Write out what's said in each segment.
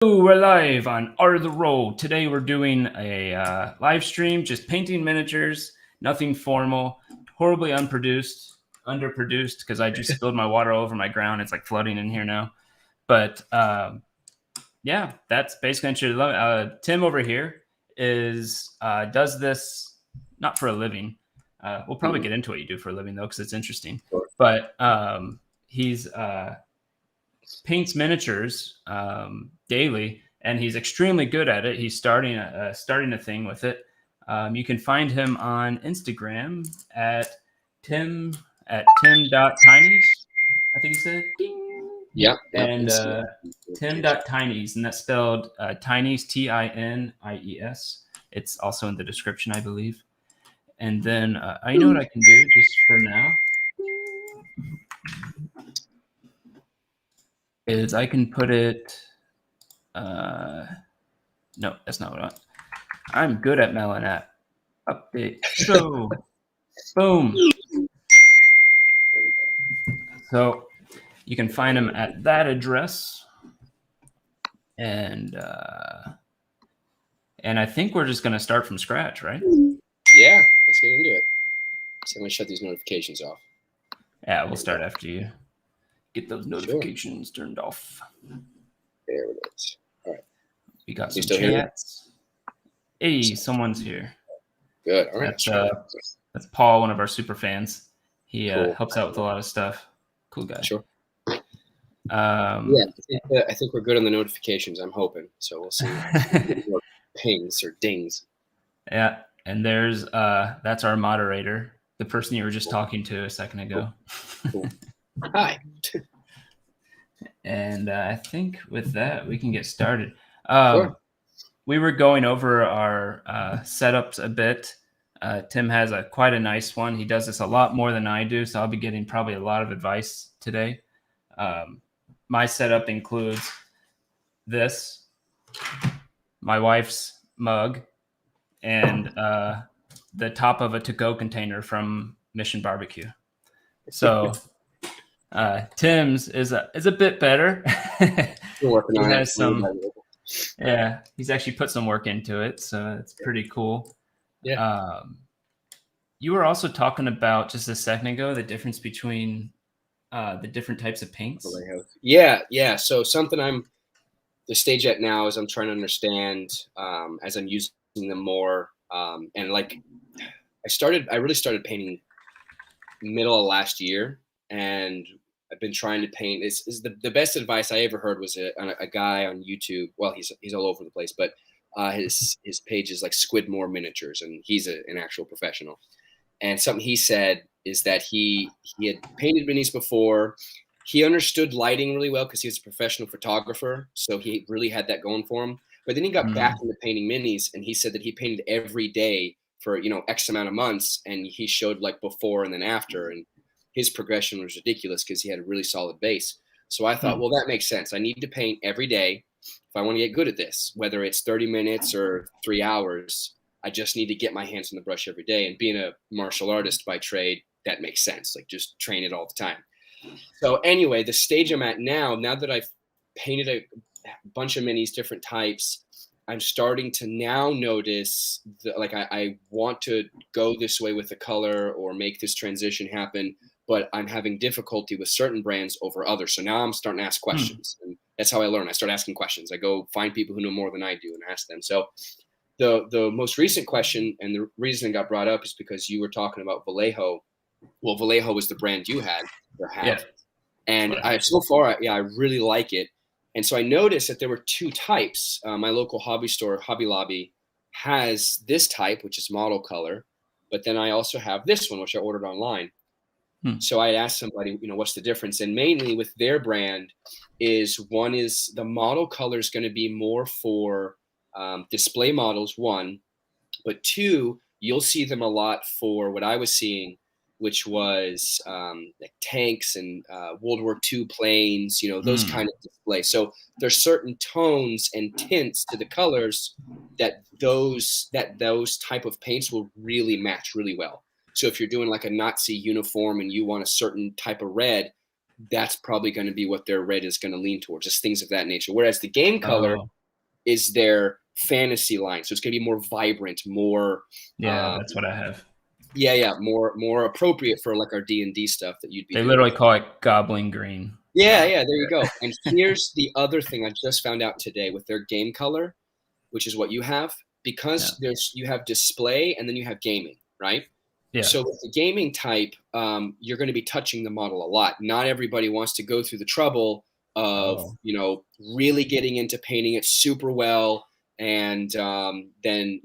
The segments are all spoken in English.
Hello, we're live on Art of the Roll. Today we're doing a live stream, just painting miniatures, nothing formal, horribly underproduced because I just spilled my water all over my ground. It's like flooding in here now. But yeah, that's basically Tim over here does this not for a living. We'll probably get into what you do for a living though, because it's interesting. But he's paints miniatures daily, and he's extremely good at it. He's starting a thing with it. You can find him on Instagram at tim@tim.tinies. I think he said. Ding. Yeah. And tim.tinies, and that's spelled Tinies, Tinies. It's also in the description, I believe. And then I know what I can do just for now. Is I can put it. No, that's not what I want. I'm good at Melanat. Update. Show. Boom. So you can find him at that address. And I think we're just going to start from scratch, right? Yeah, let's get into it. So I'm going to shut these notifications off. Yeah, we'll start after you. Get those notifications turned off. There it is. All right. We got some chats. Hey, someone's here. Good. All right. That's Paul, one of our super fans. He helps out with a lot of stuff. Cool guy. Sure. I think we're good on the notifications. I'm hoping. So we'll see. Pings or dings. Yeah, and there's that's our moderator, the person you were just talking to a second ago. Cool. Hi. And I think with that we can get started. Sure. We were going over our setups a bit. Tim has quite a nice one. He does this a lot more than I do, so I'll be getting probably a lot of advice today. My setup includes this, my wife's mug, and the top of a to-go container from Mission Barbecue. So Tim's is a bit better. Working on it. Yeah, he's actually put some work into it, so it's pretty cool. Yeah. You were also talking about just a second ago the difference between the different types of paints. Yeah. So something the stage at now is I'm trying to understand as I'm using them more. And like I really started painting middle of last year, and I've been trying to paint. Is the best advice I ever heard was a guy on YouTube. Well, he's all over the place, but his page is like Squidmore Miniatures, and he's an actual professional. And something he said is that he had painted minis before. He understood lighting really well because he was a professional photographer, so he really had that going for him. But then he got back into painting minis, and he said that he painted every day for X amount of months, and he showed like before and then after, and his progression was ridiculous because he had a really solid base. So I thought, well, that makes sense. I need to paint every day if I want to get good at this, whether it's 30 minutes or 3 hours. I just need to get my hands on the brush every day. And being a martial artist by trade, that makes sense. Like just train it all the time. So anyway, the stage I'm at now that I've painted a bunch of minis, different types, I'm starting to now notice that like I want to go this way with the color or make this transition happen, but I'm having difficulty with certain brands over others. So now I'm starting to ask questions. And that's how I learn. I start asking questions. I go find people who know more than I do and ask them. So the most recent question, and the reason it got brought up, is because you were talking about Vallejo. Well, Vallejo was the brand you had or have. Yeah. And I really like it. And so I noticed that there were two types. My local hobby store, Hobby Lobby, has this type, which is model color. But then I also have this one, which I ordered online. So I asked somebody, what's the difference? And mainly with their brand one is the model color is going to be more for display models, one. But two, you'll see them a lot for what I was seeing, which was like tanks and World War II planes, those kind of displays. So there's certain tones and tints to the colors that those type of paints will really match really well. So if you're doing like a Nazi uniform and you want a certain type of red, that's probably going to be what their red is going to lean towards, just things of that nature. Whereas the game color Oh, is their fantasy line, so it's going to be more vibrant, more yeah, that's what I have. more appropriate for like our D&D stuff that you'd be They doing. literally call it goblin green. Yeah, there you go. And here's the other thing I just found out today with their game color, which is what you have, because you have display and then you have gaming, right? Yeah. So with the gaming type, you're going to be touching the model a lot. Not everybody wants to go through the trouble of really getting into painting it super well, and then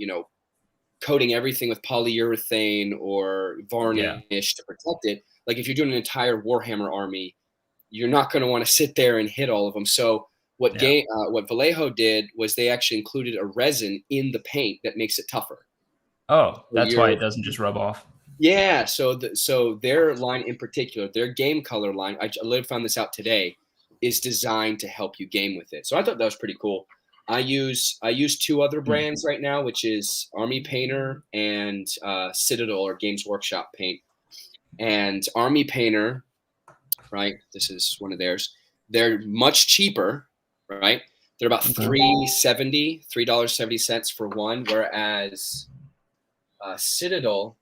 coating everything with polyurethane or varnish to protect it. Like if you're doing an entire Warhammer army, you're not going to want to sit there and hit all of them. So what Vallejo did was they actually included a resin in the paint that makes it tougher. Oh, that's why it doesn't just rub off. Yeah, so their line in particular, their game color line, I literally found this out today, is designed to help you game with it. So I thought that was pretty cool. I use 2 other brands right now, which is Army Painter and Citadel or Games Workshop Paint. And Army Painter, right? This is one of theirs. They're much cheaper, right? They're about $3.70 for one, whereas Citadel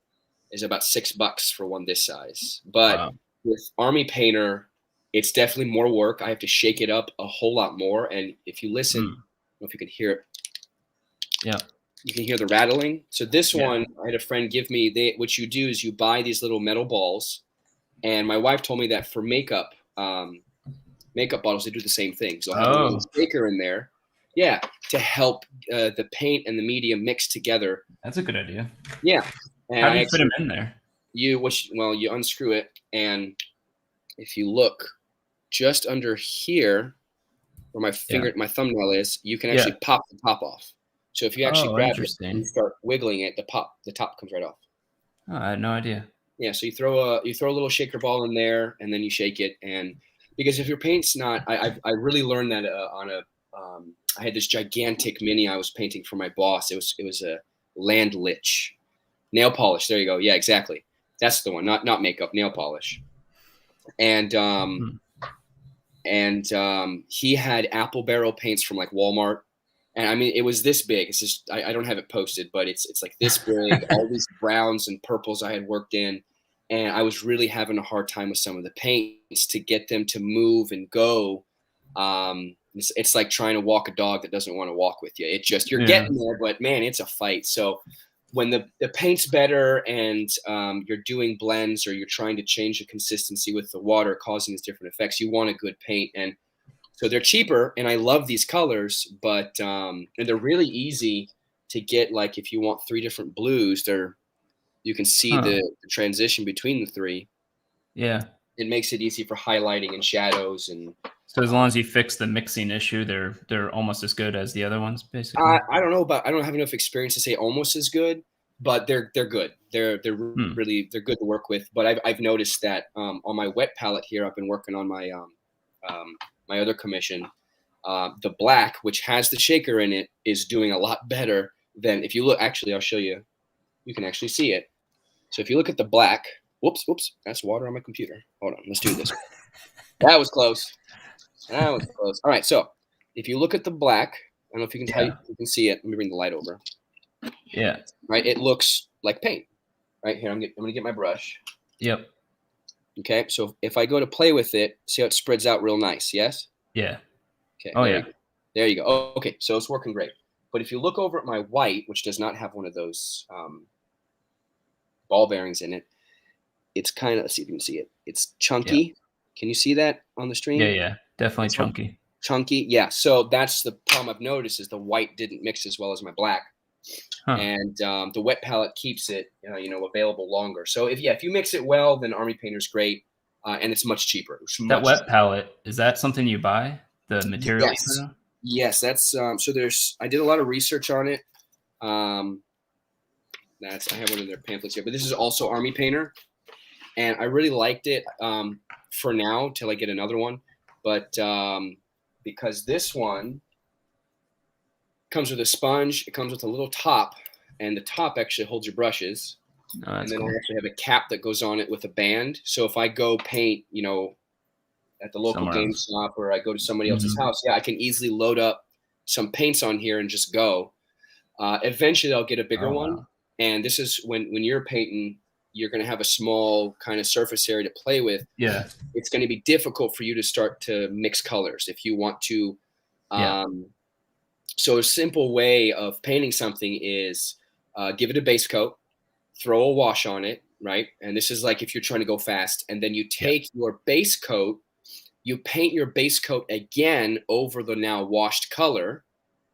is about $6 for one this size. But with Army Painter, it's definitely more work. I have to shake it up a whole lot more. And if you listen, I don't know if you can hear it. Yeah. You can hear the rattling. So this one, I had a friend give me, what you do is you buy these little metal balls. And my wife told me that for makeup bottles, they do the same thing. So I'll have a little shaker in there. Yeah, to help the paint and the media mix together. That's a good idea. Yeah. And how do you fit them in there? You unscrew it, and if you look just under here, where my my thumbnail is, you can actually pop the top off. So if you actually grab it and start wiggling it, the top comes right off. Oh, I had no idea. Yeah, so you throw a little shaker ball in there, and then you shake it, and because if your paint's not, I really learned that I had this gigantic mini I was painting for my boss. It was a land lich. Nail polish. There you go. Yeah, exactly. That's the one. Not makeup. Nail polish. And he had apple barrel paints from like Walmart, and I mean it was this big. It's just I don't have it posted, but it's like this big. All these browns and purples I had worked in, and I was really having a hard time with some of the paints to get them to move and go. It's like trying to walk a dog that doesn't want to walk with you. It's just you're getting there, but man, it's a fight. So when the paint's better and you're doing blends or you're trying to change the consistency with the water causing these different effects, you want a good paint. And so they're cheaper, and I love these colors, but and they're really easy to get. Like if you want 3 different blues, you can see the transition between the 3. Yeah. It makes it easy for highlighting and shadows. And so as long as you fix the mixing issue, they're almost as good as the other ones, basically. I don't know I don't have enough experience to say almost as good, but they're good. They're really good to work with. But I've noticed that on my wet palette here, I've been working on my my other commission. The black, which has the shaker in it, is doing a lot better than if you look. Actually, I'll show you. You can actually see it. So if you look at the black, whoops, that's water on my computer. Hold on, let's do this. That was close. All right, so if you look at the black, I don't know if you can you can see it. Let me bring the light over. Yeah. Right, it looks like paint. Right here, I'm gonna get my brush. Yep. Okay, so if I go to play with it, see how it spreads out real nice. Yes. Yeah. Okay. Oh yeah. There you go. Oh, okay, so it's working great. But if you look over at my white, which does not have one of those ball bearings in it, it's kind of, let's see if you can see it. It's chunky. Yeah. Can you see that on the stream? Yeah. Definitely it's chunky. Chunky, yeah. So that's the problem I've noticed is the white didn't mix as well as my black. And the wet palette keeps it, available longer. So if you mix it well, then Army Painter's great, and it's much cheaper. That wet palette, is that something you buy? The material? Yes, that's so. I did a lot of research on it. I have one of their pamphlets here, but this is also Army Painter, and I really liked it for now till I get another one. But because this one comes with a sponge, it comes with a little top, and the top actually holds your brushes. Oh, and then cool. I actually have a cap that goes on it with a band. So if I go paint, at the local Somewhere game else. shop, or I go to somebody else's house, yeah, I can easily load up some paints on here and just go. Eventually, I'll get a bigger Oh one. wow. And this is when you're painting, you're going to have a small kind of surface area to play with. Yeah. It's going to be difficult for you to start to mix colors if you want to. Yeah. So a simple way of painting something is give it a base coat, throw a wash on it, right? And this is like if you're trying to go fast, and then you Yeah. take your base coat, you paint your base coat again over the now washed color,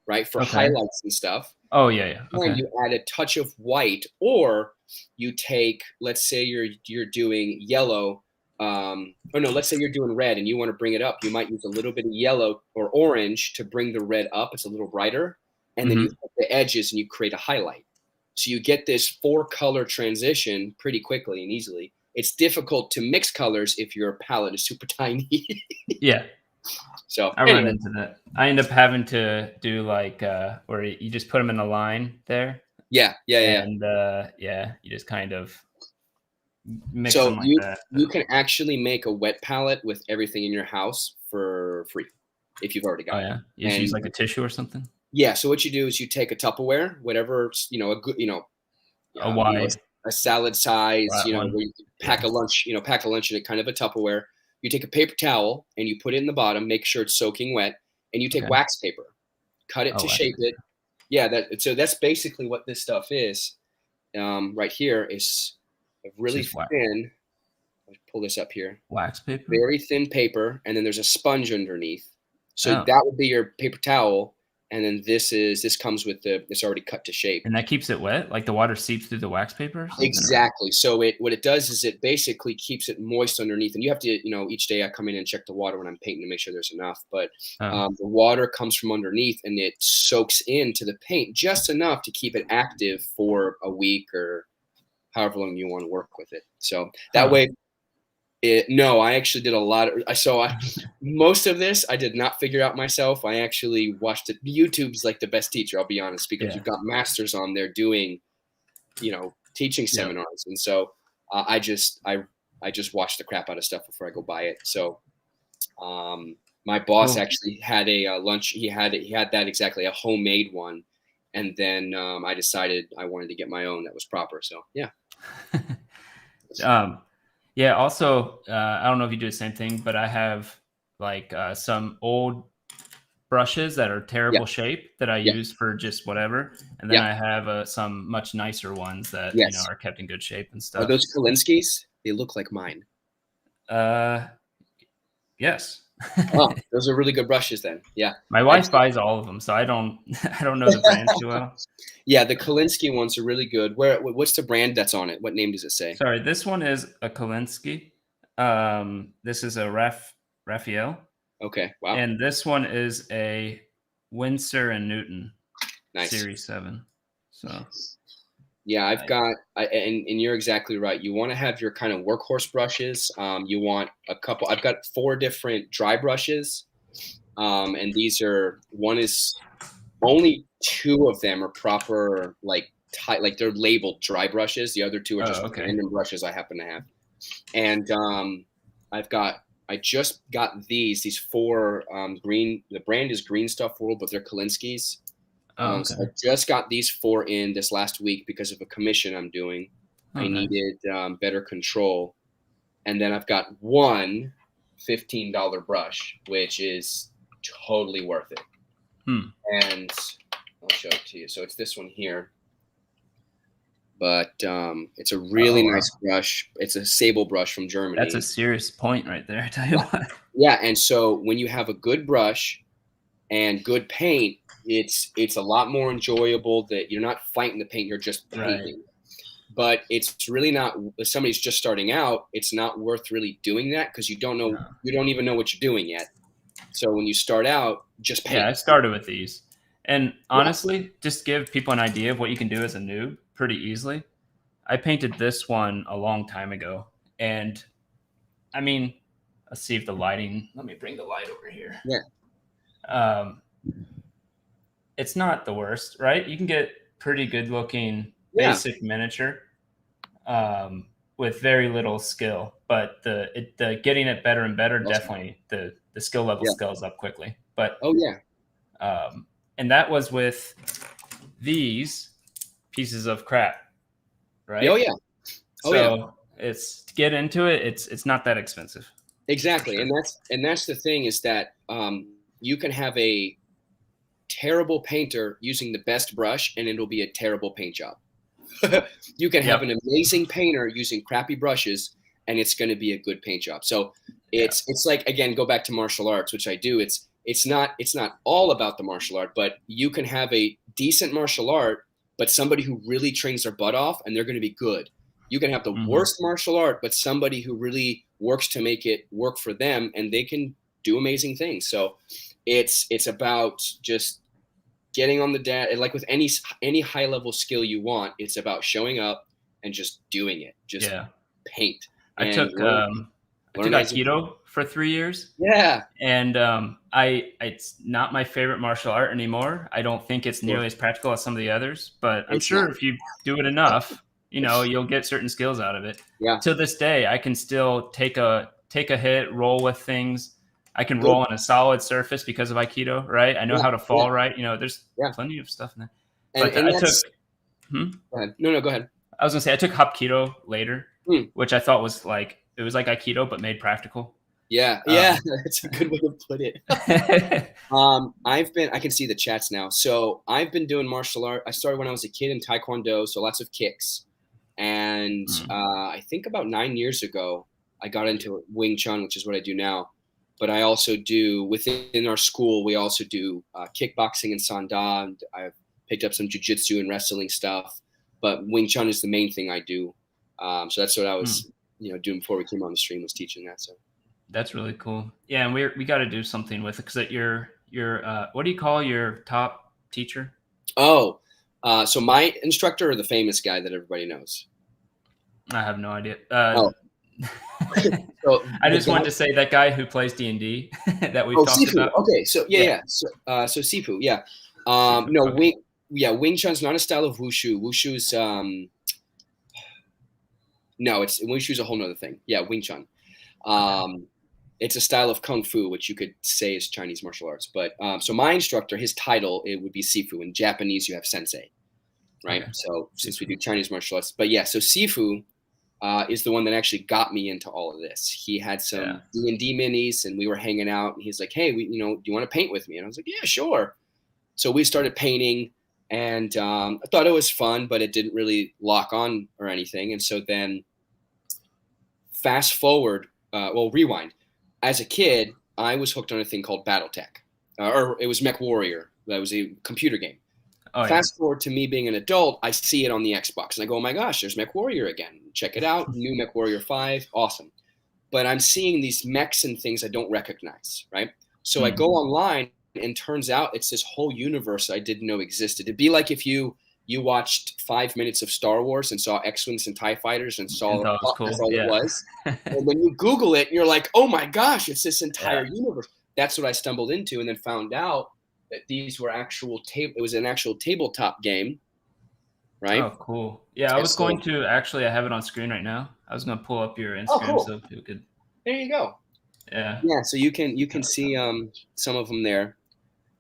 right, for Okay. highlights and stuff. Oh yeah. Yeah. And Okay. you add a touch of white, or you take, let's say you're doing yellow, or no, let's say you're doing red and you want to bring it up. You might use a little bit of yellow or orange to bring the red up. It's a little brighter, and then you hit the edges and you create a highlight. So you get this 4-color transition pretty quickly and easily. It's difficult to mix colors if your palette is super tiny. Yeah. So I run anyway, into that. I end up having to do like where you just put them in a line there, yeah. and yeah, you just kind of mix So them like you that. you can actually make a wet palette with everything in your house for free if you've already Oh got it. yeah, you just use And like a tissue or something. yeah, so what you do is you take a Tupperware, whatever, a good, A wide a salad size, flat one. where you Yeah. pack a lunch in a kind of a Tupperware. You take a paper towel and you put it in the bottom, make sure it's soaking wet, and you take Okay. wax paper, cut it Oh, to wax shape it. paper. Yeah, so that's basically what this stuff is. Right here is a It's really just wax, thin. Let's pull this up here. wax paper. Very thin paper, and then there's a sponge underneath. So Oh, that would be your paper towel, and then this comes with it's already cut to shape. and that keeps it wet. Like the water seeps through the wax paper or something. Exactly. So what it does is it basically keeps it moist underneath, and you have to, each day I come in and check the water when I'm painting to make sure there's enough. But Oh, the water comes from underneath, and it soaks into the paint just enough to keep it active for a week or however long you want to work with it. So that huh. way. No, I actually did a lot of. Most of this I did not figure out myself. I actually watched it. YouTube's like the best teacher. I'll be honest, because Yeah. you've got masters on there doing, teaching Yep. seminars, and so I just watch the crap out of stuff before I go buy it. So my boss Cool. actually had a lunch. He had that exactly, a homemade one, and then I decided I wanted to get my own that was proper. So yeah. Yeah. Also, I don't know if you do the same thing, but I have like some old brushes that are Yeah. terrible shape that I Yeah. use for just whatever, and then Yeah. I have some much nicer ones that Yes. are kept in good shape and Are stuff. those Kalinskis? They look like mine. Yes. Oh, those are really good brushes then. Yeah. My wife buys all of them, so I don't I don't know the brands too well. Yeah, the Kolinsky ones are really good. What's the brand that's on it? What name does it say? Sorry, this one is a Kolinsky. This is a Raphael, Okay. Wow. and this one is a Winsor and Newton Nice. Series 7. So Yeah, and you're exactly right. You want to have your kind of workhorse brushes. You want a couple. I've got 4 different dry brushes, and one is only 2 of them are proper, like they're labeled dry brushes. The other 2 are just okay. random brushes I happen to have. And I just got these 4 green. The brand is Green Stuff World, but they're Kalinskis. Oh, So okay. I just got these 4 in this last week because of a commission I'm doing. Oh, I nice. needed better control. And then I've got one $15 brush, which is totally worth it. And I'll show it to you. So it's this one here. But it's a really nice brush. It's a sable brush from Germany. That's a serious point right there, I tell you what. Yeah, and so when you have a good brush and good paint, it's a lot more enjoyable, that you're not fighting the paint, you're just painting. Right. But it's really not, if somebody's just starting out, it's not worth really doing that, because you don't even know what you're doing yet. So when you start out, just paint. Yeah, I started with these. And honestly, just give people an idea of what you can do as a noob pretty easily. I painted this one a long time ago. And I mean, let's see if the lighting, let me bring the light over here. Yeah. It's not the worst, right? You can get pretty good looking basic miniature with very little skill, but the getting it better and better, Awesome. definitely the skill level scales up quickly. But oh yeah, and that was with these pieces of crap, right? oh yeah, oh yeah. So it's to get into it. It's not that expensive. Exactly, Sure. and that's the thing is that you can have a terrible painter using the best brush, and it'll be a terrible paint job. You can have an amazing painter using crappy brushes, and it's going to be a good paint job. So it's like, again, go back to martial arts, which I do. It's not all about the martial art, but you can have a decent martial art, but somebody who really trains their butt off, and they're going to be good. You can have the worst martial art, but somebody who really works to make it work for them, and they can do amazing things. So it's about just getting on the like with any high level skill you want, it's about showing up and just doing it. Just paint. I and took Aikido for 3 years. Yeah. And it's not my favorite martial art anymore. I don't think it's nearly as practical as some of the others, but I'm sure if you do it enough, you'll get certain skills out of it. Yeah. To this day, I can still take a hit, roll with things. I can roll on a solid surface because of Aikido, right? I know how to fall right. There's plenty of stuff in there. But and I took. Go ahead. No, go ahead. I was gonna say I took Hapkido later, which I thought was like Aikido but made practical. Yeah, that's a good way to put it. I can see the chats now. So I've been doing martial art. I started when I was a kid in Taekwondo, so lots of kicks. And I think about 9 years ago, I got into Wing Chun, which is what I do now. But I also do, within our school, we also do kickboxing and Sanda. And I've picked up some jiu-jitsu and wrestling stuff. But Wing Chun is the main thing I do. So that's what I was doing before we came on the stream, was teaching that. So that's really cool. Yeah, and we got to do something with it, because you're what do you call your top teacher? Oh, so my instructor, or the famous guy that everybody knows? I have no idea. So I just wanted to say that guy who plays D&D that we've talked Sifu. about. Okay, so so Sifu, no, okay. Wing Chun's not a style of wushu. Wushu's Wushu's a whole nother thing. Yeah, Wing Chun. It's a style of kung fu, which you could say is Chinese martial arts. But so my instructor, his title, it would be Sifu. In Japanese, you have sensei, right? Okay. So since we do Chinese martial arts, but yeah, so Sifu is the one that actually got me into all of this. He had some D&D minis, and we were hanging out, and he's like, "Hey, do you want to paint with me?" And I was like, "Yeah, sure." So we started painting, and I thought it was fun, but it didn't really lock on or anything. And so then, fast forward, rewind. As a kid, I was hooked on a thing called Battletech, or it was Mech Warrior. That was a computer game. Fast forward to me being an adult, I see it on the Xbox, and I go, "Oh my gosh, there's Mech Warrior again. Check it out, new Mech Warrior 5, awesome." But I'm seeing these mechs and things I don't recognize, right? So I go online, and turns out it's this whole universe I didn't know existed. It'd be like if you watched 5 minutes of Star Wars and saw X-Wings and TIE fighters and saw that's all it was. And when you Google it, you're like, "Oh my gosh, it's this entire universe." That's what I stumbled into, and then found out that these were it was an actual tabletop game, right? Oh, cool. Yeah, I was going to actually, I have it on screen right now. I was going to pull up your Instagram so people could. There you go. Yeah. Yeah, so you can see some of them there.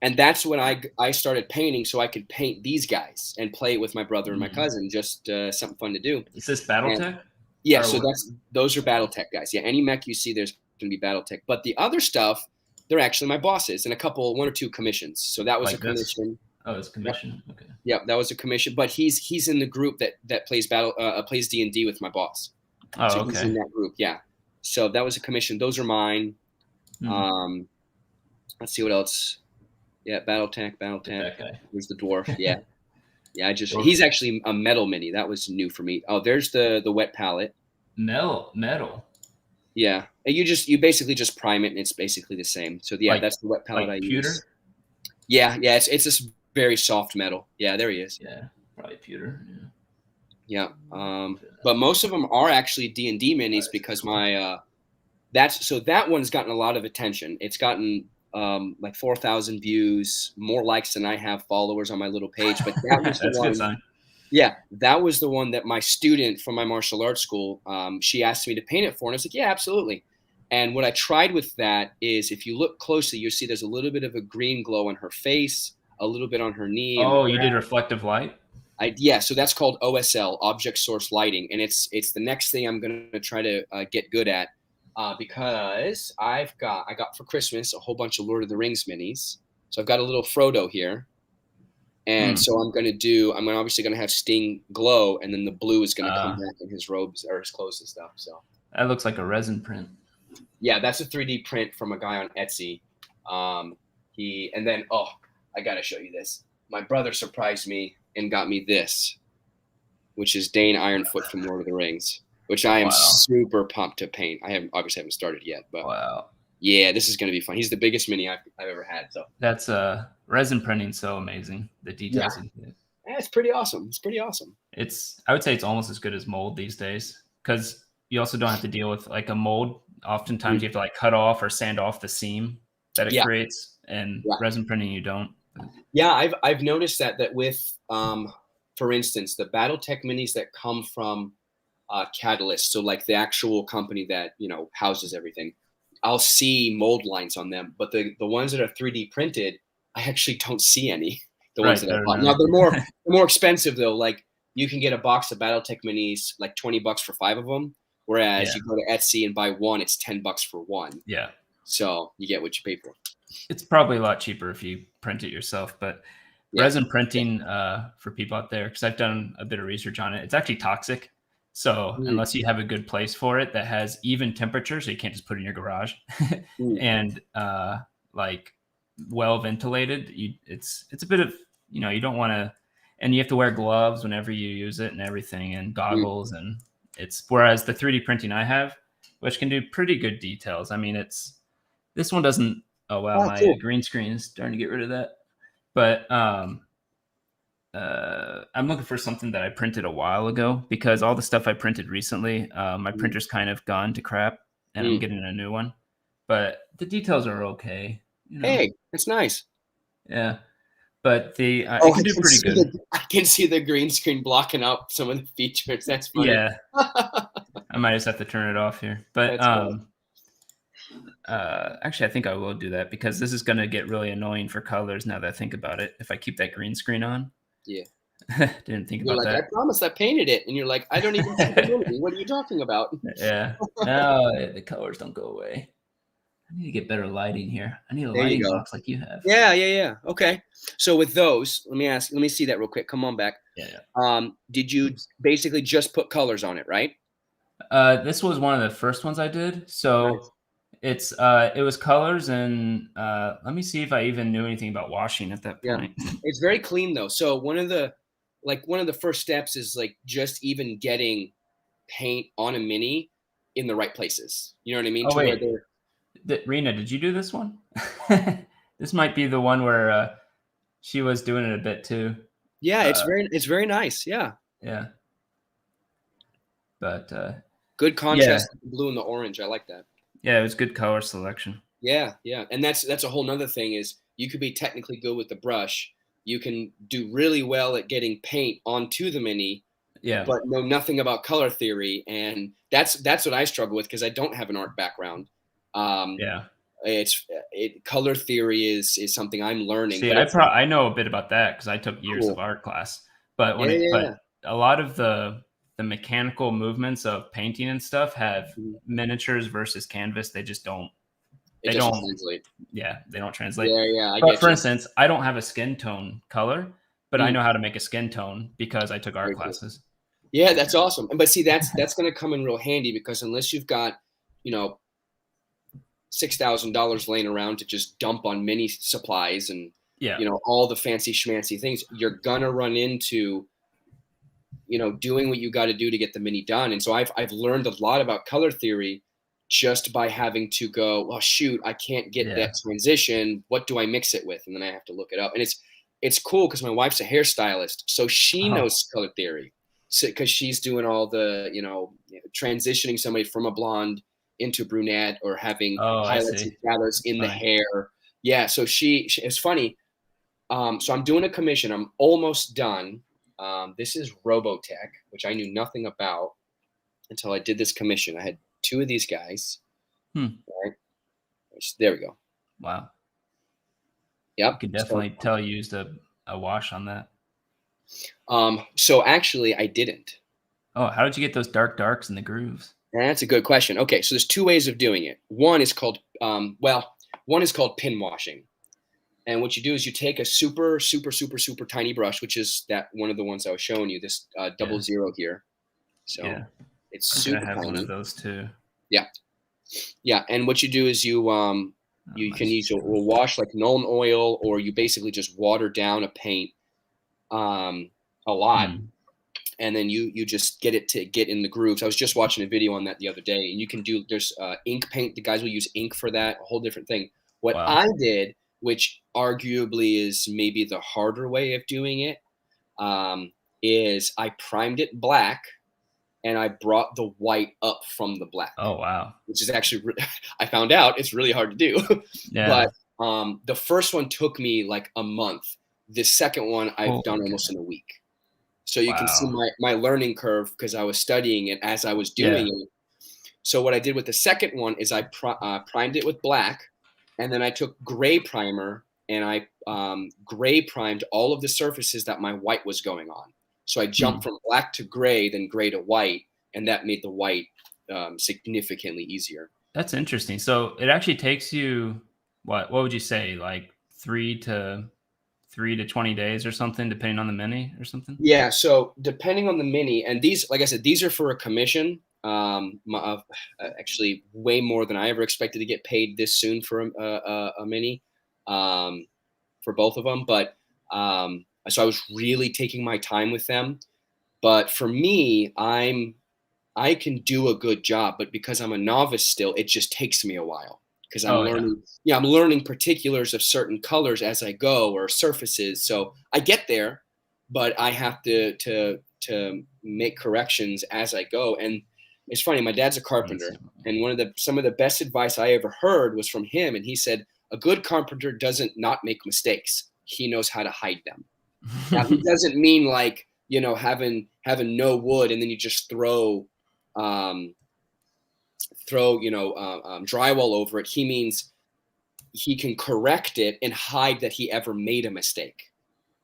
And that's when I started painting, so I could paint these guys and play with my brother and my cousin, just something fun to do. Is this Battletech? Yeah, so those are Battletech guys. Yeah, any mech you see, there's going to be Battletech. But the other stuff, they're actually my bosses, and one or two commissions. So that was a commission. Oh, it's commission. Okay. Yeah, that was a commission. But he's in the group that plays plays D&D with my boss. Oh, so okay. He's in that group. Yeah. So that was a commission. Those are mine. Let's see what else. Yeah, Battletech. There's the Dwarf. Yeah. Yeah, he's actually a metal mini. That was new for me. Oh, there's the wet palette. Metal. Yeah. And you basically just prime it, and it's basically the same. So yeah, that's the wet palette I use. Yeah, it's this very soft metal. Yeah, there he is. Yeah, probably pewter. Yeah. But most of them are actually D&D minis, because that one's gotten a lot of attention. It's gotten like 4,000 views, more likes than I have followers on my little page. But that was That's a good sign. Yeah, that was the one that my student from my martial arts school, she asked me to paint it for, and I was like, yeah, absolutely. And what I tried with that is, if you look closely, you'll see there's a little bit of a green glow on her face, a little bit on her knee, and the Oh, you did ground. reflective light? Yeah, so that's called OSL, object source lighting, and it's the next thing I'm gonna try to get good at, because I got for Christmas a whole bunch of Lord of the Rings minis. So I've got a little Frodo here, and Hmm. so I'm obviously gonna have Sting glow, and then the blue is gonna come Uh, back in his robes or his clothes and stuff. So that looks like a resin print. yeah, that's a 3D print from a guy on Etsy. And then I gotta show you this. My brother surprised me and got me this, which is Dane Ironfoot from Lord of the Rings, which I am Wow. super pumped to paint. I haven't started yet, but Wow. yeah, this is gonna be fun. He's the biggest mini I've ever had. So That's resin printing so amazing. The yeah, details into it. it's pretty awesome. It's pretty awesome. I would say it's almost as good as mold these days, because you also don't have to deal with like a mold. Oftentimes you have to like cut off or sand off the seam that it Yeah, creates, and yeah. resin printing you don't. Yeah, I've noticed that with for instance, the BattleTech minis that come from Catalyst, so like the actual company that houses everything, I'll see mold lines on them, but the ones that are 3D printed, I actually don't see any. The ones Right. that I They're bought. Now not. they're more expensive though. Like you can get a box of BattleTech minis like $20 for 5 of them, whereas Yeah. you go to Etsy and buy one, it's $10 for one. Yeah. So you get what you pay for. It's probably a lot cheaper if you print it yourself, but Yeah. resin printing, for people out there, because I've done a bit of research on it, it's actually toxic. So Mm, unless you have a good place for it that has even temperature, so you can't just put it in your garage, mm, and like well ventilated, it's a bit of, you don't want to, and you have to wear gloves whenever you use it and everything, and mm. goggles, and it's, whereas the 3D printing I have, which can do pretty good details. I mean, this one doesn't. Oh wow, Oh, my cool. green screen is starting to get rid of that. But I'm looking for something that I printed a while ago, because all the stuff I printed recently, my Mm, printer's kind of gone to crap, and I'm mm. getting a new one. But the details are okay, you know. Hey, that's nice. Yeah, but the Oh, it can do pretty good. I can see the green screen blocking out some of the features. That's funny. Yeah, I might just have to turn it off here. But That's funny. actually, I think I will do that, because this is going to get really annoying for colors now that I think about it. If I keep that green screen on, Yeah. didn't think You're about like, I that. promised I painted it. And you're like, I don't even see the movie. What are you talking about? Yeah. No, the colors don't go away. I need to get better lighting here. I need a There you lighting go. box like you have. Yeah, yeah, yeah. Okay. So with those, let me see that real quick. Come on back. Yeah. Yeah. Did you Oops. basically just put colors on it, right? This was one of the first ones I did. Nice. So it was colors, and let me see if I even knew anything about washing at that Yeah. point. It's very clean though. So one of the first steps is like just even getting paint on a mini in the right places. You know what I mean? Oh To where wait, they're Rena, did you do this one? This might be the one where she was doing it a bit too. yeah, Uh, it's very nice. Yeah. yeah, but Good yeah, contrast, the blue and the orange. I like that. yeah, it was good color selection. Yeah, yeah. And that's a whole nother thing is you could be technically good with the brush. You can do really well at getting paint onto the mini, Yeah, but know nothing about color theory. And that's what I struggle with because I don't have an art background. Um, yeah. color theory is something I'm learning, See, but it's I know a bit about that because I took years of cool. art class. But Yeah, yeah, a lot of the mechanical movements of painting and stuff have yeah. miniatures versus canvas. They just don't. It They doesn't don't. translate. Yeah, they don't translate. Yeah, yeah, I But get for you. instance, I don't have a skin tone color, but I Mm, know how to make a skin tone because I took art very cool. classes. Yeah, that's awesome. But see, that's going to come in real handy because unless you've got, you know, $6,000 laying around to just dump on mini supplies and Yeah. all the fancy schmancy things, you're gonna run into doing what you got to do to get the mini done. And so I've learned a lot about color theory just by having to go, well, shoot, I can't get Yeah. that transition. What do I mix it with? And then I have to look it up. And it's cool because my wife's a hairstylist, so she Oh, knows color theory. So because she's doing all the transitioning somebody from a blonde into brunette or having oh, I highlights and see. shadows in the Funny. hair. Yeah, so she it's funny. So I'm doing a commission. I'm almost done. This is Robotech, which I knew nothing about until I did this commission. I had 2 of these guys. Right? There we go. Wow. Yep. You could definitely tell you used a wash on that. So actually, I didn't. Oh, how did you get those darks in the grooves? That's a good question. Okay, so there's 2 ways of doing it. One is called pin washing. And what you do is you take a super tiny brush, which is that one of the ones I was showing you, this 00 here. So yeah. it's I'm super gonna have tiny. one of those too. Yeah. Yeah. And what you do is you can use a wash like Nuln oil, or you basically just water down a paint a lot. And then you just get it to get in the grooves. I was just watching a video on that the other day, and you can do, there's ink paint. The guys will use ink for that, a whole different thing. What I did, which arguably is maybe the harder way of doing it, is I primed it black, and I brought the white up from the black. Oh, wow. Which is actually, I found out it's really hard to do. Yeah. But the first one took me like a month. The second one I've done almost in a week. So you can see my learning curve, because I was studying it as I was doing it. So what I did with the second one is I primed it with black, and then I took gray primer, and I gray primed all of the surfaces that my white was going on. So I jumped from black to gray, then gray to white, and that made the white significantly easier. That's interesting. So it actually takes you, what would you say, like 3 to 20 days or something, depending on the mini or something? Yeah, so depending on the mini, and these, like I said, these are for a commission. Actually, way more than I ever expected to get paid this soon for a mini, for both of them. But so I was really taking my time with them. But for me, I can do a good job, but because I'm a novice still, it just takes me a while. Because I'm learning, I'm learning particulars of certain colors as I go, or surfaces. So I get there, but I have to make corrections as I go. And it's funny, my dad's a carpenter, and some of the best advice I ever heard was from him. And he said, a good carpenter doesn't not make mistakes. He knows how to hide them. Now, he doesn't mean like, having no wood and then you just throw drywall over it. He means he can correct it and hide that he ever made a mistake.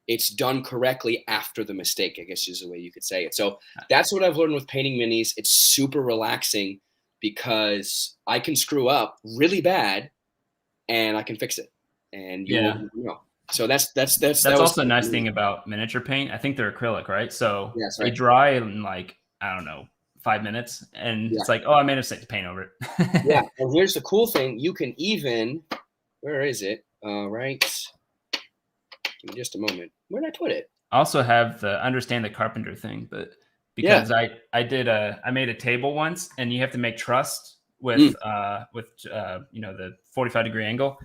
It's done correctly after the mistake, I guess is the way you could say it. So that's what I've learned with painting minis. It's super relaxing because I can screw up really bad and I can fix it. And so that's also a nice thing about miniature paint. I think they're acrylic, right? So they dry in like, I don't know, 5 minutes, and it's like, oh, I made a mistake, to paint over it. Yeah, and here's the cool thing: you can even, where is it? Right, give me just a moment. Where did I put it? I also have the understand the carpenter thing, but because I made a table once, and you have to make truss with the 45-degree angle,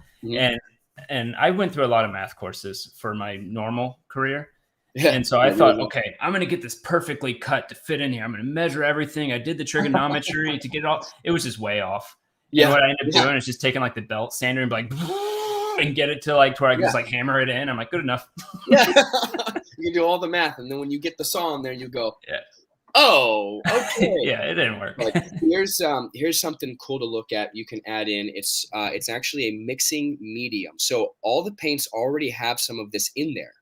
and I went through a lot of math courses for my normal career. Yeah, and so I thought, okay, I'm going to get this perfectly cut to fit in here. I'm going to measure everything. I did the trigonometry to get it all. It was just way off. Yeah. And what I ended up doing is just taking like the belt sander and be like, and get it to like to where I can just like hammer it in. I'm like, good enough. Yeah. You can do all the math. And then when you get the saw in there, you go, oh, okay. Yeah, it didn't work. Like, here's something cool to look at. You can add in, it's actually a mixing medium. So all the paints already have some of this in there.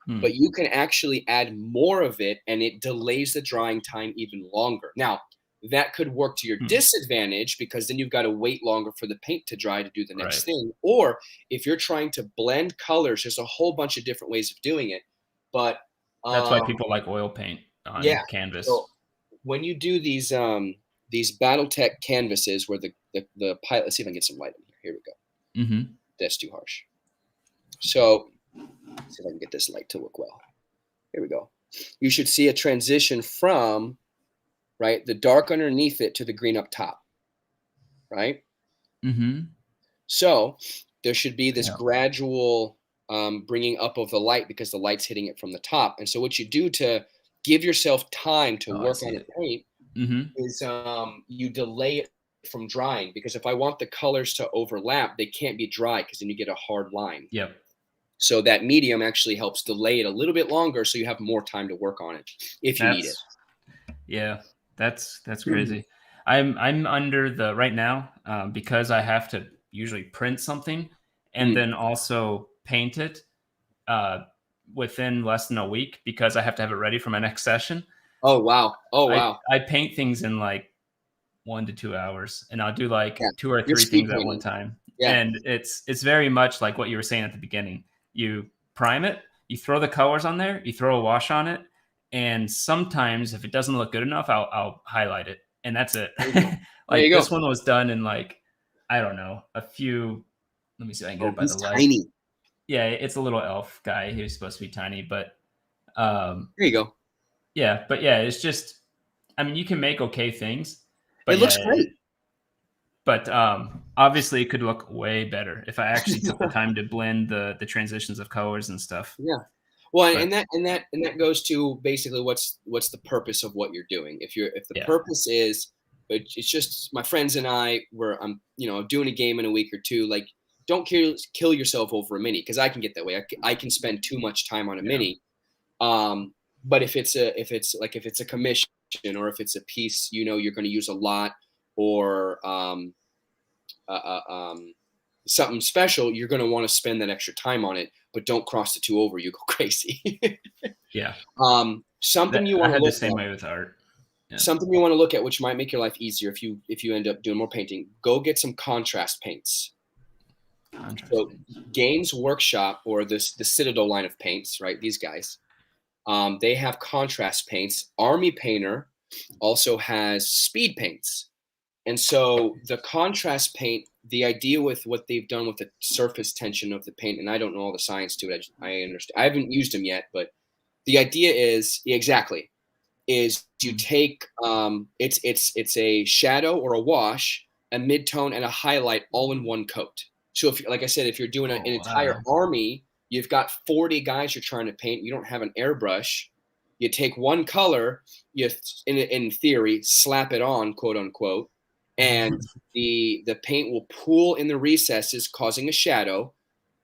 But you can actually add more of it, and it delays the drying time even longer. Now, that could work to your disadvantage, because then you've got to wait longer for the paint to dry to do the next thing. Or if you're trying to blend colors, there's a whole bunch of different ways of doing it. But that's why people like oil paint on canvas. So when you do these BattleTech canvases where the pilot, let's see if I can get some light in here. Here we go. That's too harsh. So let's see if I can get this light to work well. Here we go. You should see a transition from, the dark underneath it to the green up top, right? So there should be this gradual bringing up of the light, because the light's hitting it from the top. And so what you do to give yourself time to work on the paint is you delay it from drying, because if I want the colors to overlap, they can't be dry, because then you get a hard line. Yep. So that medium actually helps delay it a little bit longer, so you have more time to work on it if you need it. Yeah, that's crazy. I'm under the right now because I have to usually print something and then also paint it uh, within less than a week because I have to have it ready for my next session. Oh wow! Oh wow! I paint things in like 1 to 2 hours, and I'll do like Yeah, 2 or you're 3 speed things at one painting. time. Yeah. And it's very much like what you were saying at the beginning. You prime it, you throw the colors on there, you throw a wash on it, and sometimes if it doesn't look good enough, I'll highlight it, and that's it. There you go. There Like you this go. one was done in like I don't know a few. Let me see if I can get Oh, it by the he's light. tiny. Yeah, it's a little elf guy. He was supposed to be tiny, but There you go. yeah, but yeah, it's just. I mean, you can make okay things, It but looks yeah, great. but obviously it could look way better if I actually took the time to blend the transitions of colors and stuff. Yeah. Well, But and that goes to basically what's the purpose of what you're doing. If the yeah, purpose is, it's just my friends and I were I'm doing a game in a week or two. Like, don't kill yourself over a mini, because I can get that way. I can spend too much time on a yeah. mini. But if it's a commission, or if it's a piece you're going to use a lot, or uh, uh, um, something special, you're going to want to spend that extra time on it. But don't cross the two over. You go crazy. Yeah. Something you I want to had the look same at. way with art. Yeah. Something you want to look at, which might make your life easier if you end up doing more painting. Go get some contrast paints. Contrast So paints. Games Workshop, or the Citadel line of paints, right? These guys, they have contrast paints. Army Painter also has speed paints. And so the contrast paint, the idea with what they've done with the surface tension of the paint, and I don't know all the science to it. I understand. I haven't used them yet, but the idea is exactly is you take it's a shadow or a wash, a midtone, and a highlight all in one coat. So if, like I said, if you're doing an Oh entire wow. army, you've got 40 guys you're trying to paint. You don't have an airbrush. You take one color, you in theory slap it on, quote unquote, and the paint will pool in the recesses, causing a shadow.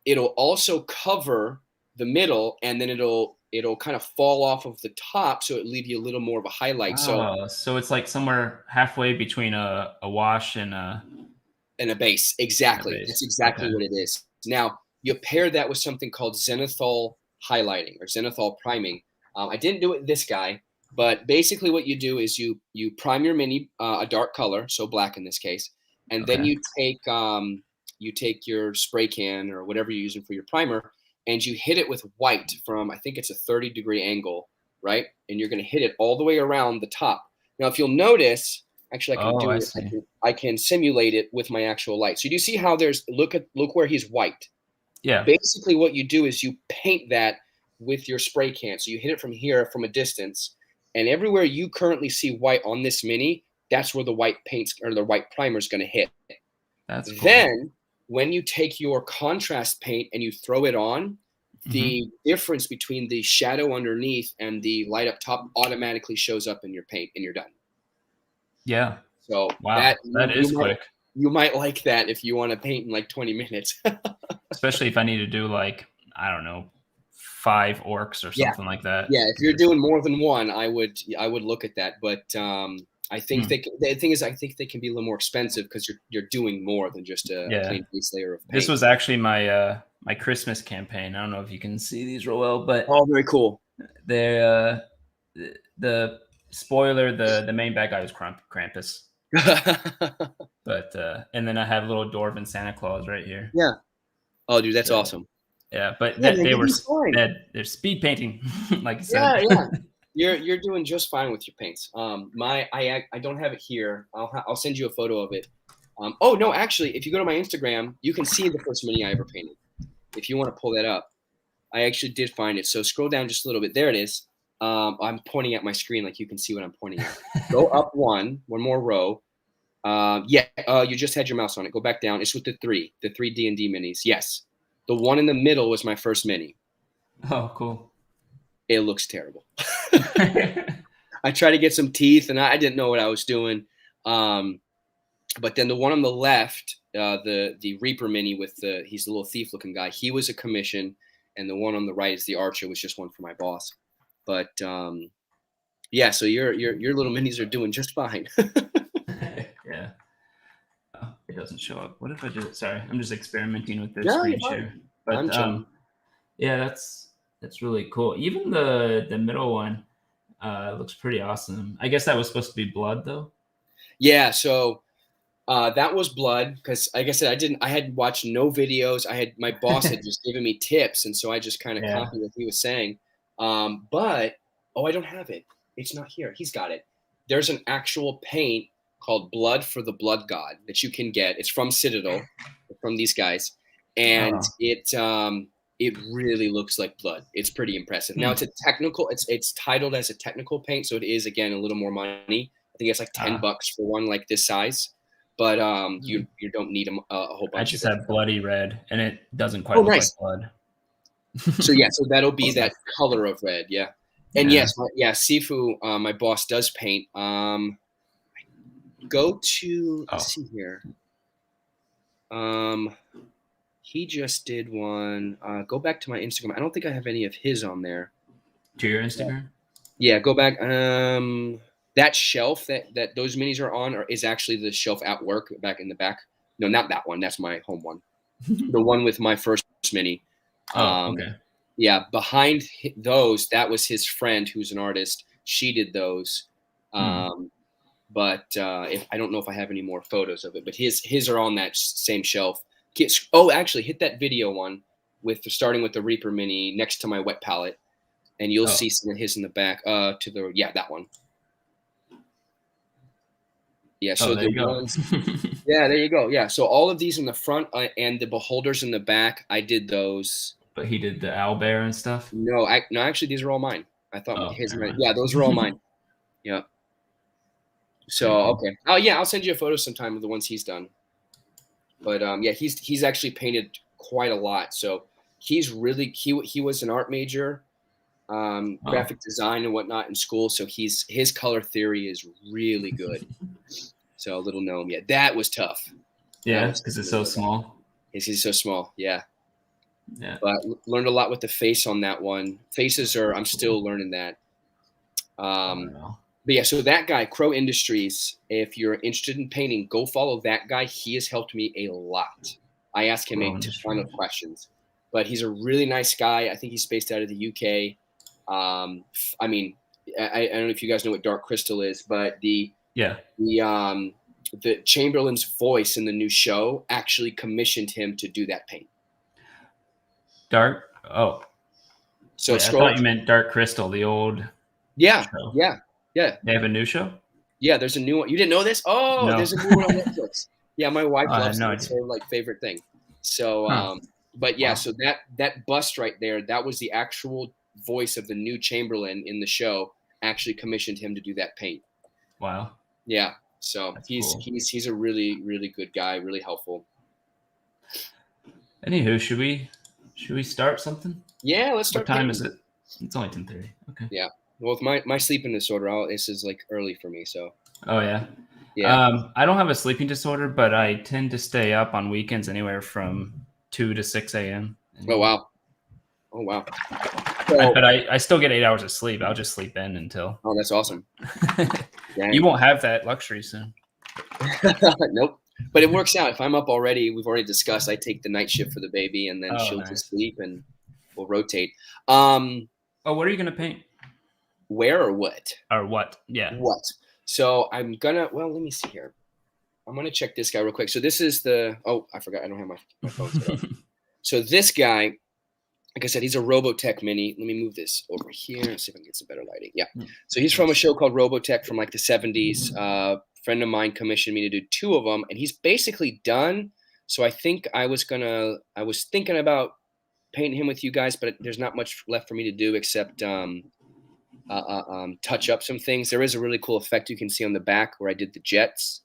It'll also cover the middle, and then it'll kind of fall off of the top, so it leave you a little more of a highlight. So Oh, so it's like somewhere halfway between a wash and a base, and a exactly. That's base. exactly Okay. what it is. Now you pair that with something called Xenothou highlighting, or Xenothou priming. I didn't do it with this guy, but basically what you do is you prime your mini a dark color, so black in this case, and then Okay. you take your spray can or whatever you're using for your primer, and you hit it with white from, I think it's a 30-degree angle, right? And you're going to hit it all the way around the top. Now, if you'll notice, actually, Oh, I see. I can simulate it with my actual light. So do you see how look where he's white? Yeah. Basically, what you do is you paint that with your spray can. So you hit it from here from a distance, and everywhere you currently see white on this mini, that's where the white paints or the white primer is going to hit. That's cool. Then, when you take your contrast paint and you throw it on, the difference between the shadow underneath and the light up top automatically shows up in your paint, and you're done. Yeah. So Wow. That is quick. You might like that if you want to paint in like 20 minutes. Especially if I need to do like, I don't know, 5 orcs or Yeah. something like that. Yeah, if you're doing more than one, I would look at that. But I think the thing is, I think they can be a little more expensive because you're doing more than just a plain base layer of paint. This was actually my my Christmas campaign. I don't know if you can see these real well, but oh, very cool. They're the spoiler, the main bad guy was Krampus. But and then I have little Dwarf and Santa Claus right here. Yeah. Oh, dude, that's awesome. Yeah, but Yeah, man, they were they're speed painting, like you said. Yeah. You're doing just fine with your paints. I don't have it here. I'll send you a photo of it. Oh no, actually, if you go to my Instagram, you can see the first mini I ever painted. If you want to pull that up, I actually did find it. So scroll down just a little bit. There it is. I'm pointing at my screen, like you can see what I'm pointing at. Go up one more row. You just had your mouse on it. Go back down. It's with the three D&D minis. Yes. The one in the middle was my first mini. Oh, cool. It looks terrible. I tried to get some teeth, and I didn't know what I was doing. But then the one on the left, the Reaper mini with he's a little thief-looking guy. He was a commission, and the one on the right is the Archer, was just one for my boss. But yeah, so your little minis are doing just fine. Yeah. Oh, it doesn't show up. What if I do it? Sorry, I'm just experimenting with this No, screen you're fine. share. But I'm chilling. yeah, that's really cool. Even the middle one looks pretty awesome. I guess that was supposed to be blood though. Yeah, so that was blood because, like I said, I had watched no videos. My boss had just given me tips, and so I just kind of Yeah. copied what he was saying. But I don't have it. It's not here. He's got it. There's an actual paint called Blood for the Blood God that you can get. It's from Citadel, from these guys, and it really looks like blood. It's pretty impressive. Now it's a technical. It's titled as a technical paint, so it is again a little more money. I think it's like $10 for one like this size. But you don't need a whole bunch. I just have bloody red, and it doesn't quite look like blood. So that'll be that color of red, yeah. And yes, Sifu, my boss does paint. Go to let's see here. He just did one. Go back to my Instagram. I don't think I have any of his on there. To your Instagram? Yeah, go back. That shelf that those minis are on is actually the shelf at work back in the back. No, not that one. That's my home one. The one with my first mini. Okay. Yeah, behind those, that was his friend who's an artist. She did those. But I don't know if I have any more photos of it. But his are on that same shelf. Actually, hit that video one starting with the Reaper Mini next to my wet palette, and you'll see some of his in the back. That one. Yeah, so there you go. ones, yeah, there you go. Yeah, so all of these in the front and the beholders in the back, I did those. But he did the owlbear and stuff? No, actually, these are all mine. I thought those are all mine. Yeah. So, okay. Oh, yeah, I'll send you a photo sometime of the ones he's done. But, he's actually painted quite a lot. So he's really he was an art major, graphic design and whatnot in school. So his color theory is really good. So little gnome, that was tough. Yeah, because it's so small. He's so small, yeah. Yeah. But learned a lot with the face on that one. Faces I'm still learning that. But yeah, so that guy, Crow Industries, if you're interested in painting, go follow that guy. He has helped me a lot. I ask him a ton of questions. But he's a really nice guy. I think he's based out of the UK. I mean, I don't know if you guys know what Dark Crystal is, but the Chamberlain's voice in the new show actually commissioned him to do that paint. Dark? Oh. So I thought you meant Dark Crystal, the old show. Yeah. They have a new show? Yeah, there's a new one. You didn't know this? Oh, no. There's a new one on Netflix. Yeah, my wife loves it. It's her favorite thing. So, but yeah, so that bust right there, that was the actual voice of the new Chamberlain in the show. Actually commissioned him to do that paint. Wow. Yeah. So he's a really, really good guy, really helpful. Anywho, should we start something? Yeah, let's start. What time is it? It's only 10:30. Okay. Yeah. Well, with my sleeping disorder, this is like early for me. So. Oh yeah. Yeah. I don't have a sleeping disorder, but I tend to stay up on weekends anywhere from 2 to 6 a.m. Oh wow. But I still get 8 hours of sleep. I'll just sleep in until. Oh, that's awesome. You won't have that luxury soon. Nope. But it works out. If I'm up already, we've already discussed. I take the night shift for the baby, and then she'll just sleep, and we'll rotate. What are you gonna paint? Where or what? Or what? Yeah. What? So I'm gonna. Well, let me see here. I'm gonna check this guy real quick. So this is the. Oh, I forgot. I don't have my phone set up. So this guy, like I said, he's a Robotech Mini. Let me move this over here and see if I can get some better lighting. Yeah. So he's from a show called Robotech from like the 70s. Friend of mine commissioned me to do 2 of them, and he's basically done. So I think I was thinking about painting him with you guys, but there's not much left for me to do except touch up some things. There is a really cool effect you can see on the back where I did the jets.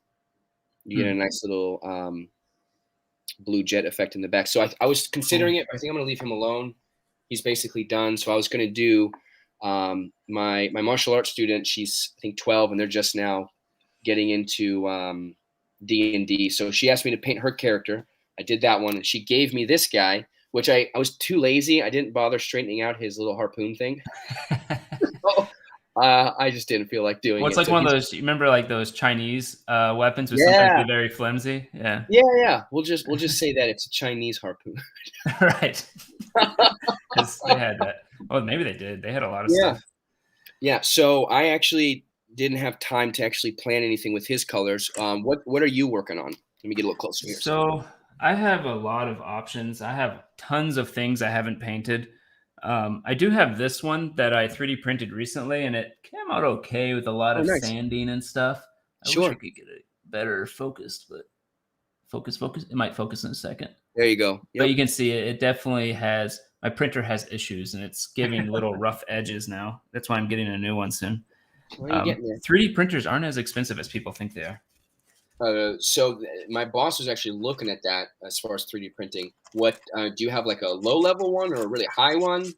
You get a nice little blue jet effect in the back. So I was considering it. I think I'm going to leave him alone. He's basically done. So I was going to do my martial arts student. She's I think 12, and they're just now getting into D&D. So she asked me to paint her character. I did that one, and she gave me this guy, which I was too lazy. I didn't bother straightening out his little harpoon thing. So, I just didn't feel like doing Well, it's it. like So one of those. You remember like those Chinese weapons would sometimes yeah, be very flimsy. Yeah. yeah. We'll just say that it's a Chinese harpoon. Right. Because they had that. Well, maybe they did. They had a lot of Yeah. stuff. Yeah. So I actually didn't have time to actually plan anything with his colors. What are you working on? Let me get a little closer here. So I have a lot of options. I have tons of things I haven't painted. I do have this one that I 3D printed recently, and it came out okay with a lot Oh, of nice. sanding and stuff. I wish I Sure. could get it better focused, but focus. It might focus in a second. There you go. But Yep. you can see it. It definitely has. My printer has issues, and it's giving little rough edges now. That's why I'm getting a new one soon. Where are you getting there? 3D printers aren't as expensive as people think they are. So my boss was actually looking at that as far as 3D printing. What do you have, like a low level one or a really high one?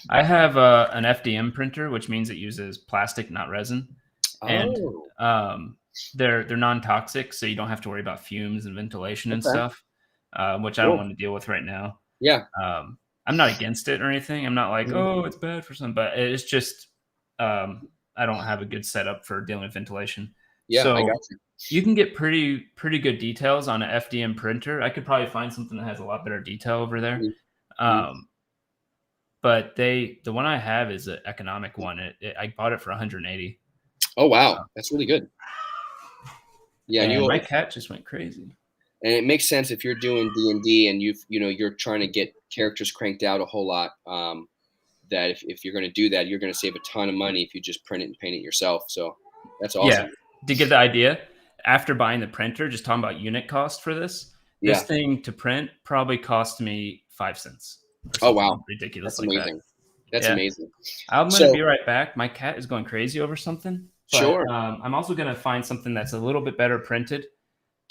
I have an FDM printer, which means it uses plastic, not resin, and Oh, they're non-toxic, so you don't have to worry about fumes and ventilation and okay. stuff, which I don't Cool. want to deal with right now. Yeah. I'm not against it or anything. I'm not like, Mhm. oh, it's bad for some, but it's just I don't have a good setup for dealing with ventilation. Yeah, I got So you. you can get pretty good details on an FDM printer. I could probably find something that has a lot better detail over there. Mhm. Mhm. Um, but the one I have is an economic one. I bought it for 180. Oh wow, that's really good. Yeah, And my cat just went crazy. and it makes sense if you're doing D&D and you're trying to get characters cranked out a whole lot. That if you're going to do that, you're going to save a ton of money if you just print it and paint it yourself. So that's Yeah. awesome. To get the idea, after buying the printer, just talking about unit cost for this Yeah. thing to print probably cost me 5 cents or Oh something wow, ridiculous that's like that. amazing. That's Yeah. amazing. I'm going to So be right back. My cat is going crazy over something, but sure. I'm also going to find something that's a little bit better printed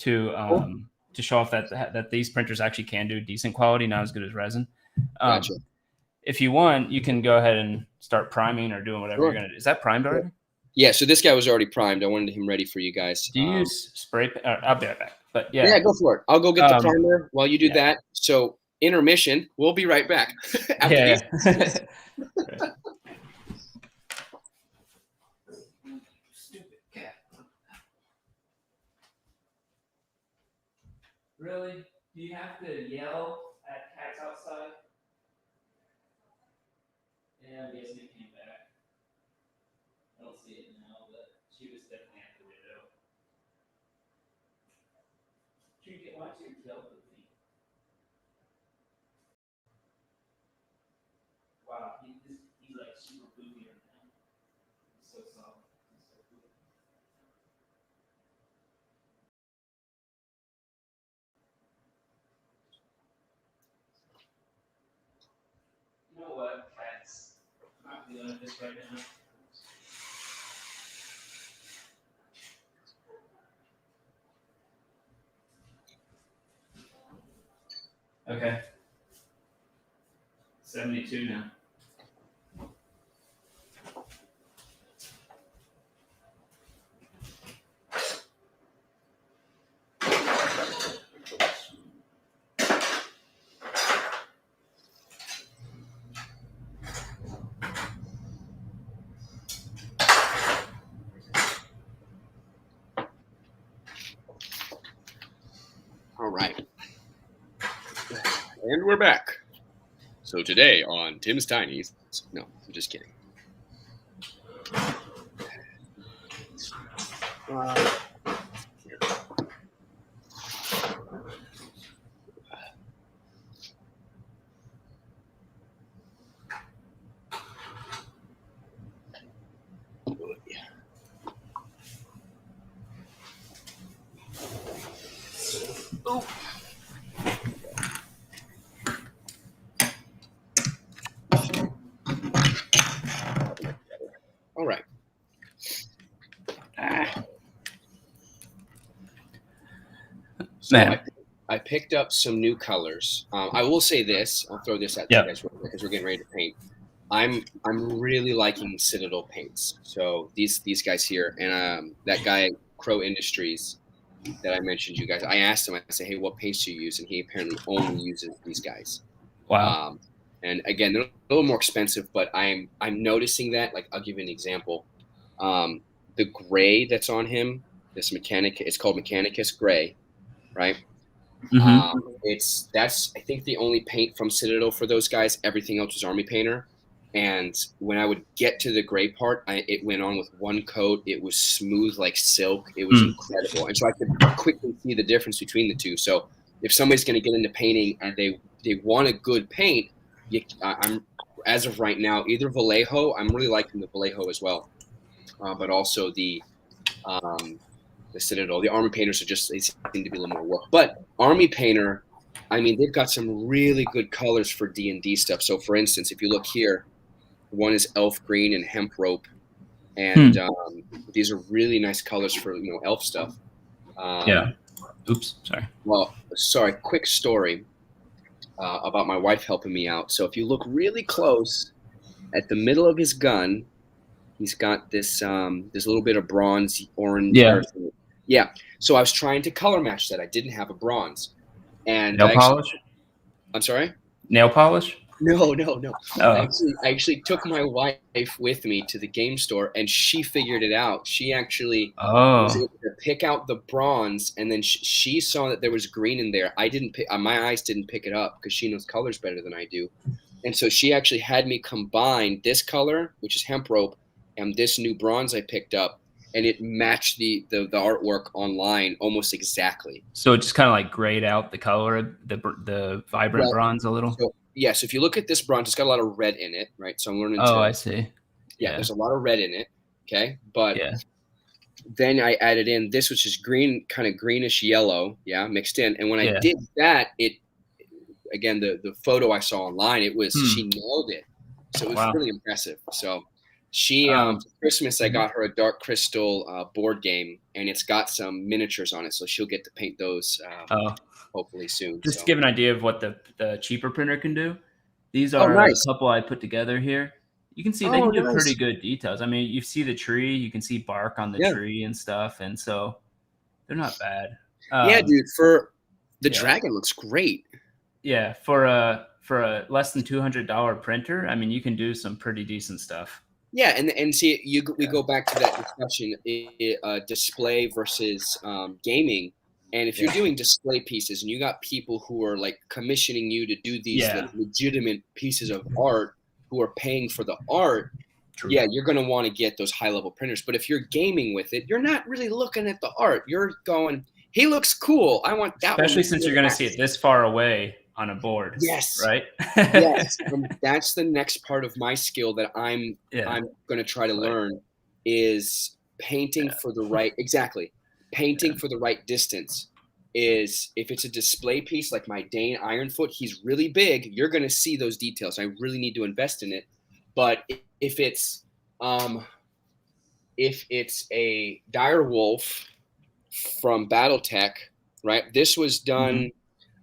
Cool. to show off that these printers actually can do decent quality, not as good as resin. Gotcha. If you want, you can go ahead and start priming or doing whatever you're Sure. going to do. Is that primed already? Yeah. So this guy was already primed. I wanted him ready for you guys. Do you use spray? I'll be right back. But yeah, Yeah, go for it. I'll go get the Um, primer while you do yeah. that. So intermission. We'll be right back after yeah. these. Right. Stupid cat. Really? Do you have to yell at cats outside? Yeah, I guess it came back. I don't see it now, but she was definitely at the window. Why don't you yell at me? Wow, he's like super booty right now. He's so soft. He's so cool. You know what, cats? I'm not dealing with this right now. Okay. 72 now. All right. And we're back. So today on Tim's Tinies. No, I'm just kidding. Oh. All right. So Man. I picked up some new colors. I will say this. I'll throw this at Yeah. you guys real quick because we're getting ready to paint. I'm really liking Citadel Paints. So these guys here and that guy Crow Industries that I mentioned you guys. I asked him. I said, "Hey, what paints do you use?" And he apparently only uses these guys. Wow. And again, they're a little more expensive, but I'm noticing that. Like, I'll give you an example. The gray that's on him, it's called Mechanicus Gray, right? Mm-hmm. That's I think the only paint from Citadel for those guys. Everything else was Army Painter. And when I would get to the gray part, it went on with one coat. It was smooth like silk. It was incredible. And so I could quickly see the difference between the two. So if somebody's going to get into painting and they want a good paint, I'm as of right now, either Vallejo. I'm really liking the Vallejo as well, but also the Citadel. The Army Painters they seem to be a little more work. But Army Painter, I mean, they've got some really good colors for D&D stuff. So for instance, if you look here, one is elf green and hemp rope, and these are really nice colors for elf stuff. Yeah. Oops. Sorry. Well, sorry. Quick story about my wife helping me out. So if you look really close at the middle of his gun, he's got this little bit of bronze orange. Yeah. Yeah. So I was trying to color match that. I didn't have a bronze, and Nail polish. I'm sorry. Nail polish. No. Oh. I actually took my wife with me to the game store, and she figured it out. She actually was able to pick out the bronze, and then she saw that there was green in there. I didn't pick. My eyes didn't pick it up because she knows colors better than I do, and so she actually had me combine this color, which is hemp rope, and this new bronze I picked up, and it matched the artwork online almost exactly. So it just kind of like grayed out the color, the vibrant bronze a little. So, yes, if you look at this bronze, it's got a lot of red in it, right? So I'm learning to. Oh, I see. Yeah, there's a lot of red in it. Okay, but then I added in this, which is green, kind of greenish yellow, mixed in. And when I did that, again, the photo I saw online, it was she nailed it. So it was really impressive. So she for Christmas I got her a Dark Crystal board game, and it's got some miniatures on it, so she'll get to paint those hopefully soon. Just to give an idea of what the cheaper printer can do. These are a couple I put together here. You can see they can do pretty good details. I mean, you see the tree, you can see bark on the tree and stuff, and so they're not bad. Yeah, dude, for the dragon looks great. Yeah, for a less than $200 printer, I mean, you can do some pretty decent stuff. Yeah, and see, we go back to that discussion, display versus gaming. And if you're doing display pieces and you got people who are like commissioning you to do these like, legitimate pieces of art who are paying for the art, you're going to want to get those high-level printers. But if you're gaming with it, you're not really looking at the art. You're going, he looks cool. I want that one. Especially since you're going to see it this far away on a board. Yes. Right? Yes. And that's the next part of my skill that I'm going to try to learn is painting for the right for the right distance. Is if it's a display piece like my Dane Ironfoot, he's really big, you're going to see those details. I really need to invest in it. But if it's a dire wolf from Battletech, right? This was done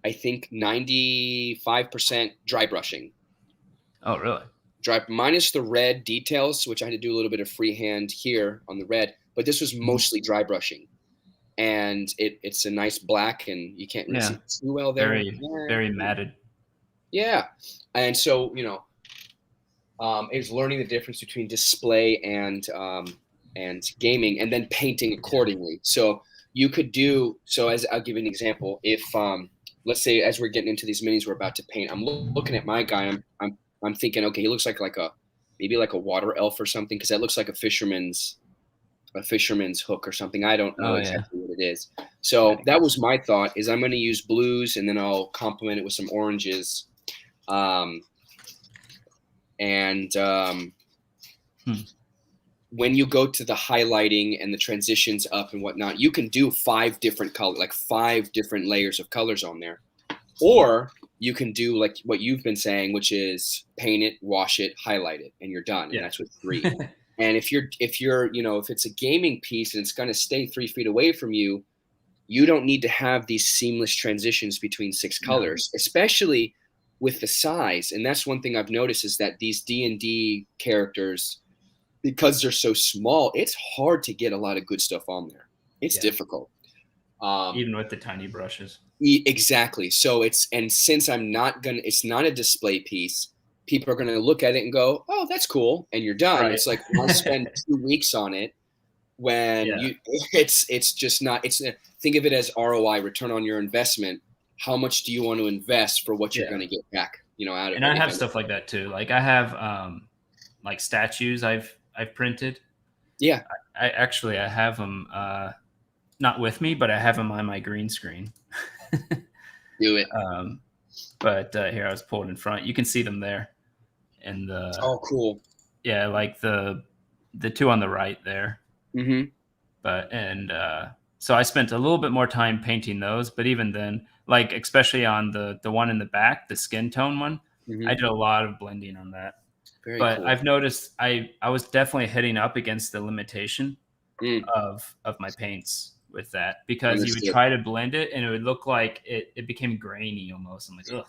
I think 95% dry brushing. Oh, really? Dry minus the red details, which I had to do a little bit of freehand here on the red, but this was mostly dry brushing. And it's a nice black, and you can't really see too well there. Very matted. Yeah. And so, it's learning the difference between display and gaming, and then painting accordingly. So you could as I'll give you an example. If let's say as we're getting into these minis we're about to paint, I'm looking at my guy. I'm thinking, okay, he looks like maybe like a water elf or something, because that looks like a fisherman's hook or something. I don't know exactly what it is. So that was my thought, is I'm going to use blues, and then I'll complement it with some oranges. When you go to the highlighting and the transitions up and whatnot, you can do 5 different colors, like 5 different layers of colors on there. Or you can do like what you've been saying, which is paint it, wash it, highlight it, and you're done. And that's with 3. And if it's a gaming piece and it's going to stay 3 feet away from you, you don't need to have these seamless transitions between 6 colors, especially with the size. And that's one thing I've noticed, is that these D&D characters, because they're so small, it's hard to get a lot of good stuff on there. It's difficult. Even with the tiny brushes. Exactly. So since it's not a display piece, people are gonna look at it and go, "Oh, that's cool," and you're done. Right. It's like, why spend 2 weeks on it when Yeah. it's just not. Think of it as ROI, return on your investment. How much do you want to invest for what you're Yeah. gonna get back, out of And I it? have stuff like that too. Like I have like statues I've printed. Yeah, I have them not with me, but I have them on my green screen. do it. um, but here I was pulling in front. You can see them there, and Oh, cool. yeah, like the two on the right there. Mm-hmm. But so I spent a little bit more time painting those. But even then, like especially on the one in the back, the skin tone one, Mm-hmm. I did a lot of blending on that. Very But cool. I've noticed I was definitely hitting up against the limitation Mm, of my paints with that, because you would understood. try to blend it and it would look like it became grainy almost. I'm like, ugh.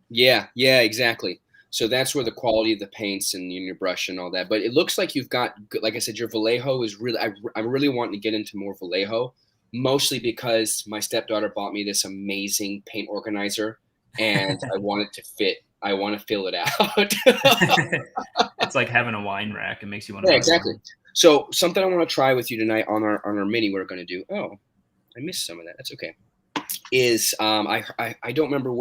Yeah, yeah, exactly. So that's where the quality of the paints and your brush and all that. But it looks like you've got, like I said, your Vallejo is really. I'm really wanting to get into more Vallejo, mostly because my stepdaughter bought me this amazing paint organizer, and I want it to fit. I want to fill it out. It's like having a wine rack. It makes you want to Yeah, buy exactly. wine. So something I want to try with you tonight on our mini we're going to do. Oh, I missed some of that. That's okay. Is I don't remember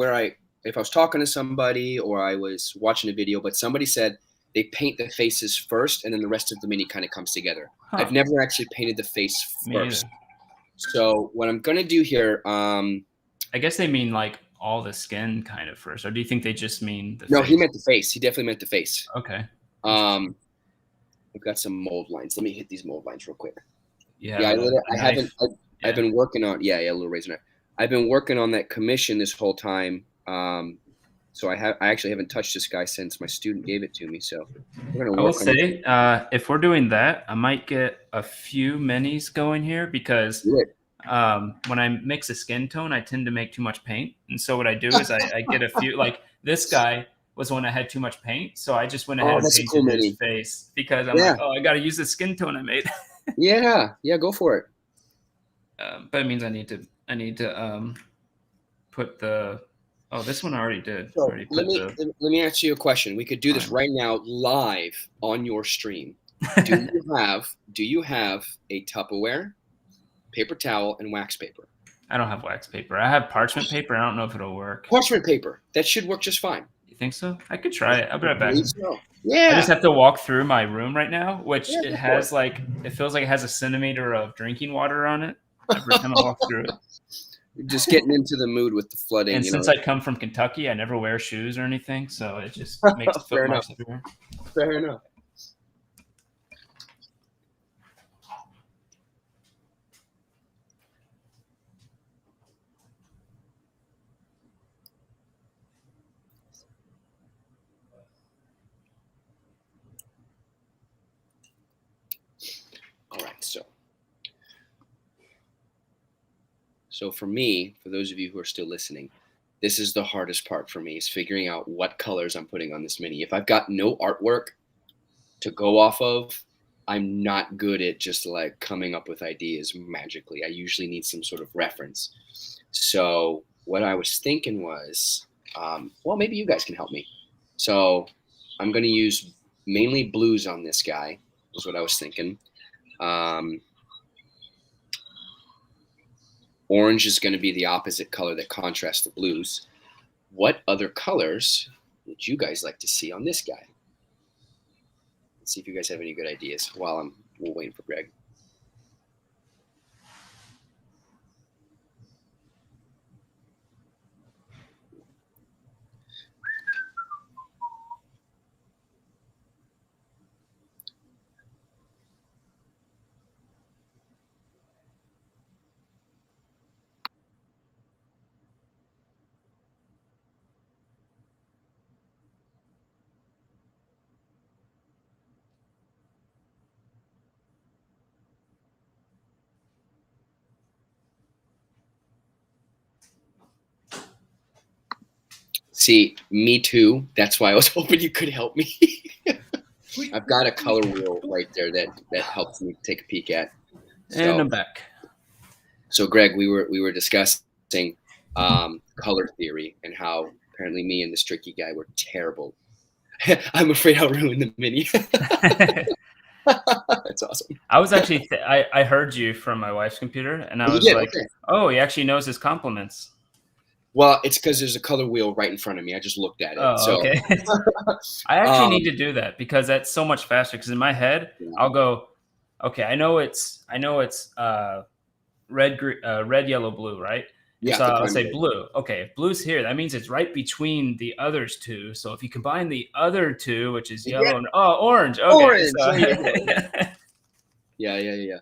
if I was talking to somebody or I was watching a video, but somebody said they paint the faces first and then the rest of the mini kind of comes together. Huh. I've never actually painted the face Me first. either. So what I'm gonna do here, I guess they mean like all the skin kind of first, or do you think they just mean the no, face? he meant the face. He definitely meant the face. Okay. I've got some mold lines. Let me hit these mold lines real quick. Yeah. Yeah, Yeah. I've been working on, yeah, a little razor knife. I've been working on that commission this whole time. So I actually haven't touched this guy since my student gave it to me. So we're gonna I will work on say, if we're doing that, I might get a few minis going here because it. when I mix a skin tone, I tend to make too much paint. And so what I do is I get a few, like this guy was when I had too much paint. So I just went ahead Oh, and that's a cool painted his mini. face because I'm Yeah, like, oh, I got to use the skin tone I made. yeah, go for it. But it means I need to put the, oh, this one I already did. So Already put the, let me ask you a question. We could do this right now live on your stream. Do you have a Tupperware, paper towel, and wax paper? I don't have wax paper. I have parchment paper. I don't know if it'll work. Parchment paper. That should work just fine. You think so? I could try it. I'll be right back. So. I just Yeah. have to walk through my room right now, which Yeah, it go for has like, it feels like it has a centimeter of drinking water on it every time I walk through it. Just getting into the mood with the flooding. And since I come from Kentucky, I never wear shoes or anything, so it just makes Fair foot marks everywhere. Fair enough. All right, so for me, for those of you who are still listening, this is the hardest part for me is figuring out what colors I'm putting on this mini. If I've got no artwork to go off of, I'm not good at just like coming up with ideas magically. I usually need some sort of reference. So what I was thinking was, well, maybe you guys can help me. So I'm going to use mainly blues on this guy, is what I was thinking. Orange is going to be the opposite color that contrasts the blues. What other colors would you guys like to see on this guy? Let's see if you guys have any good ideas while we're waiting for Greg. See, me too. That's why I was hoping you could help me. I've got a color wheel right there that helps me take a peek at. And I'm back. So Greg, we were discussing color theory and how apparently me and this tricky guy were terrible. I'm afraid I'll ruin the mini. That's awesome. I was actually I heard you from my wife's computer, and I You was did? like, Okay. oh, he actually knows his compliments. Well, it's because there's a color wheel right in front of me. I just looked at it. Oh, So, okay. I actually need to do that because that's so much faster. Because in my head, I'll go, okay, I know it's red, yellow, blue, right? yeah, So the I'll say primary. blue. Okay, if blue's here, that means it's right between the others two. So if you combine the other two, which is yellow and orange. Okay, Orange. so, There you go. Yeah.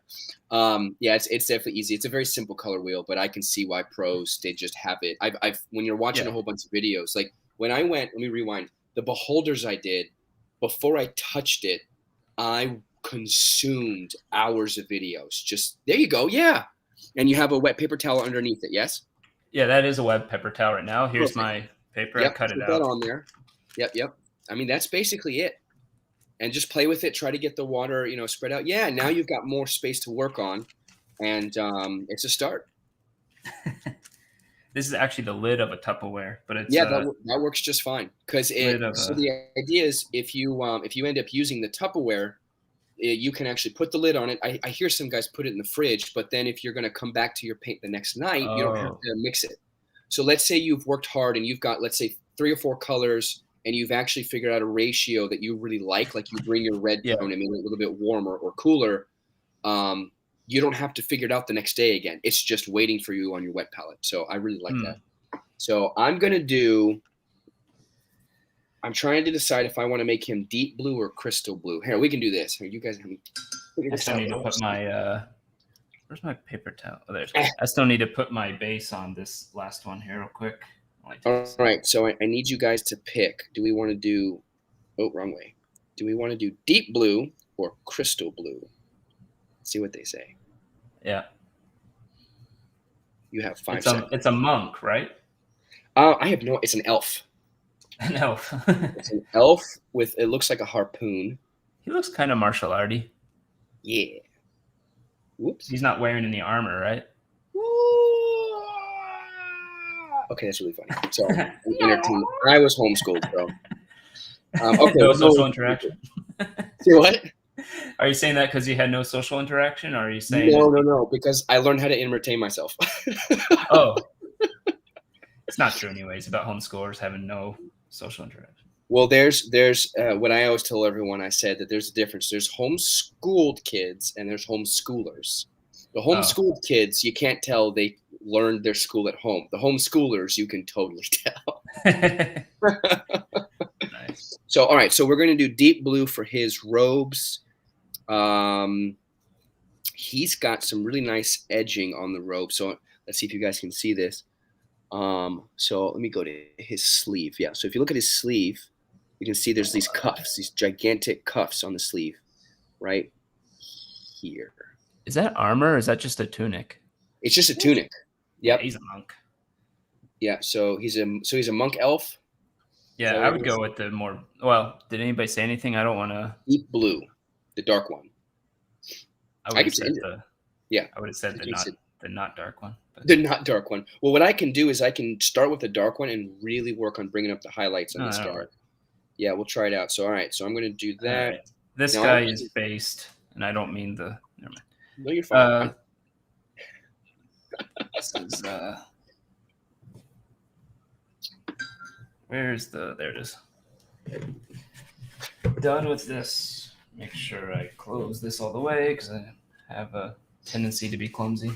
Yeah, it's definitely easy. It's a very simple color wheel, but I can see why pros they just have it. I've when you're watching a whole bunch of videos, like when I went, let me rewind. The beholders I did before I touched it, I consumed hours of videos. Just there you go, yeah. And you have a wet paper towel underneath it, yes? Yeah, that is a web paper towel right now. Here's Perfect. my paper. Yep, I cut it put out. that on there. Yep. I mean, that's basically it. And just play with it. Try to get the water, spread out. Yeah, now you've got more space to work on, and it's a start. This is actually the lid of a Tupperware, but it's that works just fine because the idea is if you end up using the Tupperware, you can actually put the lid on it. I hear some guys put it in the fridge, but then if you're going to come back to your paint the next night, you don't have to mix it. So let's say you've worked hard and you've got, let's say, 3 or 4 colors, and you've actually figured out a ratio that you really like you bring your red tone and make it a little bit warmer or cooler. You don't have to figure it out the next day again. It's just waiting for you on your wet palette. So I really like that. So I'm trying to decide if I want to make him deep blue or crystal blue. Here, we can do this. Here, you guys have me. I still need to put my where's my paper towel? Oh, there's. I still need to put my base on this last one here real quick. All right, so I need you guys to pick. Do we want to do? Oh, wrong way. Do we want to do deep blue or crystal blue? Let's see what they say. Yeah. You have 5 seconds. It's a monk, right? I have no. It's an elf. An elf. It's an elf with. It looks like a harpoon. He looks kind of martial arty. Yeah. Whoops. He's not wearing any armor, right? Okay, that's really funny. So, entertainment. I was homeschooled, bro. Okay. No social interaction. See what? Are you saying that because you had no social interaction, or are you saying no? Because I learned how to entertain myself. Oh, it's not true, anyways. About homeschoolers having no social interaction. Well, there's what I always tell everyone. I said that there's a difference. There's homeschooled kids and there's homeschoolers. The homeschooled kids, you can't tell they learned their school at home. The homeschoolers, you can totally tell. Nice. So, all right. So we're going to do deep blue for his robes. He's got some really nice edging on the robe. So let's see if you guys can see this. So let me go to his sleeve. Yeah. So if you look at his sleeve, you can see there's these cuffs, these gigantic cuffs on the sleeve, right here. Is that armor or is that just a tunic? It's just a tunic. Yep. Yeah, he's a monk. Yeah. So he's a monk elf. Yeah, I would go with the more. Well, did anybody say anything? I don't want to. Deep blue, the dark one. I would have said the not dark one. But. The not dark one. Well, what I can do is I can start with the dark one and really work on bringing up the highlights on the star. Yeah, we'll try it out. So, all right. So I'm going to do that. Right. This guy is based, and I don't mean the. Never mind. No, you're fine. This is. Where's the? There it is. Done with this. Make sure I close this all the way because I have a tendency to be clumsy.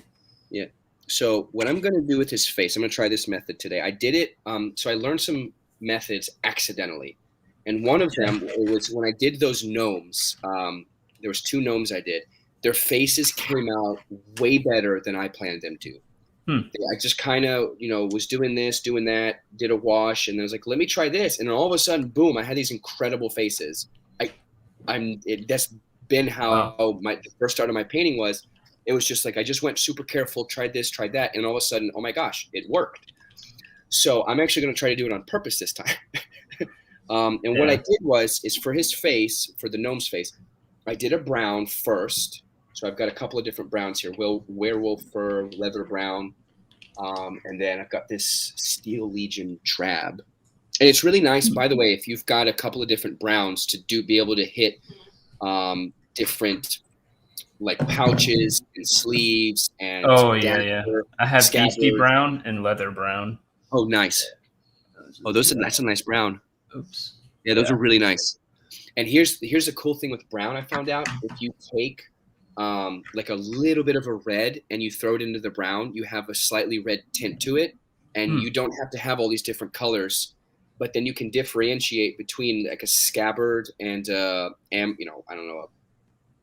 Yeah. So what I'm going to do with his face, I'm going to try this method today. I did it. So I learned some methods accidentally. And one of them was when I did those gnomes. There was 2 gnomes I did. Their faces came out way better than I planned them to. I just kind of, was doing this, doing that, did a wash, and I was like, let me try this. And then all of a sudden, boom, I had these incredible faces. That's been how the first start of my painting was. It was just like I just went super careful, tried this, tried that, and all of a sudden, oh my gosh, it worked. So I'm actually going to try to do it on purpose this time. What I did is for his face, for the gnome's face, I did a brown first. So I've got a couple of different browns here. Werewolf fur, leather brown. And then I've got this Steel Legion drab. And it's really nice, by the way, if you've got a couple of different browns to be able to hit different like pouches and sleeves and Oh yeah, yeah. dagger, I have beastie scabbard. brown and leather brown. Oh, nice. Oh, that's a nice brown. Oops. Yeah, those are really nice. And here's the cool thing with brown I found out. If you take like a little bit of a red and you throw it into the brown, you have a slightly red tint to it. And you don't have to have all these different colors. But then you can differentiate between like a scabbard and you know, I don't know, a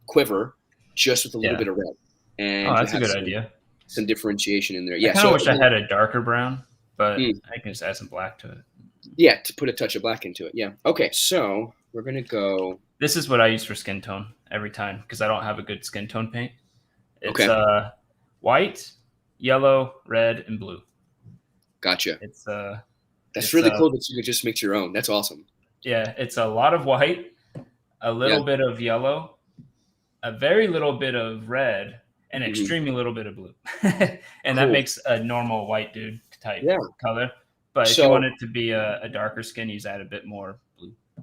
quiver just with a little bit of red. And that's a good idea. Some differentiation in there. Yeah. I kind of wish I had a darker brown, but I can just add some black to it. Yeah, to put a touch of black into it. Yeah. Okay, so we're gonna go. This is what I use for skin tone every time because I don't have a good skin tone paint. It's white, yellow, red, and blue. Gotcha. It's that's really cool that you could just mix your own. That's awesome. Yeah, it's a lot of white, a little bit of yellow, a very little bit of red, and extremely little bit of blue. And that makes a normal white dude type color. But if you want it to be a darker skin, you add a bit more blue. A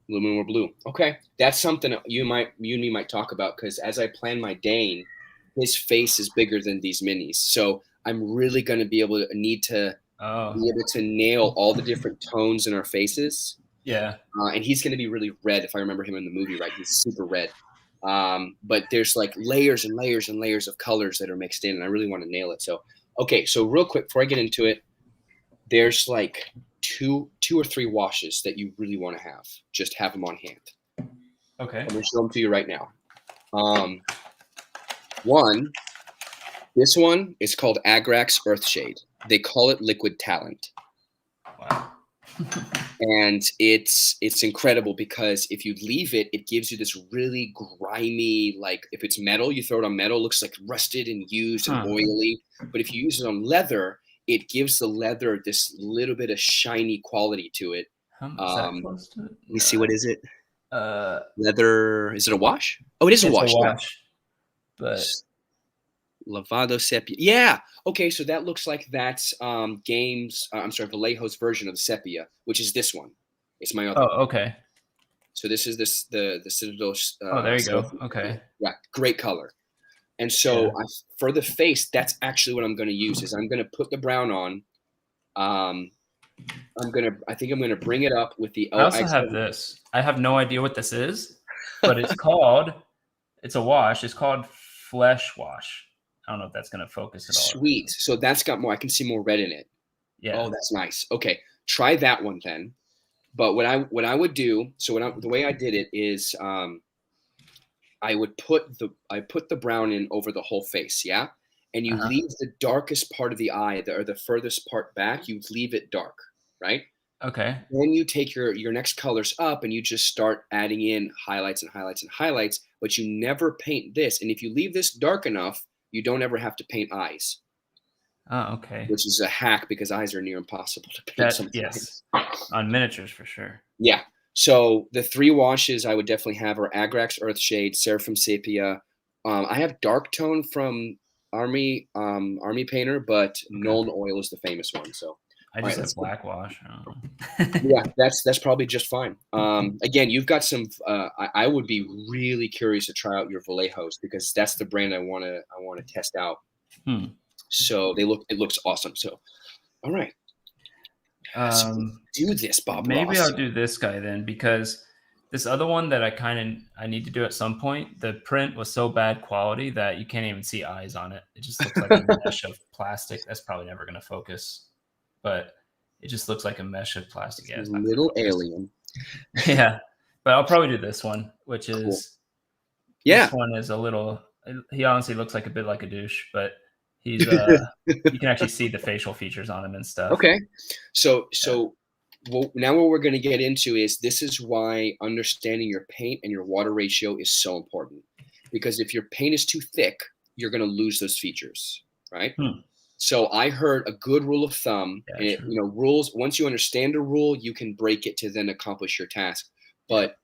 little bit more blue. Okay. That's something you and me might talk about because as I plan my Dane, his face is bigger than these minis. So I'm really going to be able to nail all the different tones in our faces. Yeah. And he's going to be really red if I remember him in the movie right. He's super red. But there's like layers and layers and layers of colors that are mixed in, and I really want to nail it. So, okay. So real quick, before I get into it, there's like two or three washes that you really want to have. Just have them on hand. Okay. I'm going to show them to you right now. This one is called Agrax Earthshade. They call it Liquid Talent. Wow. And it's incredible because if you leave it, it gives you this really grimy, like if it's metal, you throw it on metal, it looks like rusted and used and oily. But if you use it on leather, it gives the leather this little bit of shiny quality to it. Is that close to it? Let me see, what is it? Leather. Is it a wash? Oh, it is a wash. But Lavado Sepia. Yeah. Okay, so that looks like that's Vallejo's version of the Sepia, which is this one. It's my other. Oh, okay. So this is the Citadel. There you go. Okay. Yeah, great color. And so for the face, that's actually what I'm going to use. Is I'm going to put the brown on. I think I'm going to bring it up with the. I also have this. I have no idea what this is, but it's called. It's a wash. It's called Flesh Wash. I don't know if that's going to focus at all. Sweet. So that's got more. I can see more red in it. Yeah. Oh, that's nice. Okay, try that one then. But what I would do. So the way I did it is. I put the brown in over the whole face, yeah? And you leave the darkest part of the eye, or the furthest part back, you leave it dark, right? Okay. Then you take your next colors up and you just start adding in highlights and highlights and highlights, but you never paint this. And if you leave this dark enough, you don't ever have to paint eyes. Oh, okay. Which is a hack because eyes are near impossible to paint. Yes. On miniatures for sure. Yeah. So the three washes I would definitely have are Agrax Earthshade, Seraphim Sepia. I have Dark Tone from Army Painter, but Nuln Oil is the famous one. So I just have Black Wash. Yeah, that's probably just fine. Again, you've got some. I would be really curious to try out your Vallejos because that's the brand I want to test out. So it looks awesome. So, all right. Do this, Bob. Maybe Ross. I'll do this guy then because this other one that I need to do at some point. The print was so bad quality that you can't even see eyes on it. It just looks like a mesh of plastic. That's probably never going to focus, but it just looks like a mesh of plastic. Yeah, little alien. Yeah, but I'll probably do this one, which is this one is a little. He honestly looks like a bit like a douche, but. He's you can actually see the facial features on him and stuff. Okay. So now what we're going to get into is this is why understanding your paint and your water ratio is so important. Because if your paint is too thick, you're going to lose those features, right? So I heard a good rule of thumb, and rules, once you understand a rule, you can break it to then accomplish your task. But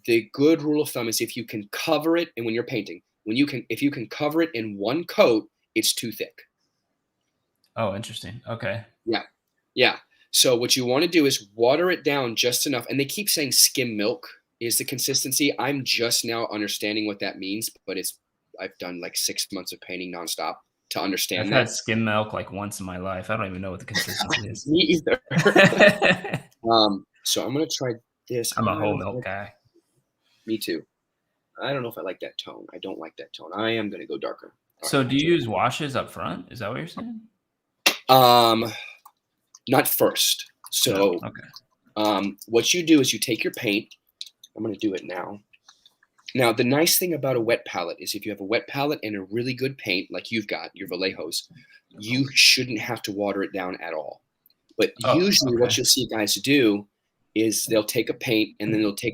the good rule of thumb is if you can cover it, and when you're painting, if you can cover it in one coat, it's too thick. Oh, interesting. Okay. Yeah. Yeah. So what you want to do is water it down just enough. And they keep saying skim milk is the consistency. I'm just now understanding what that means, but I've done like 6 months of painting nonstop to I've understand had that. skim milk like once in my life. I don't even know what the consistency is. Me either. So I'm gonna try this. I'm I a don't know whole if I milk like- guy. Me too. I don't know if I like that tone. I don't like that tone. I am gonna go darker. All So right. do you use washes up front? Is that what you're saying? Not first. No. So Okay. what you do is you take your paint. I'm gonna do it now. Now, the nice thing about a wet palette is if you have a wet palette and a really good paint, like you've got, your Vallejos, you shouldn't have to water it down at all. But usually what Okay. you'll see guys do is they'll take a paint and then they'll take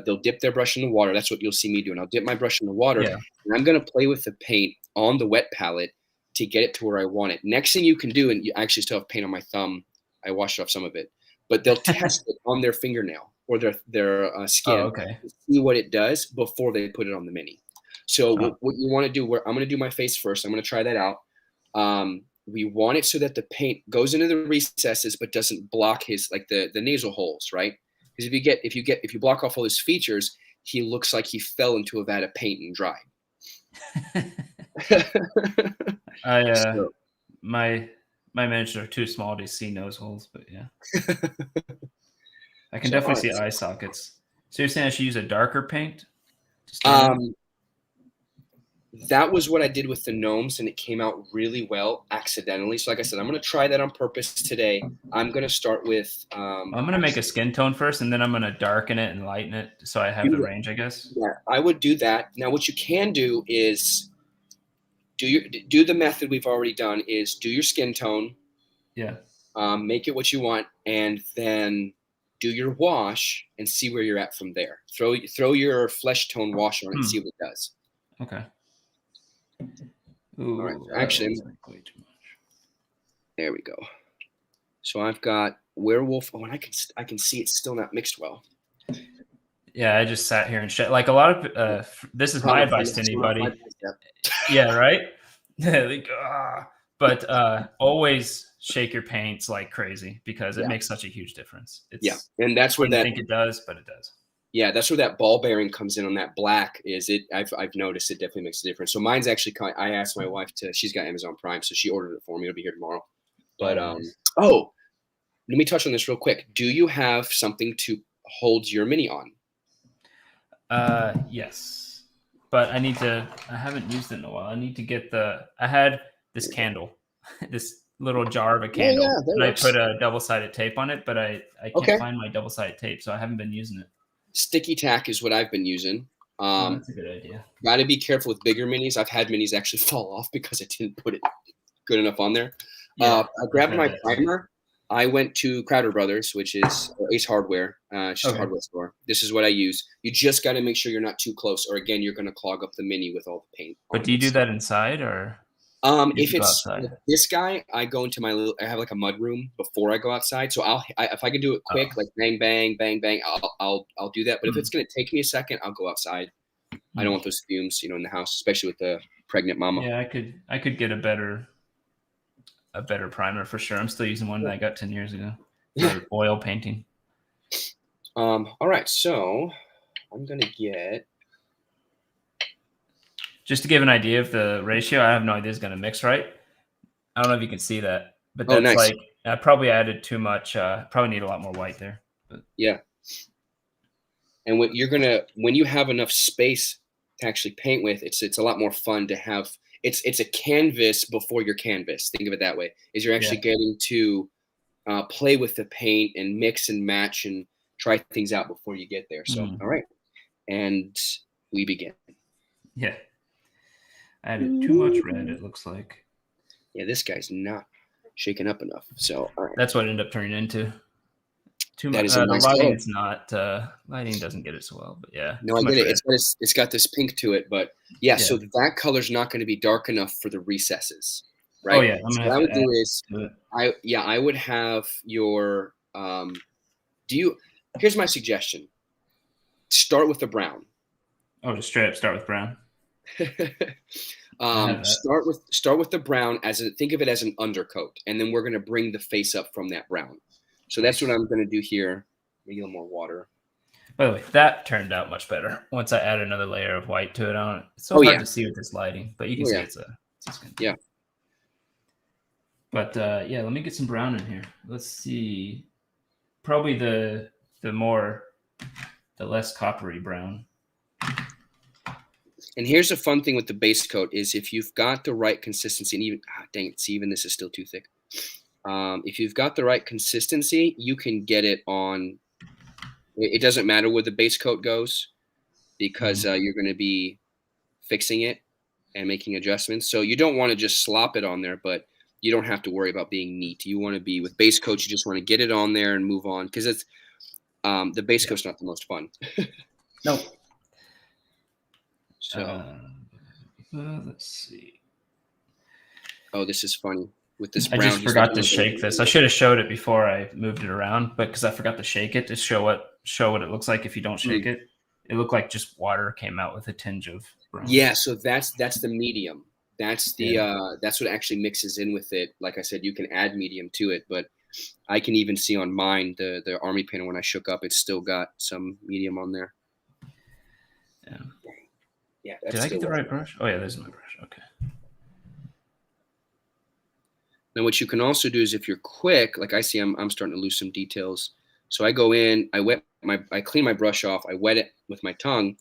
they'll dip their brush in the water. That's what you'll see me doing. I'll dip my brush in the water Yeah. and I'm going to play with the paint on the wet palette to get it to where I want it. Next thing you can do, and I actually still have paint on my thumb. I washed off some of it, but they'll test it on their fingernail or their skin. Oh, okay. To see what it does before they put it on the mini. So what you want to do, I'm going to do my face first. I'm going to try that out. We want it so that the paint goes into the recesses but doesn't block his the nasal holes, right? Because if you block off all his features, he looks like he fell into a vat of paint and dried. My miniatures are too small to see nose holes, but yeah. I can definitely see eye sockets. So you're saying I should use a darker paint? That was what I did with the gnomes, and it came out really well accidentally. So like I said, I'm going to try that on purpose today. I'm going to start with... I'm going to make a skin tone first, and then I'm going to darken it and lighten it so I have the range, I guess. Yeah, I would do that. Now, what you can do is do the method we've already done is do your skin tone. Yeah. Make it what you want, and then do your wash and see where you're at from there. Throw your flesh tone wash on it and see what it does. Okay. Ooh, all right. Actually, there we go. So I've got werewolf. Oh, and I can see it's still not mixed well. Yeah, I just sat here and shit. Like a lot of this is my advice to anybody. Yeah, right. But always shake your paints like crazy because it makes such a huge difference. And that's where I think it does, but it does. Yeah, that's where that ball bearing comes in on that black. I've noticed it definitely makes a difference. So mine's actually I asked my wife she's got Amazon Prime, so she ordered it for me. It'll be here tomorrow. But let me touch on this real quick. Do you have something to hold your mini on? Yes, but I haven't used it in a while. I need to get I had this candle, this little jar of a candle, and I put a double-sided tape on it, but I can't find my double-sided tape, so I haven't been using it. Sticky tack is what I've been using. That's a good idea. Got to be careful with bigger minis. I've had minis actually fall off because I didn't put it good enough on there. I grabbed my primer. I went to Crowder Brothers, which is Ace Hardware. It's just a hardware store. This is what I use. You just got to make sure you're not too close, or again, you're going to clog up the mini with all the paint. But do you do that inside, or? If it's this guy, I go into I have like a mud room before I go outside. So if I can do it quick, like bang, bang, bang, bang, I'll do that. But if it's going to take me a second, I'll go outside. I don't want those fumes, in the house, especially with the pregnant mama. Yeah, I could get a better primer for sure. I'm still using one that I got 10 years ago for oil painting. All right, so I'm gonna get. Just to give an idea of the ratio, I have no idea it's going to mix right. I don't know if you can see that, but that's nice. I probably added too much. Probably need a lot more white there. But. Yeah. And when you have enough space to actually paint with, it's a lot more fun to have. It's a canvas before your canvas. Think of it that way. Is you're actually getting to play with the paint and mix and match and try things out before you get there. So, all right. And we begin. Yeah. I added too much red, it looks like. Yeah, this guy's not shaken up enough. So all right. That's what it ended up turning into. Too much. The nice lighting is not. Lighting doesn't get it so well, but yeah. No, I get it. It's got this pink to it, but so that color's not going to be dark enough for the recesses, right? Oh yeah. So what I would do is, I would have your. Here's my suggestion. Start with the brown. Oh, just straight up start with brown. I have that. Start with the brown think of it as an undercoat, and then we're going to bring the face up from that brown. So that's Nice. what I'm going to do here. Maybe a little more water. By the way, that turned out much better once I added another layer of white to it. It's so Oh, hard yeah. to see with this lighting, but you can Oh, see yeah. it's a skin. Yeah. But yeah, let me get some brown in here. Let's see. Probably the less coppery brown. And here's the fun thing with the base coat is if you've got the right consistency, and even dang it, see, even this is still too thick. If you've got the right consistency, you can get it on. It doesn't matter where the base coat goes, because you're going to be fixing it and making adjustments. So you don't want to just slop it on there, but you don't have to worry about being neat. You want to be with base coat. You just want to get it on there and move on, because it's the base coat's not the most fun. Nope. So let's see. Oh, this is funny. With this I brown, just forgot to shake this. I should have showed it before I moved it around, but because I forgot to shake it to show what it looks like if you don't shake it. It looked like just water came out with a tinge of brown. Yeah, so that's the medium. That's the that's what actually mixes in with it. Like I said, you can add medium to it, but I can even see on mine the army painter when I shook up, it's still got some medium on there. Yeah. Yeah. Did I get the right brush? Oh yeah, there's my brush. Okay. Now what you can also do is if you're quick, like I see, I'm starting to lose some details. So I go in, I clean my brush off, I wet it with my tongue,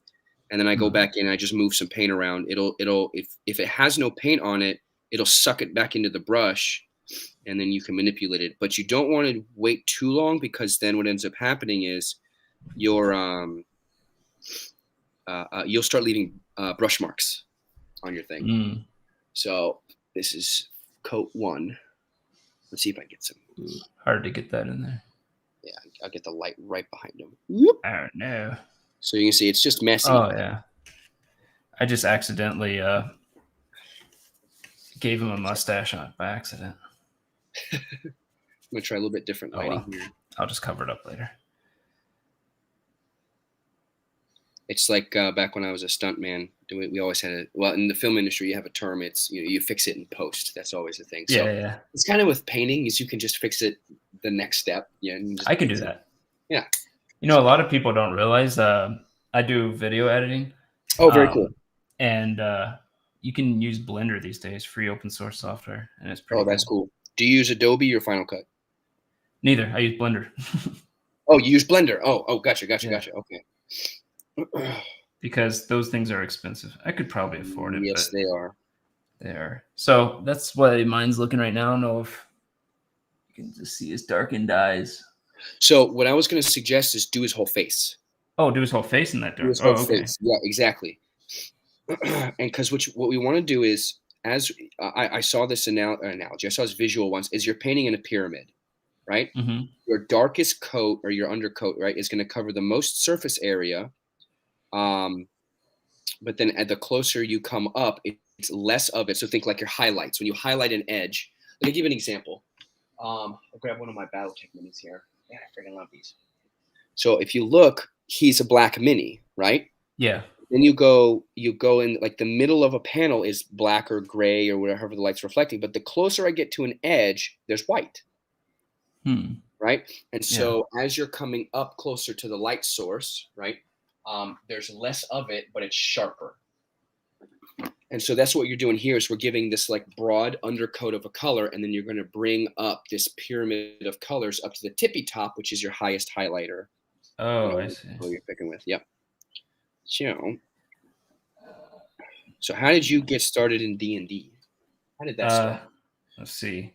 and then I go back in and I just move some paint around. It'll if it has no paint on it, it'll suck it back into the brush, and then you can manipulate it. But you don't want to wait too long, because then what ends up happening is you'll start leaving brush marks on your thing. So this is coat 1. Let's see if I get some. Hard to get that in there. Yeah, I'll get the light right behind him. Oh no. So you can see it's just messy. Oh yeah. I just accidentally gave him a mustache on it by accident. I'm gonna try a little bit different lighting here. I'll just cover it up later. It's like back when I was a stuntman, we always had in the film industry, you have a term. It's you fix it in post. That's always the thing. So yeah. It's kind of with painting, is you can just fix it the next step. Yeah, I can do that. Yeah. A lot of people don't realize I do video editing. Oh, very cool. And you can use Blender these days, free open source software, and it's pretty. Oh, that's cool. Do you use Adobe or Final Cut? Neither. I use Blender. Oh, you use Blender. Oh, gotcha. Okay. Because those things are expensive. I could probably afford it. Yes, they are. They are. So that's why mine's looking right now. I don't know if you can just see his darkened eyes. So what I was going to suggest is do his whole face. Oh, do his whole face in that dark. Do his whole face. Yeah, exactly. And because what we want to do is, as I saw this analogy, I saw this visual once, is you're painting in a pyramid, right? Mm-hmm. Your darkest coat or your undercoat, right, is going to cover the most surface area. But then at the closer you come up, it's less of it. So think like your highlights. When you highlight an edge, let me give you an example. I'll grab one of my Battletech minis here. Yeah, I freaking love these. So if you look, he's a black mini, right? Yeah. Then you go in, like the middle of a panel is black or gray or whatever the light's reflecting. But the closer I get to an edge, there's white. Right? And so as you're coming up closer to the light source, right, there's less of it, but it's sharper. And so that's what you're doing here, is we're giving this like broad undercoat of a color, and then you're going to bring up this pyramid of colors up to the tippy top, which is your highest highlighter. Oh, I see. What you're picking with. Yep. So how did you get started in D&D? How did that start? Let's see.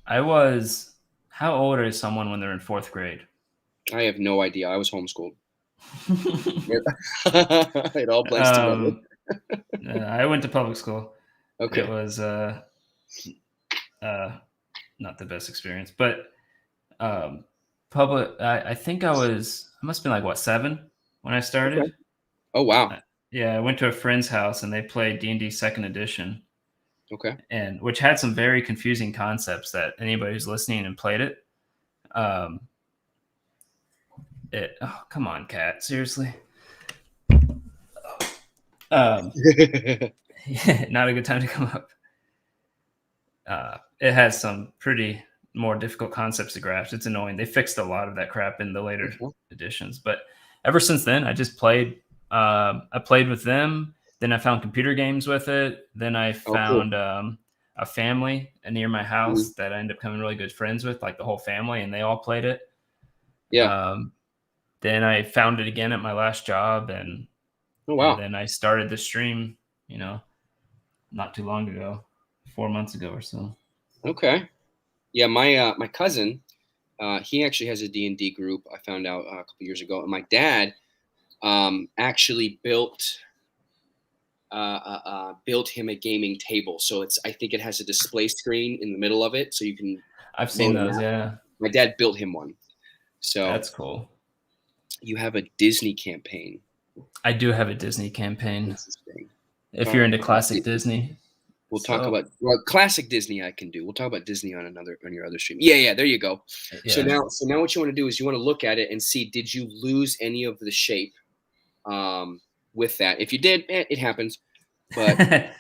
How old is someone when they're in 4th grade? I have no idea. I was homeschooled. It all blends together. I went to public school. Okay. It was not the best experience, but public. I think I must have been like what, 7 when I started. Okay. Oh wow. Yeah, I went to a friend's house and they played D&D 2nd edition. Okay. And which had some very confusing concepts that anybody who's listening and played it. Oh, come on, cat. Seriously. Um, not a good time to come up. It has some pretty more difficult concepts to grasp. It's annoying. They fixed a lot of that crap in the later editions, but ever since then, I just played. I played with them. Then I found computer games with it. Then I Oh, cool. found a family near my house Mhm. that I ended up becoming really good friends with, like the whole family, and they all played it. Yeah. Um, then I found it again at my last job, Oh, and wow. then I started the stream. Not too long ago, 4 months ago or so. Okay. Yeah, my cousin, he actually has a D&D group. I found out a couple years ago, and my dad actually built him a gaming table. So I think it has a display screen in the middle of it, so you can I've seen load a those. map. Yeah, My dad built him one. So that's cool. you have a Disney campaign. I do have a Disney campaign. Interesting. If you're into classic Disney, We'll talk about classic Disney. I can do. We'll talk about Disney on your other stream. Yeah. There you go. So yeah. now what you want to do is you want to look at it and see, did you lose any of the shape with that? If you did, it happens. But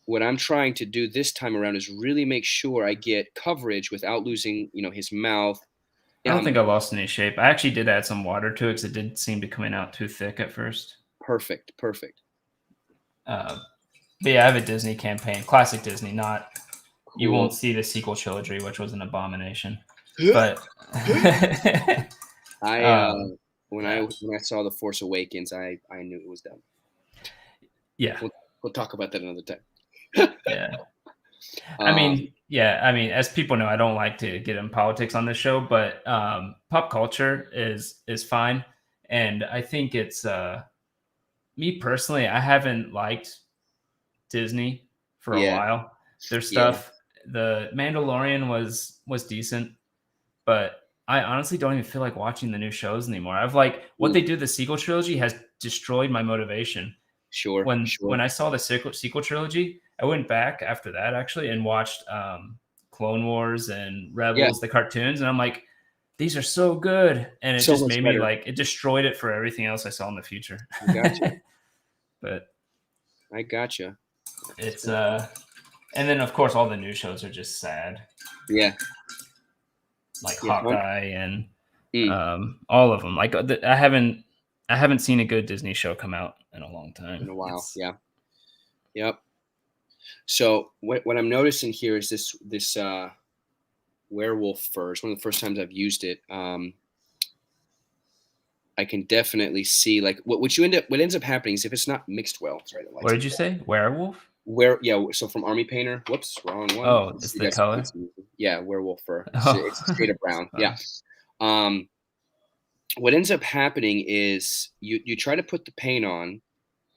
what I'm trying to do this time around is really make sure I get coverage without losing, his mouth. I don't think I lost any shape. I actually did add some water to it because it did seem to coming out too thick at first. Perfect. But yeah, I have a Disney campaign, classic Disney. Not Cool. You won't see the sequel trilogy, which was an abomination. But when I saw The Force Awakens, I knew it was done. Yeah, we'll talk about that another time. Yeah. I mean, as people know, I don't like to get in politics on this show, but pop culture is fine, and I think it's me personally. I haven't liked Disney for a while. Their stuff, The Mandalorian was decent, but I honestly don't even feel like watching the new shows anymore. I've what they do. The sequel trilogy has destroyed my motivation. Sure. When I saw the sequel trilogy, I went back after that actually and watched Clone Wars and Rebels, the cartoons, and I'm like, these are so good, and it just made me it destroyed it for everything else I saw in the future. I gotcha. But I gotcha. It's and then of course all the new shows are just sad. Yeah. Like Hawkeye and all of them. Like I haven't seen a good Disney show come out in a long time. In a while, yeah. Yep. So what I'm noticing here is this werewolf fur. It's one of the first times I've used it. I can definitely see what ends up happening is if it's not mixed well. Sorry, what did you say? Werewolf? So from Army Painter. Whoops, wrong one. Oh, it's the color. Yeah, werewolf fur. It's a shade of brown. Yeah. What ends up happening is you try to put the paint on,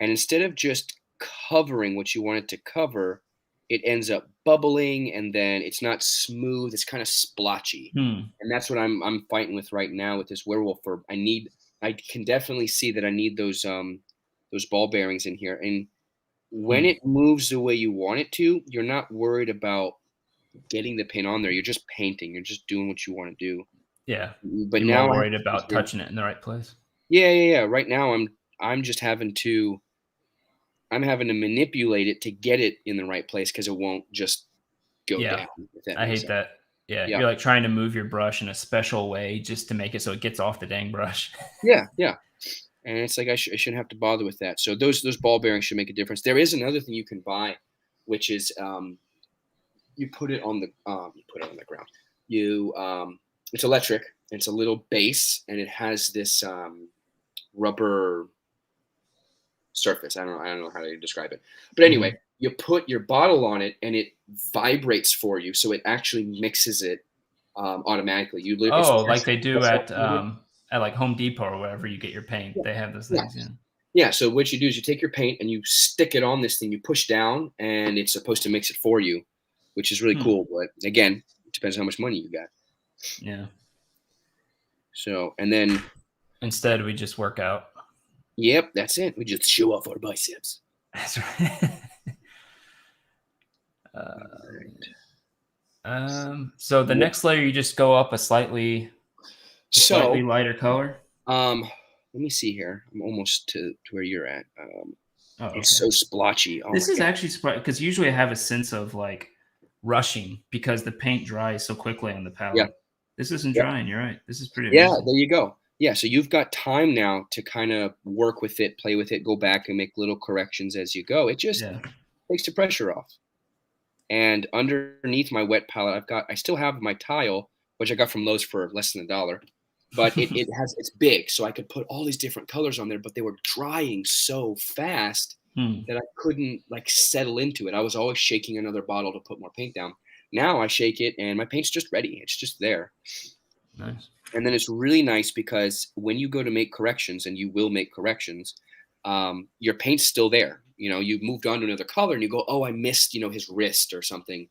and instead of just covering what you want it to cover, it ends up bubbling, and then it's not smooth. It's kind of splotchy, and that's what I'm fighting with right now with this werewolf fur. I can definitely see that I need those ball bearings in here, and when it moves the way you want it to, you're not worried about getting the paint on there. You're just painting. You're just doing what you want to do. Yeah, but you're now more worried about touching it in the right place. Yeah. Right now, I'm just having to manipulate it to get it in the right place because it won't just go down. I hate that. Yeah, you're like trying to move your brush in a special way just to make it so it gets off the dang brush. Yeah. And it's like I shouldn't have to bother with that. So those ball bearings should make a difference. There is another thing you can buy, which is you put it on the ground. It's electric. It's a little base, and it has this rubber surface. I don't know how to describe it. But anyway, you put your bottle on it, and it vibrates for you, so it actually mixes it automatically. Like they do at like Home Depot or wherever you get your paint. They have those things. Yeah. So what you do is you take your paint and you stick it on this thing. You push down, and it's supposed to mix it for you, which is really cool. But again, it depends how much money you got. Yeah. So, and then instead we just work out. Yep, that's it. We just show off our biceps. That's right. So the next layer, you just go up a slightly lighter color. Let me see here. I'm almost to where you're at. Oh, It's okay. so splotchy. Oh This my is God. actually surprising because usually I have a sense of like rushing because the paint dries so quickly on the Yeah. palette. This isn't Yeah. drying. You're right. This is pretty Yeah. amazing. There you go. Yeah. So you've got time now to kind of work with it, play with it, go back and make little corrections as you go. It just Yeah. takes the pressure off. And underneath my wet palette, I still have my tile, which I got from Lowe's for less than $1. But it's big, so I could put all these different colors on there, but they were drying so fast Hmm. that I couldn't like settle into it. I was always shaking another bottle to put more paint down. Now I shake it and my paint's just ready. It's just there. Nice. And then it's really nice because when you go to make corrections, and you will make corrections, your paint's still there. You know, you've moved on to another color and you go, oh, I missed, his wrist or something.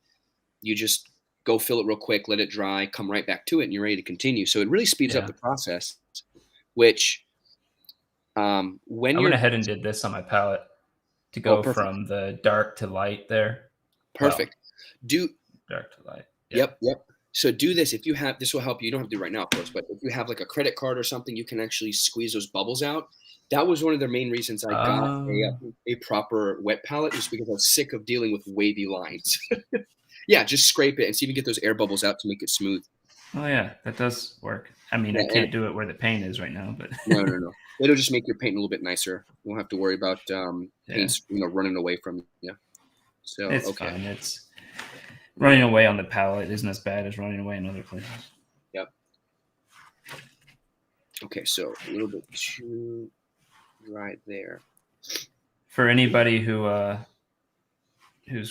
You just go fill it real quick, let it dry, come right back to it, and you're ready to continue. So it really speeds up Yeah. the process, which when I went you're ahead and did this on my palette to oh, go perfect, from the dark to light there. Well, perfect. Do dark to light. Yeah. Yep, yep. So do this if you have. This will help you. You don't have to do it right now, of course, but if you have like a credit card or something, you can actually squeeze those bubbles out. That was one of the main reasons I got a proper wet palette, just because I was sick of dealing with wavy lines. Yeah, just scrape it and see if you can get those air bubbles out to make it smooth. Oh yeah, that does work. I mean, Yeah, I and can't do it where the paint is right now, but no, no, no. It'll just make your paint a little bit nicer. You won't have to worry about yeah, paints, running away from you. So it's okay, fine. It's running away on the palette isn't as bad as running away in other places. yep. Okay, so a little bit too right there. For anybody who's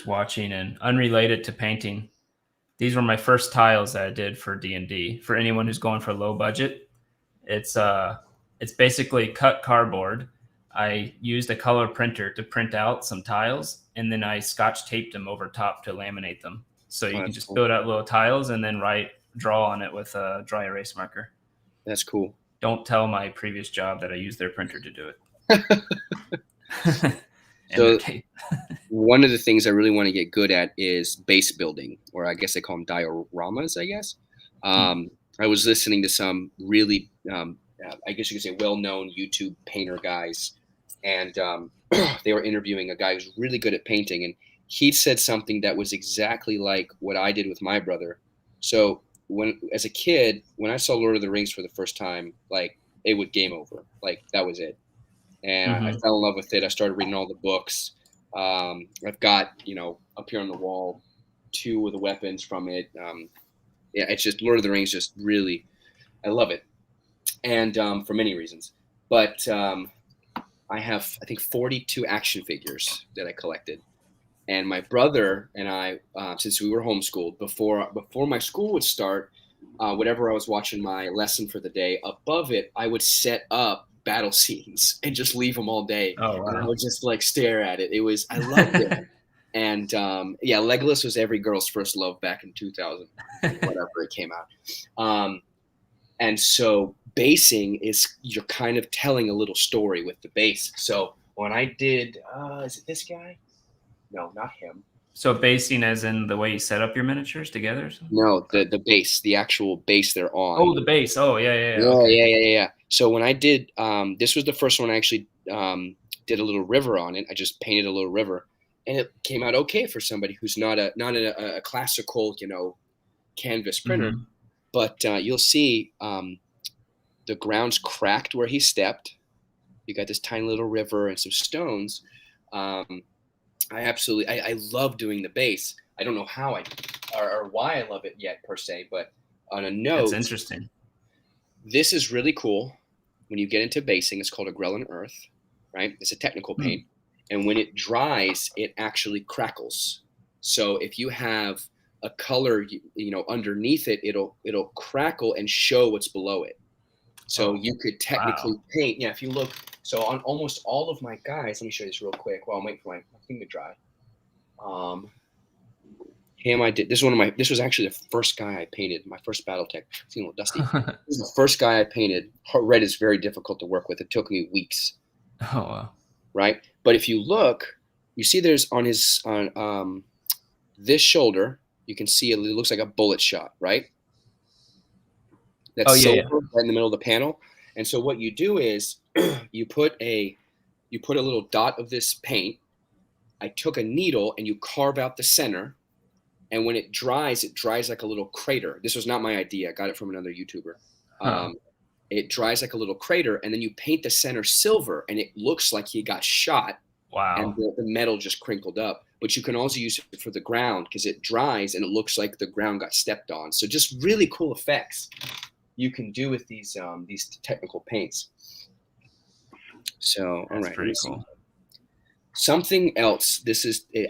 watching and unrelated to painting, these were my first tiles that I did for D&D. For anyone who's going for low budget, it's basically cut cardboard. I used a color printer to print out some tiles, and then I scotch taped them over top to laminate them. So Oh, you can that's just cool. build out little tiles and then draw on it with a dry erase marker. That's cool. Don't tell my previous job that I used their printer to do it. And their So cape. one of the things I really want to get good at is base building, or I guess they call them dioramas, I guess. I was listening to some really, I guess you could say, well-known YouTube painter guys, and they were interviewing a guy who's really good at painting, and he said something that was exactly like what I did with my brother. So as a kid, when I saw Lord of the Rings for the first time, like it was game over. Like that was it. And I Mm-hmm. fell in love with it. I started reading all the books. I've got, up here on the wall, 2 of the weapons from it. Yeah, it's just Lord of the Rings. Just really, I love it, and for many reasons. But I have, I think, 42 action figures that I collected, and my brother and I, since we were homeschooled, before my school would start, whatever I was watching my lesson for the day, above it, I would set up battle scenes and just leave them all day. Oh And I wow. would just like stare at it. I loved it. And yeah, Legolas was every girl's first love back in 2000, whatever it came out. And so basing is, you're kind of telling a little story with the base. So when I did, is it this guy? No, not him. So basing as in the way you set up your miniatures together or something? No, the base, the actual base they're on. Oh, the base. Oh, yeah, yeah, yeah. Yeah, Okay. yeah, yeah, yeah. So when I did, this was the first one I actually did a little river on it. I just painted a little river, and it came out okay for somebody who's not a classical, canvas printer. Mm-hmm. But you'll see the ground's cracked where he stepped. You got this tiny little river and some stones. I love doing the base. I don't know how or why I love it yet per se, but on a That's note, interesting. this is really cool. When you get into basing, it's called a Grelin earth, right? It's a technical paint. And when it dries, it actually crackles. So if you have a color, underneath it, it'll crackle and show what's below it. So you could technically paint. Yeah, if you look, so on almost all of my guys, let me show you this real quick while I'm waiting for my thing to dry. I did. This was actually the first guy I painted, my first Battletech. It's a little dusty. This is the first guy I painted. Red is very difficult to work with. It took me weeks. Oh wow. Right? But if you look, you see there's on this shoulder, you can see it looks like a bullet shot, right? That's silver right in the middle of the panel. And so what you do is you put a you put a little dot of this paint. I took a needle and you carve out the center. And when it dries like a little crater. This was not my idea. I got it from another YouTuber. It dries like a little crater, and then you paint the center silver, and it looks like he got shot. Wow. And the metal just crinkled up. But you can also use it for the ground because it dries, and it looks like the ground got stepped on. So just really cool effects you can do with these technical paints. So, all right. Pretty cool. Something else,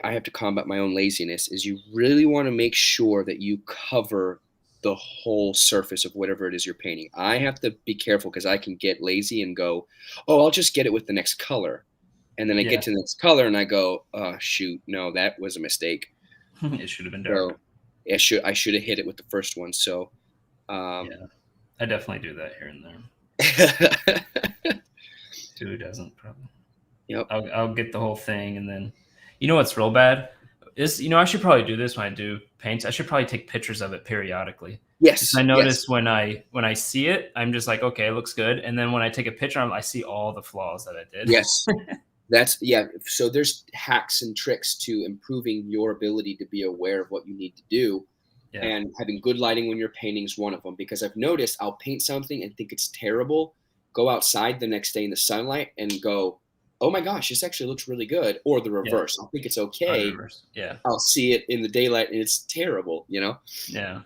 I have to combat my own laziness, is you really want to make sure that you cover the whole surface of whatever it is you're painting. I have to be careful because I can get lazy and go, oh, I'll just get it with the next color. And then I get to the next color and I go, oh, shoot, no, that was a mistake. It should have been dark. So I should have hit it with the first one. So I definitely do that here and there. Who doesn't, probably. Yep. I'll get the whole thing, and then you know what's real bad is, I should probably do this when I do paints. I should probably take pictures of it periodically. Yes. I notice when I see it, I'm just like, okay, it looks good, and then when I take a picture, I see all the flaws that I did. Yes. So there's hacks and tricks to improving your ability to be aware of what you need to do. Yeah. And having good lighting when you're painting is one of them, because I've noticed I'll paint something and think it's terrible, go outside the next day in the sunlight and go, oh my gosh, this actually looks really good. Or the reverse. I think it's okay. Yeah. I'll see it in the daylight and it's terrible, Yeah.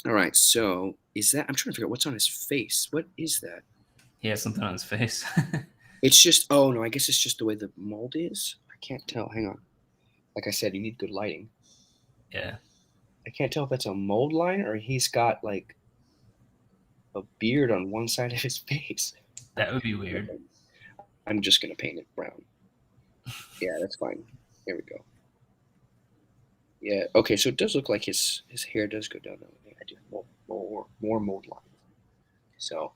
All right. So is that, I'm trying to figure out what's on his face. What is that? He has something on his face. It's just, oh no, I guess it's just the way the mold is. I can't tell. Hang on. Like I said, you need good lighting. Yeah. I can't tell if that's a mold line or he's got like a beard on one side of his face. That would be weird. I'm just going to paint it brown. Yeah, that's fine. There we go. Yeah, okay, so it does look like his hair does go down. I do more mold line. So,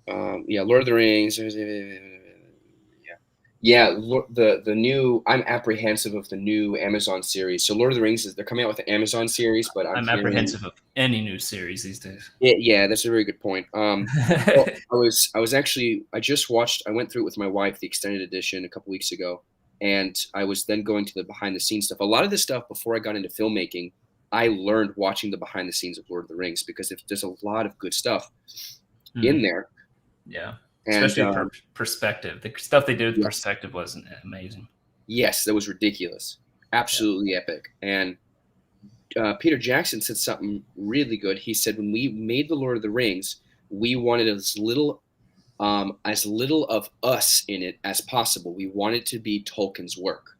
Lord of the Rings. Yeah, the new. I'm apprehensive of the new Amazon series. So Lord of the Rings they're coming out with an Amazon series, but I'm apprehensive of any new series these days. Yeah, that's a very good point. Well, I just watched. I went through it with my wife, the extended edition, a couple weeks ago, and I was then going to the behind the scenes stuff. A lot of this stuff before I got into filmmaking, I learned watching the behind the scenes of Lord of the Rings because there's a lot of good stuff in there. Yeah. Especially perspective. The stuff they did with perspective was amazing. Yes, that was ridiculous. Absolutely epic. And Peter Jackson said something really good. He said, when we made The Lord of the Rings, we wanted as little of us in it as possible. We wanted to be Tolkien's work.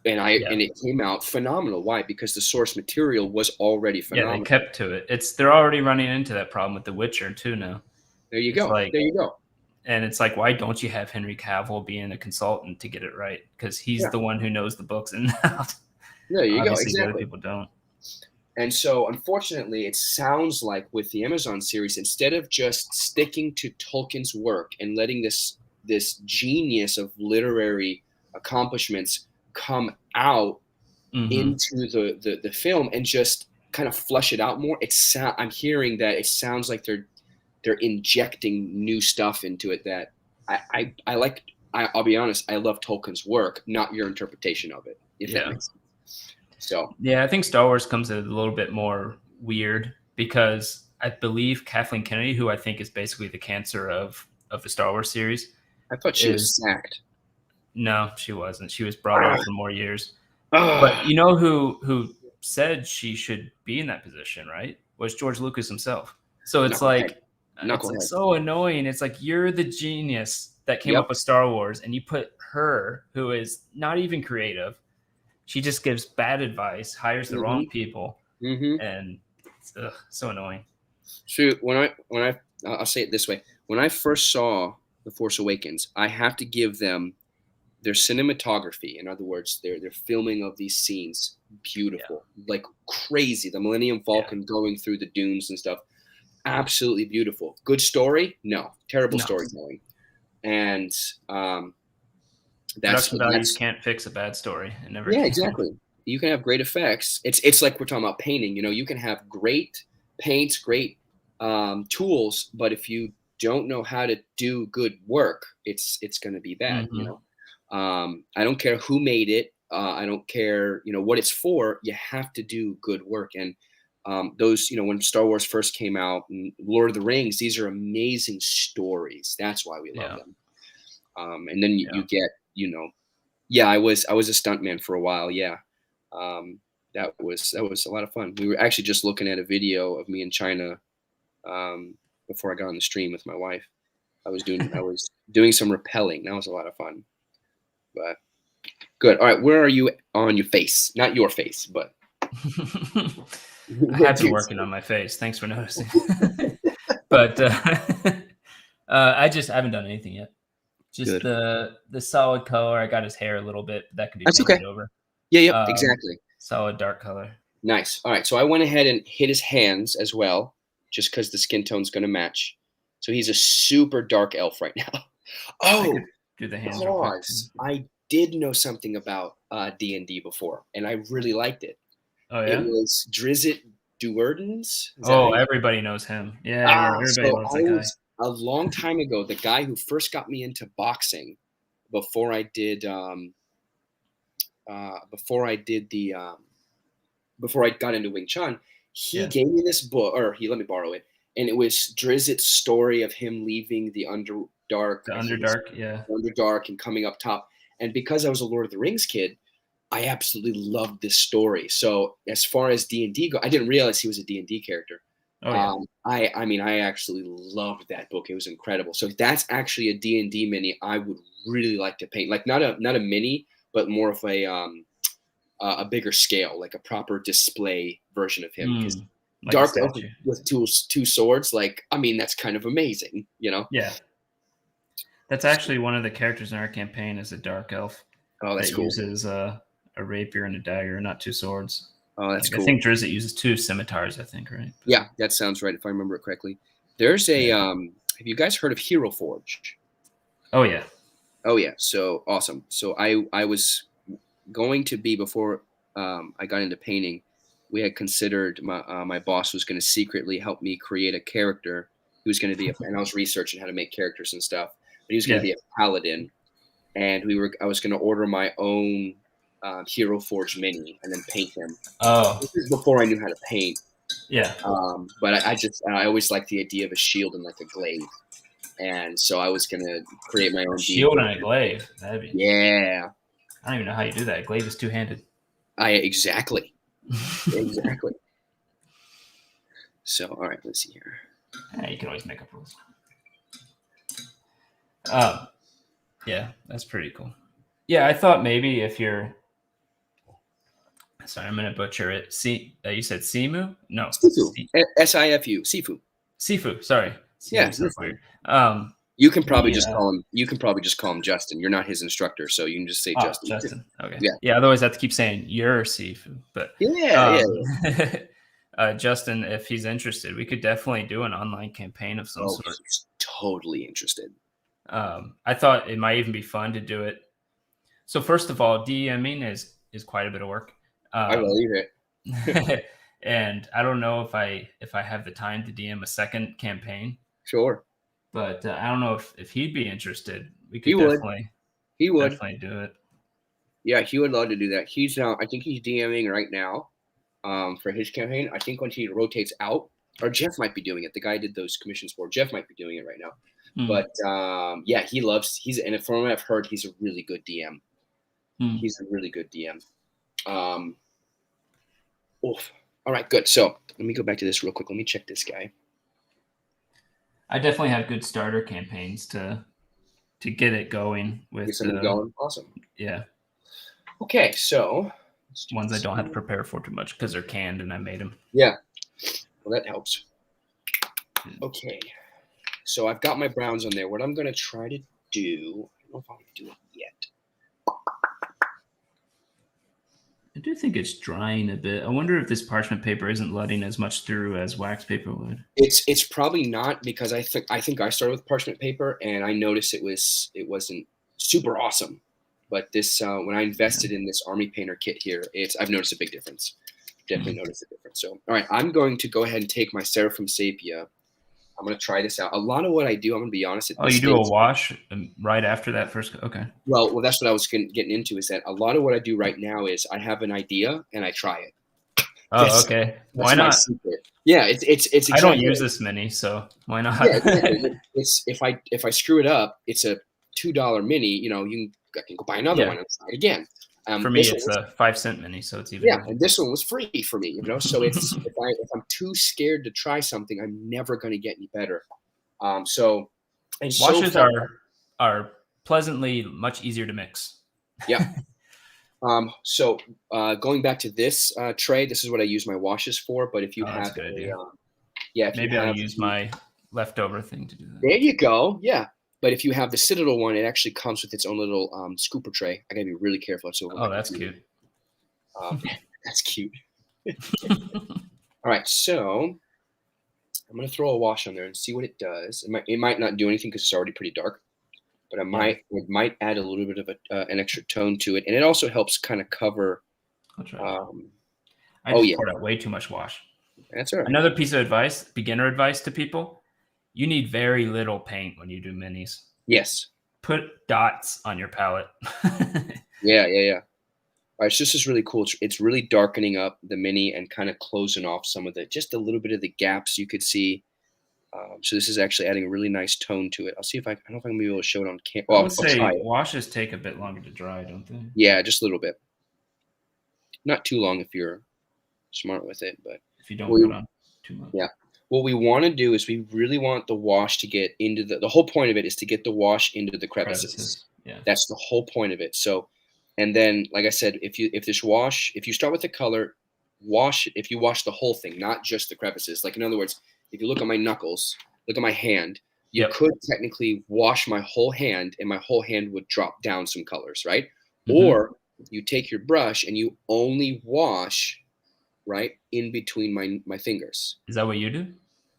And it came out phenomenal. Why? Because the source material was already phenomenal. Yeah, they kept to it. They're already running into that problem with The Witcher too now. There you go. There you go. And it's like, why don't you have Henry Cavill being a consultant to get it right? Because he's the one who knows the books and out. There you go. Exactly. Other people don't. And so, unfortunately, it sounds like with the Amazon series, instead of just sticking to Tolkien's work and letting this genius of literary accomplishments come out into the film and just kind of flush it out more, I'm hearing that it sounds like they're injecting new stuff into it that I like. I'll be honest, I love Tolkien's work, not your interpretation of it, if that makes sense. So I think Star Wars comes in a little bit more weird because I believe Kathleen Kennedy, who I think is basically the cancer of the Star Wars series. I thought she was sacked. No, she wasn't. She was brought on for more years. But you know who said she should be in that position, right? Was George Lucas himself. So it's it's so annoying. It's like, you're the genius that came up with Star Wars, and you put her, who is not even creative, she just gives bad advice, hires the wrong people, and it's so annoying. Shoot, I'll say it this way: when I first saw The Force Awakens, I have to give them their cinematography. In other words, their filming of these scenes, beautiful, like crazy. The Millennium Falcon going through the dunes and stuff. Absolutely beautiful. Good story? No. Terrible storytelling. And production values can't fix a bad story. It never can. Exactly. You can have great effects. It's like we're talking about painting. You can have great paints, great tools, but if you don't know how to do good work, it's going to be bad. I don't care who made it. I don't care, what it's for. You have to do good work. And those, when Star Wars first came out and Lord of the Rings, these are amazing stories. That's why we love them. And then you get, I was a stuntman for a while. Yeah. That was a lot of fun. We were actually just looking at a video of me in China before I got on the stream with my wife. I was doing some rappelling. That was a lot of fun. But good. All right, where are you on your face? Not your face, but I have been working on my face. Thanks for noticing. But I haven't done anything yet. Just good. the solid color. I got his hair a little bit. That can be That's painted okay. over. Yeah, yep, exactly. Solid dark color. Nice. All right, so I went ahead and hit his hands as well, just because the skin tone's going to match. So he's a super dark elf right now. Oh, do the hands. Pause. I did know something about D&D before, and I really liked it. Oh yeah. It was Drizzt Do'Urden's. Oh, everybody knows him. Yeah, everybody loves that guy. A long time ago, the guy who first got me into boxing, before I got into Wing Chun, he gave me this book, or he let me borrow it, and it was Drizzt's story of him leaving the Underdark. Underdark and coming up top. And because I was a Lord of the Rings kid, I absolutely loved this story. So as far as D&D go, I didn't realize he was a D&D character. Oh, yeah. I actually loved that book. It was incredible. So that's actually a D&D mini I would really like to paint. Like not a mini, but more of a bigger scale, like a proper display version of him. Because like dark elf with two swords, that's kind of amazing, Yeah. That's actually one of the characters in our campaign is a dark elf. Oh, that's cool. Uses a rapier and a dagger, not two swords. Oh, that's cool. I think Drizzt uses two scimitars, I think, right? Yeah, that sounds right if I remember it correctly. There's a have you guys heard of Hero Forge? Oh yeah. Oh yeah. So awesome. So I was going to be, before I got into painting, we had considered my boss was going to secretly help me create a character who was going to be and I was researching how to make characters and stuff, but he was going to be a paladin, and I was going to order my own Hero Forge Mini and then paint him. Oh, this is before I knew how to paint. Yeah. But I always liked the idea of a shield and like a glaive, and so I was gonna create my own shield and a glaive. That'd be I don't even know how you do that. Glaive is two-handed. Exactly. So all right, let's see here. You can always make up rules. Yeah, that's pretty cool. Yeah, I thought maybe if you're sorry, I'm gonna butcher it. You said Simu? No, Sifu. Sifu. Sifu. Sifu. Sorry. Yeah, so weird. You can probably just call him. You can probably just call him Justin. You're not his instructor, so you can just say Justin. Justin. Okay. Yeah. Otherwise, I have to keep saying you're Sifu. But Justin, if he's interested, we could definitely do an online campaign of some sort. He's totally interested. I thought it might even be fun to do it. So first of all, DMing is quite a bit of work. I believe it. And I don't know if I have the time to DM a second campaign. Sure. But I don't know if he'd be interested. We could definitely do it. Yeah, he would love to do that. He's I think he's DMing right now for his campaign. I think when he rotates out, or Jeff might be doing it. The guy did those commissions for. Jeff might be doing it right now. But yeah, and from what I've heard, he's a really good DM. He's a really good DM. All right, good. So let me go back to this real quick. Let me check this guy. I definitely have good starter campaigns to get it going with. Get something going. Awesome. Yeah. Okay, so ones I don't have to prepare for too much because they're canned and I made them. Yeah. Well, that helps. Okay. So I've got my browns on there. What I'm going to try to do, I don't know if I'm going to do it yet. I do think it's drying a bit. I wonder if this parchment paper isn't letting as much through as wax paper would. It's probably not, because I think I started with parchment paper and I noticed it wasn't super awesome. But this when I invested in this Army Painter kit here, I've noticed a big difference. Definitely noticed a difference. So all right, I'm going to go ahead and take my Seraphim Sepia. I'm gonna try this out. A lot of what I do, I'm gonna be honest. Oh, you do a wash right after that first. Okay. Well, that's what I was getting into. Is that a lot of what I do right now is I have an idea and I try it. Oh, okay. Why my not? secret. Yeah, it's exactly. I don't use this mini, so why not? Yeah, exactly. It's if I screw it up, it's a $2 mini. You know, I can go buy another one and try it again. For me, it's a 5-cent mini, so it's even. Yeah, and this one was free for me. You know, so it's if I'm too scared to try something, I'm never going to get any better. So and washes are pleasantly much easier to mix. Yeah. So going back to this tray, this is what I use my washes for. But if you have if maybe I'll use my leftover thing to do that. There you go. Yeah. But if you have the Citadel one, it actually comes with its own little scooper tray. I gotta be really careful. That's cute. That's cute. All right, so I'm gonna throw a wash on there and see what it does. It might not do anything because it's already pretty dark, but it might add a little bit of an extra tone to it, and it also helps kind of cover. I'll try. I just poured out way too much wash. That's all right. Another piece of advice, beginner advice to people. You need very little paint when you do minis. Yes. Put dots on your palette. Yeah. All right, so this is really cool. It's really darkening up the mini and kind of closing off some of just a little bit of the gaps you could see. So this is actually adding a really nice tone to it. I'll see if I don't know if I'm gonna be able to show it on camera. I would say washes take a bit longer to dry, don't they? Yeah, just a little bit. Not too long if you're smart with it, but if you don't put on too much. Yeah. What we want to do is we really want the wash to get into the whole point of it is to get the wash into the crevices. Yeah. That's the whole point of it. So, and then, like I said, if you start with the color, if you wash the whole thing, not just the crevices. Like in other words, if you look at my knuckles, look at my hand, you could technically wash my whole hand and my whole hand would drop down some colors, right? Mm-hmm. Or you take your brush and you only wash right in between my fingers. Is that what you do?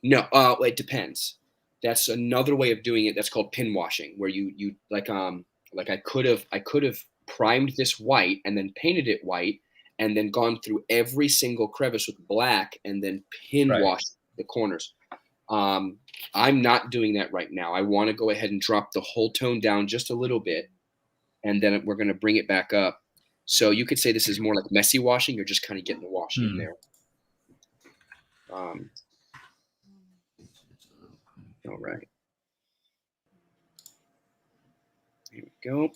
No, it depends. That's another way of doing it. That's called pin washing, where you like I could have primed this white and then painted it white and then gone through every single crevice with black and then pin washed the corners. I'm not doing that right now. I want to go ahead and drop the whole tone down just a little bit, and then we're going to bring it back up. So you could say this is more like messy washing. You're just kind of getting the wash in there. All right. Here we go.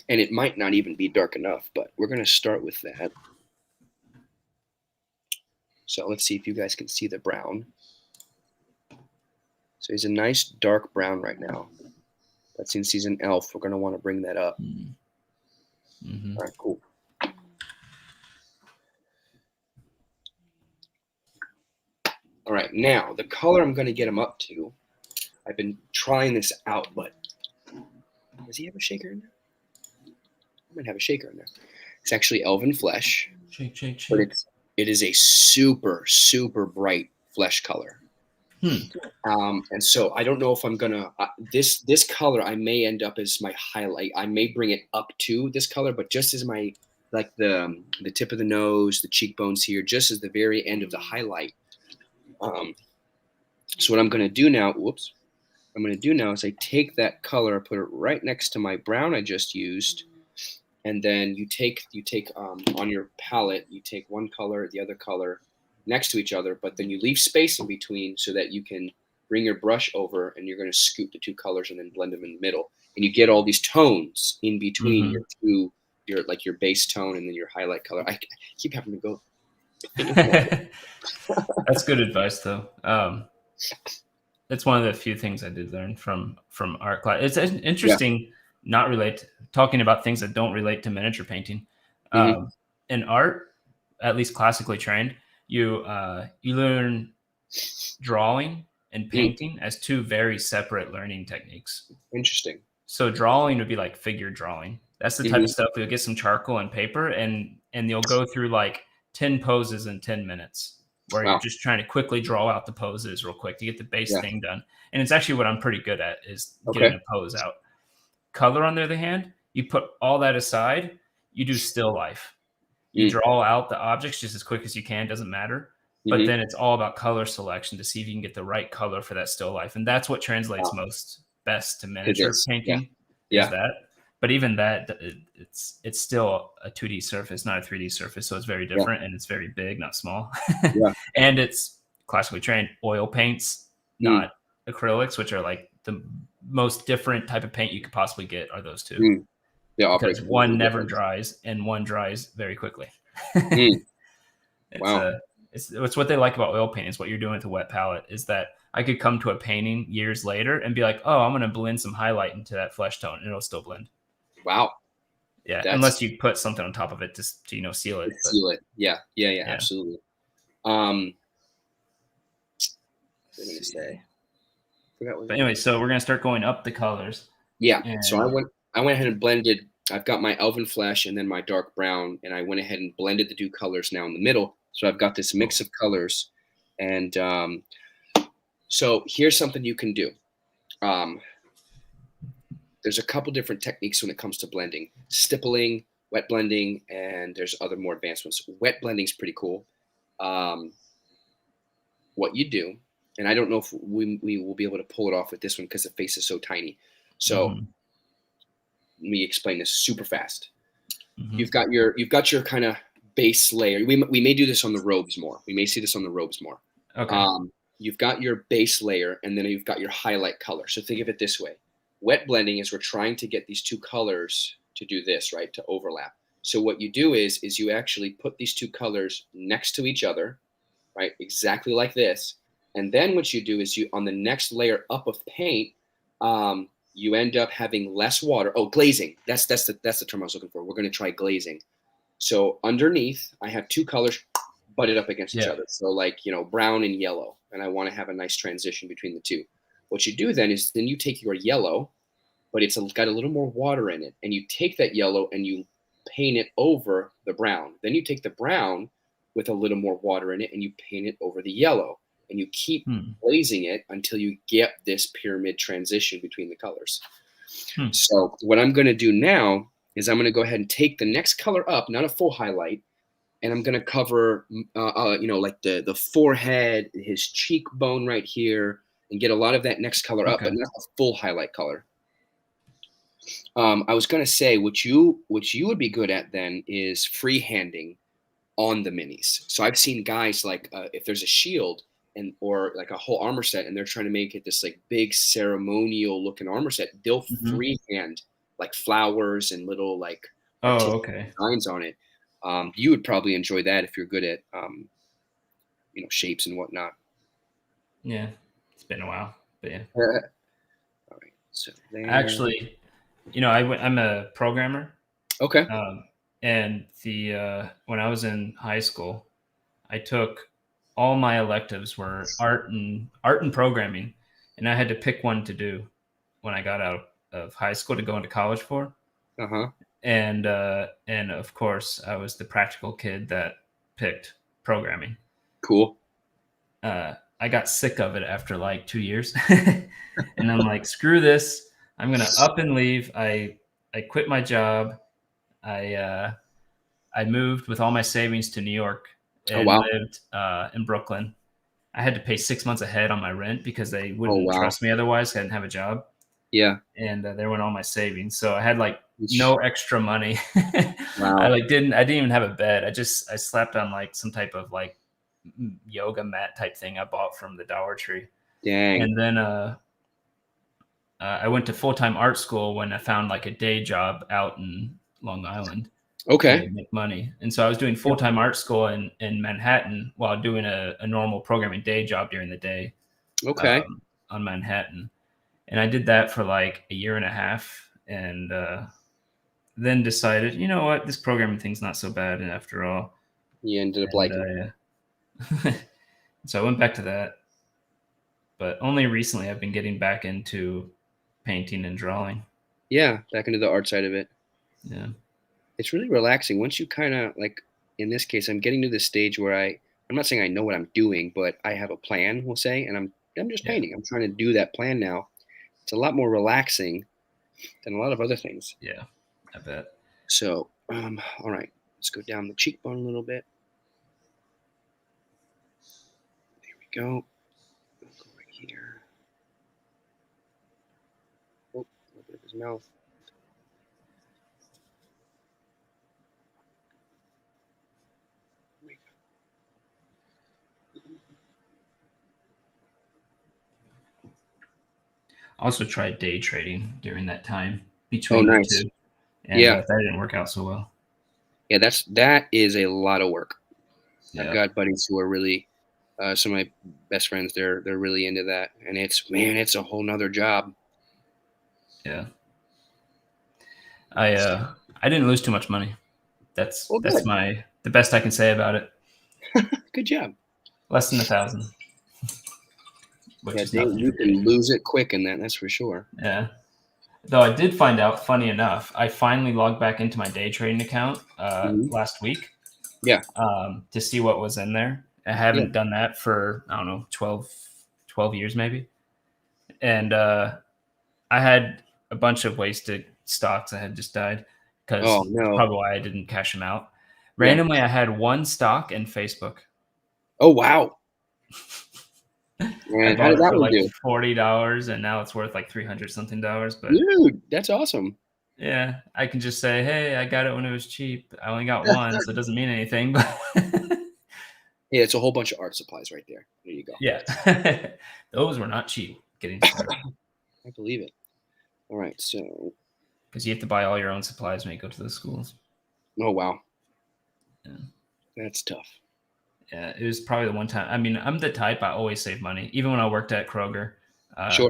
And it might not even be dark enough, but we're going to start with that. So let's see if you guys can see the brown. So he's a nice dark brown right now. But since he's an elf, we're going to want to bring that up. Mm-hmm. All right, cool. All right, now the color I'm going to get him up to, I've been trying this out, but does he have a shaker in there? I might have a shaker in there. It's actually elven flesh. Shake. But it is a super, super bright flesh color. And so I don't know if I'm gonna this color I may end up as my highlight. I may bring it up to this color, but just as my the tip of the nose, the cheekbones here, just as the very end of the highlight. So what I'm gonna do now, is I take that color, put it right next to my brown I just used, and then you take on your palette, you take one color, the other color next to each other, but then you leave space in between so that you can bring your brush over and you're going to scoop the two colors and then blend them in the middle. And you get all these tones in between your two, your base tone and then your highlight color. I keep having to go. That's good advice though. It's one of the few things I did learn from art class. It's interesting, talking about things that don't relate to miniature painting. In art, at least classically trained, you learn drawing and painting as two very separate learning techniques. Interesting. So drawing would be like figure drawing. That's the type of stuff you'll get some charcoal and paper and you'll go through like 10 poses in 10 minutes where you're just trying to quickly draw out the poses real quick to get the base thing done. And it's actually what I'm pretty good at is getting a pose out. Color, on the other hand, you put all that aside, you do still life. You draw out the objects just as quick as you can, doesn't matter. But then it's all about color selection to see if you can get the right color for that still life. And that's what translates most best to miniature painting is that. But even that, it's still a 2D surface, not a 3D surface. So it's very different and it's very big, not small. And it's classically trained oil paints, not acrylics, which are like the most different type of paint you could possibly get are those two. Because one never dries and one dries very quickly. It's what they like about oil paint is what you're doing with a wet palette is that I could come to a painting years later and be like, oh, I'm going to blend some highlight into that flesh tone and it'll still blend. Wow. Yeah. Unless you put something on top of it to seal it. Seal it. Yeah, absolutely. What was I going to say? But anyway, so we're going to start going up the colors. Yeah. So I went ahead and blended. I've got my elven flesh and then my dark brown, and I went ahead and blended the two colors now in the middle. So I've got this mix of colors, and so here's something you can do. There's a couple different techniques when it comes to blending: stippling, wet blending, and there's other more advanced ones. Wet blending is pretty cool. What you do, and I don't know if we will be able to pull it off with this one because the face is so tiny. So let me explain this super fast. You've got your kind of base layer. We may do this on the robes more. We may see this on the robes more. Okay. You've got your base layer, and then you've got your highlight color. So think of it this way. Wet blending is we're trying to get these two colors to do this, right, to overlap. So what you do is you actually put these two colors next to each other, right, exactly like this. And then what you do is on the next layer up of paint, you end up having less water. Oh, glazing. That's the term I was looking for. We're going to try glazing. So underneath, I have two colors butted up against each other. So like, brown and yellow. And I want to have a nice transition between the two. What you do then is you take your yellow, but it's got a little more water in it. And you take that yellow and you paint it over the brown. Then you take the brown with a little more water in it and you paint it over the yellow. And you keep glazing it until you get this pyramid transition between the colors. So what I'm going to do now is I'm going to go ahead and take the next color up, not a full highlight, and I'm going to cover, like the forehead, his cheekbone right here, and get a lot of that next color up, but not a full highlight color. I was going to say what you would be good at then is freehanding on the minis. So I've seen guys like if there's a shield or like a whole armor set, and they're trying to make it this like big ceremonial looking armor set, they'll freehand like flowers and little like designs on it. You would probably enjoy that if you're good at shapes and whatnot. Yeah, it's been a while, but yeah. All right. So actually, I'm a programmer. Okay. And when I was in high school, I took all my electives were art and programming, and I had to pick one to do when I got out of high school to go into college for. And of course, I was the practical kid that picked programming. Cool. I got sick of it after like 2 years, and I'm like, screw this! I'm gonna up and leave. I quit my job. I moved with all my savings to New York and lived in Brooklyn. I had to pay 6 months ahead on my rent because they wouldn't trust me otherwise. I didn't have a job. Yeah. And there went all my savings. So I had like no extra money. I didn't even have a bed. I slept on like some type of like yoga mat type thing I bought from the Dollar Tree. Dang. And then I went to full-time art school when I found like a day job out in Long Island. Okay. To make money. And so I was doing full-time art school in Manhattan while doing a normal programming day job during the day. Okay. On Manhattan. And I did that for like a year and a half, and then decided, you know what, this programming thing's not so bad after all. You ended up liking it. So I went back to that. But only recently I've been getting back into painting and drawing. Yeah, back into the art side of it. Yeah. It's really relaxing. Once you kind of like, in this case, I'm getting to this stage where I'm not saying I know what I'm doing, but I have a plan, we'll say, and I'm just painting. I'm trying to do that plan now. It's a lot more relaxing than a lot of other things. Yeah, I bet. So, all right. Let's go down the cheekbone a little bit. There we go. Go right here. Oh, a little bit of his mouth. Also tried day trading during that time between nice. the two, and that didn't work out so well. Yeah, that is a lot of work. Yeah. I've got buddies who are really some of my best friends. They're really into that, and it's a whole nother job. Yeah. I didn't lose too much money. That's the best I can say about it. Good job. Less than 1,000. Which is nothing. You can lose it quick in that. That's for sure. Yeah. Though I did find out, funny enough, I finally logged back into my day trading account last week. Yeah. To see what was in there. I haven't done that for, I don't know, 12 years maybe. And I had a bunch of wasted stocks that had just died because probably why I didn't cash them out. Randomly, I had one stock in Facebook. Oh, wow. Man, how did that one do? $40, and now it's worth like $300 something. But dude, that's awesome. Yeah, I can just say, hey, I got it when it was cheap. I only got one, so it doesn't mean anything. But yeah, it's a whole bunch of art supplies right there. There you go. Yeah, those were not cheap getting started. I believe it. All right, so because you have to buy all your own supplies when you go to the schools. Oh wow, yeah, that's tough. Yeah, it was probably the one time. I mean, I'm the type I always save money, even when I worked at Kroger,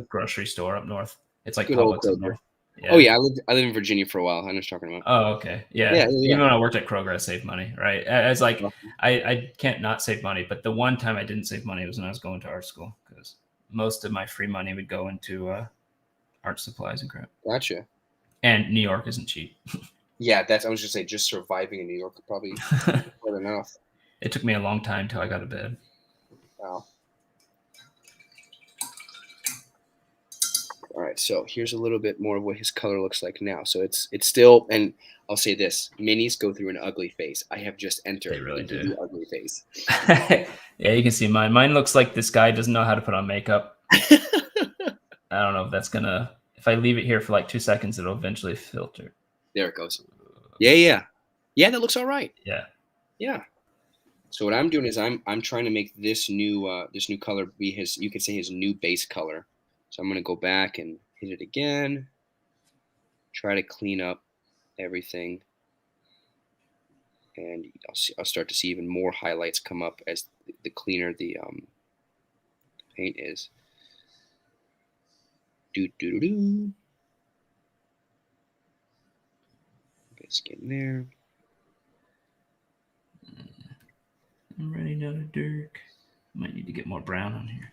grocery store up north. It's like Publix up north. Yeah. Oh yeah, I lived in Virginia for a while. I know what you're talking about. Oh okay, yeah. Even when I worked at Kroger, I saved money. Right, it's like I can't not save money. But the one time I didn't save money was when I was going to art school because most of my free money would go into art supplies and crap. Gotcha. And New York isn't cheap. Yeah, I was just say just surviving in New York probably hard enough. It took me a long time till I got to bed. Wow. All right, so here's a little bit more of what his color looks like now. So it's still, and I'll say this: minis go through an ugly phase. I have just entered the ugly phase. Yeah, you can see mine. Mine looks like this guy doesn't know how to put on makeup. I don't know if that's gonna. If I leave it here for like 2 seconds, it'll eventually filter. There it goes. Yeah. That looks all right. Yeah. So what I'm doing is I'm trying to make this new color be you could say his new base color. So I'm going to go back and hit it again, try to clean up everything, and I'll start to see even more highlights come up as the cleaner the paint is. Do. Get skin there. I'm running out of dark. Might need to get more brown on here.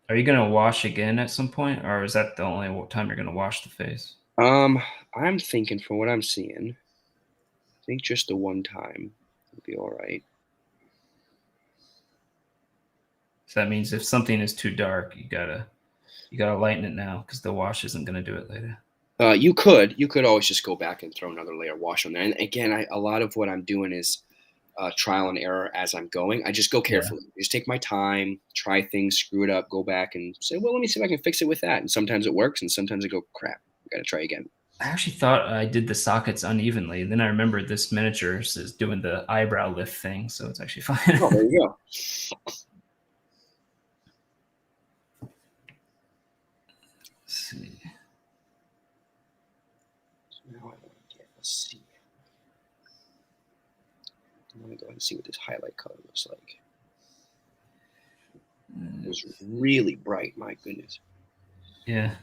Are you gonna wash again at some point, or is that the only time you're gonna wash the face? I'm thinking from what I'm seeing, I think just the one time will be all right. So that means if something is too dark, you gotta lighten it now because the wash isn't gonna do it later. You could always just go back and throw another layer of wash on there. And again, a lot of what I'm doing is trial and error as I'm going. I just go carefully. Just take my time, try things, screw it up, go back and say, well, let me see if I can fix it with that. And sometimes it works, and sometimes I go, crap, I got to try again. I actually thought I did the sockets unevenly. And then I remembered this miniature is doing the eyebrow lift thing, so it's actually fine. Oh, there you go. Let's see. Let's see. I'm going to go ahead and see what this highlight color looks like. It's really bright, my goodness. Yeah.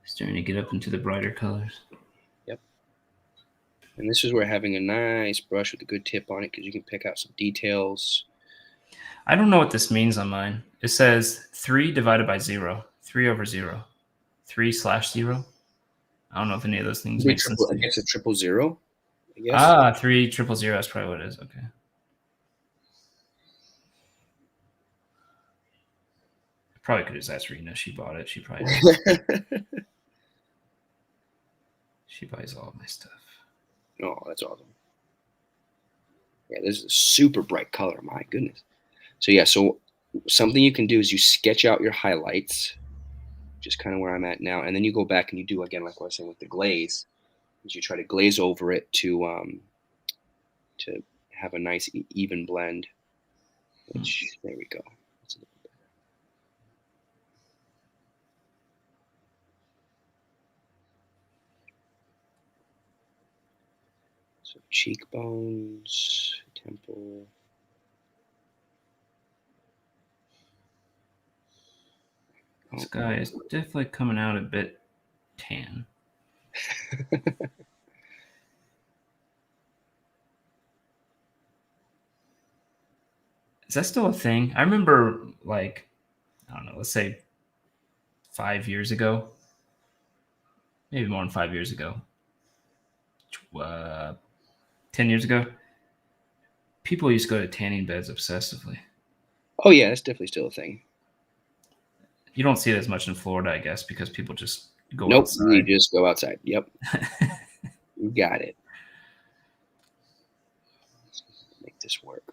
Starting to get up into the brighter colors. Yep. And this is where having a nice brush with a good tip on it, because you can pick out some details. I don't know what this means on mine. It says 3 divided by 0. 3 over 0. 3/0. I don't know if any of those things make sense. I guess a 000. I guess. 3 000. That's probably what it is. Okay. I probably could have asked Rena. She bought it. She probably. She buys all my stuff. Oh, that's awesome. Yeah, this is a super bright color. My goodness. So yeah, so something you can do is you sketch out your highlights, just kind of where I'm at now, and then you go back and you do again, like what I was saying with the glaze, is you try to glaze over it to have a nice even blend. Which there we go. That's a little better. So cheekbones, temple. This guy is definitely coming out a bit tan. Is that still a thing? I remember, like, I don't know, let's say 5 years ago, maybe more than 5 years ago, 10 years ago, people used to go to tanning beds obsessively. Oh yeah, that's definitely still a thing. You don't see it as much in Florida, I guess, because people just go Nope, outside. you just go outside. Yep. You got it. Let's make this work.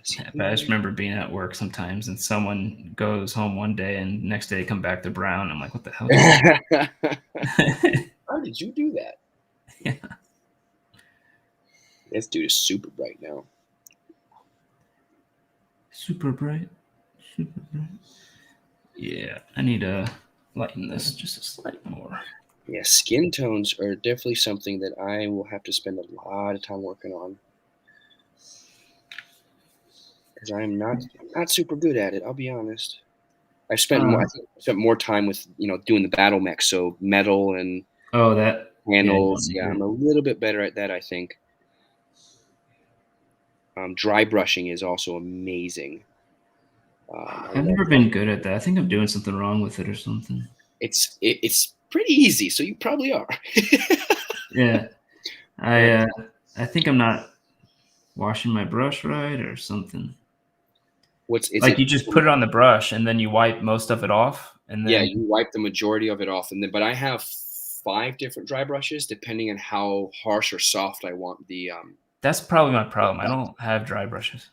Yeah, but I just remember being at work sometimes and someone goes home one day and next day they come back to brown. I'm like, what the hell? How did you do that? Yeah. This dude is super bright now. Super bright. Super bright. Yeah, I need to lighten this just a slight more. Yeah, skin tones are definitely something that I will have to spend a lot of time working on. Because I am not super good at it, I'll be honest. I spent more time with doing the battle mech, so metal and handles. Yeah, I'm a little bit better at that, I think. Dry brushing is also amazing. I've never been good at that. I think I'm doing something wrong with it or something. It's pretty easy, so you probably are. Yeah, I think I'm not washing my brush right or something. You just put it on the brush and then you wipe most of it off, and then you wipe the majority of it off, and then. But I have 5 different dry brushes depending on how harsh or soft I want the. That's probably my problem. I don't have dry brushes.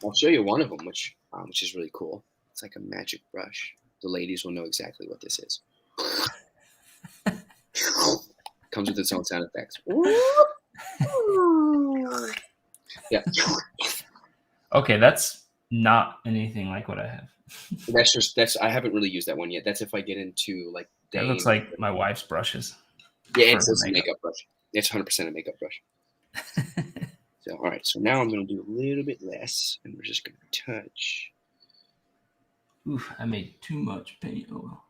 I'll show you one of them, which is really cool. It's like a magic brush. The ladies will know exactly what this is. Comes with its own sound effects. Yeah. Okay, that's not anything like what I have. I haven't really used that one yet. That's if I get into like. That looks like my wife's brushes. Yeah, it's a makeup brush. It's 100% a makeup brush. So, all right. So now I'm going to do a little bit less, and we're just going to touch. Oof, I made too much paint. Oh.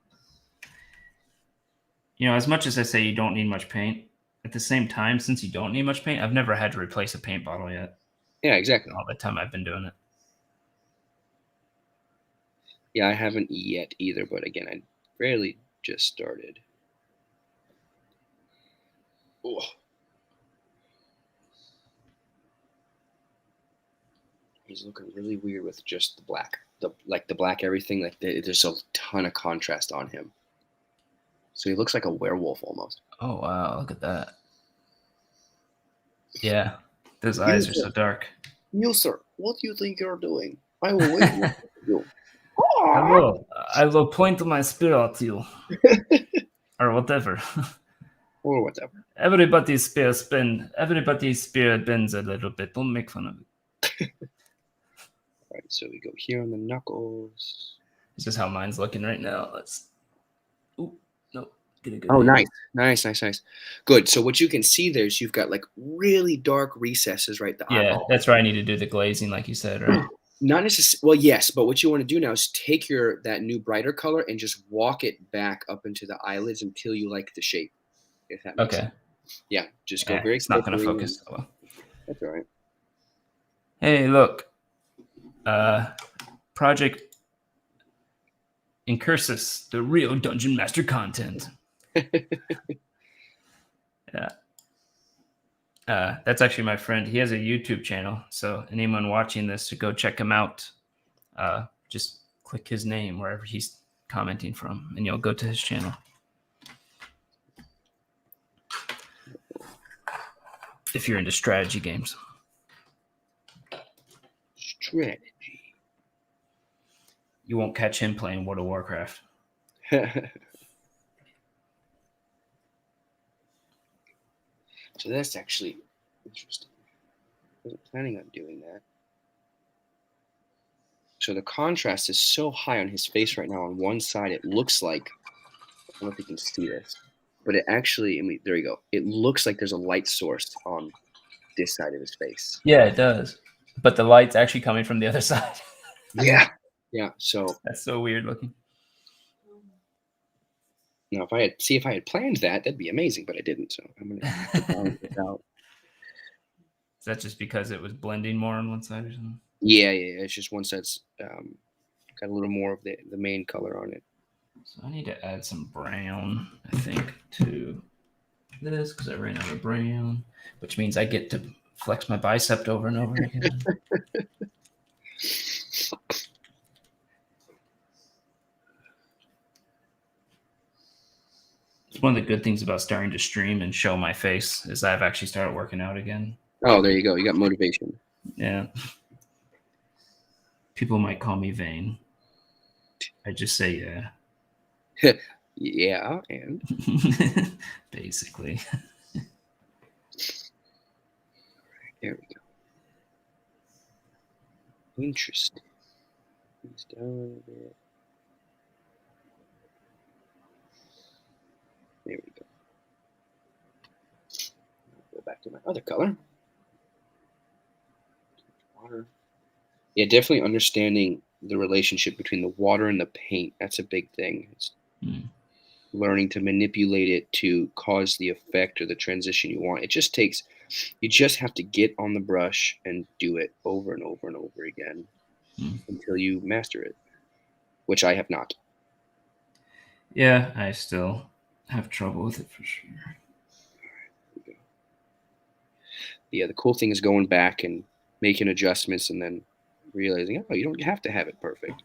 As much as I say you don't need much paint, at the same time, since you don't need much paint, I've never had to replace a paint bottle yet. Yeah, exactly. All the time I've been doing it. Yeah, I haven't yet either, but again, I barely just started. Oh. He's looking really weird with just the black, the black everything. Like there's a ton of contrast on him, so he looks like a werewolf almost. Oh wow! Look at that. Yeah, those eyes are so dark. You sir, what do you think you're doing? I will wait for you. I will point to my spear at you, or whatever. Or whatever. Everybody's spear bends a little bit. Don't make fun of it. All right, so we go here on the knuckles. This is how mine's looking right now. Get a good. Oh, nice. Good. So what you can see there is you've got like really dark recesses, right? Yeah, that's where I need to do the glazing, like you said, right? Not necessarily. Well, yes, but what you want to do now is take that new brighter color and just walk it back up into the eyelids until you like the shape. If that makes sense. Yeah, just go very. It's not going to focus so well. That's all right. Hey, look. Project Incursus, the real Dungeon Master content. Yeah. That's actually my friend. He has a YouTube channel, so anyone watching this should go check him out. Just click his name wherever he's commenting from, and you'll go to his channel. if you're into strategy games. Strategy. You won't catch him playing World of Warcraft. So that's actually interesting. I wasn't planning on doing that. So the contrast is so high on his face right now. On one side, it looks like, I don't know if you can see this, but it actually, I mean, there you go. It looks like there's a light source on this side of his face. Yeah, it does. But the light's actually coming from the other side. Yeah. Yeah. So that's so weird looking. Now, if I had planned that, that'd be amazing, but I didn't. So I'm gonna have to balance it out. Is that just because it was blending more on one side or something? Yeah. It's just one side's got a little more of the main color on it. So I need to add some brown, I think, to this because I ran out of brown, which means I get to flex my bicep over and over again. It's one of the good things about starting to stream and show my face is I've actually started working out again. Oh, there you go. You got motivation. Yeah. People might call me vain. I just say yeah. Yeah, and basically. There we go. Interesting. He's down a little bit. There we go. Go back to my other color. Water. Yeah, definitely understanding the relationship between the water and the paint. That's a big thing. It's learning to manipulate it to cause the effect or the transition you want. It just takes, you just have to get on the brush and do it over and over and over again until you master it, which I have not. Yeah, I still have trouble with it for sure. Yeah, the cool thing is going back and making adjustments and then realizing, oh, you don't have to have it perfect.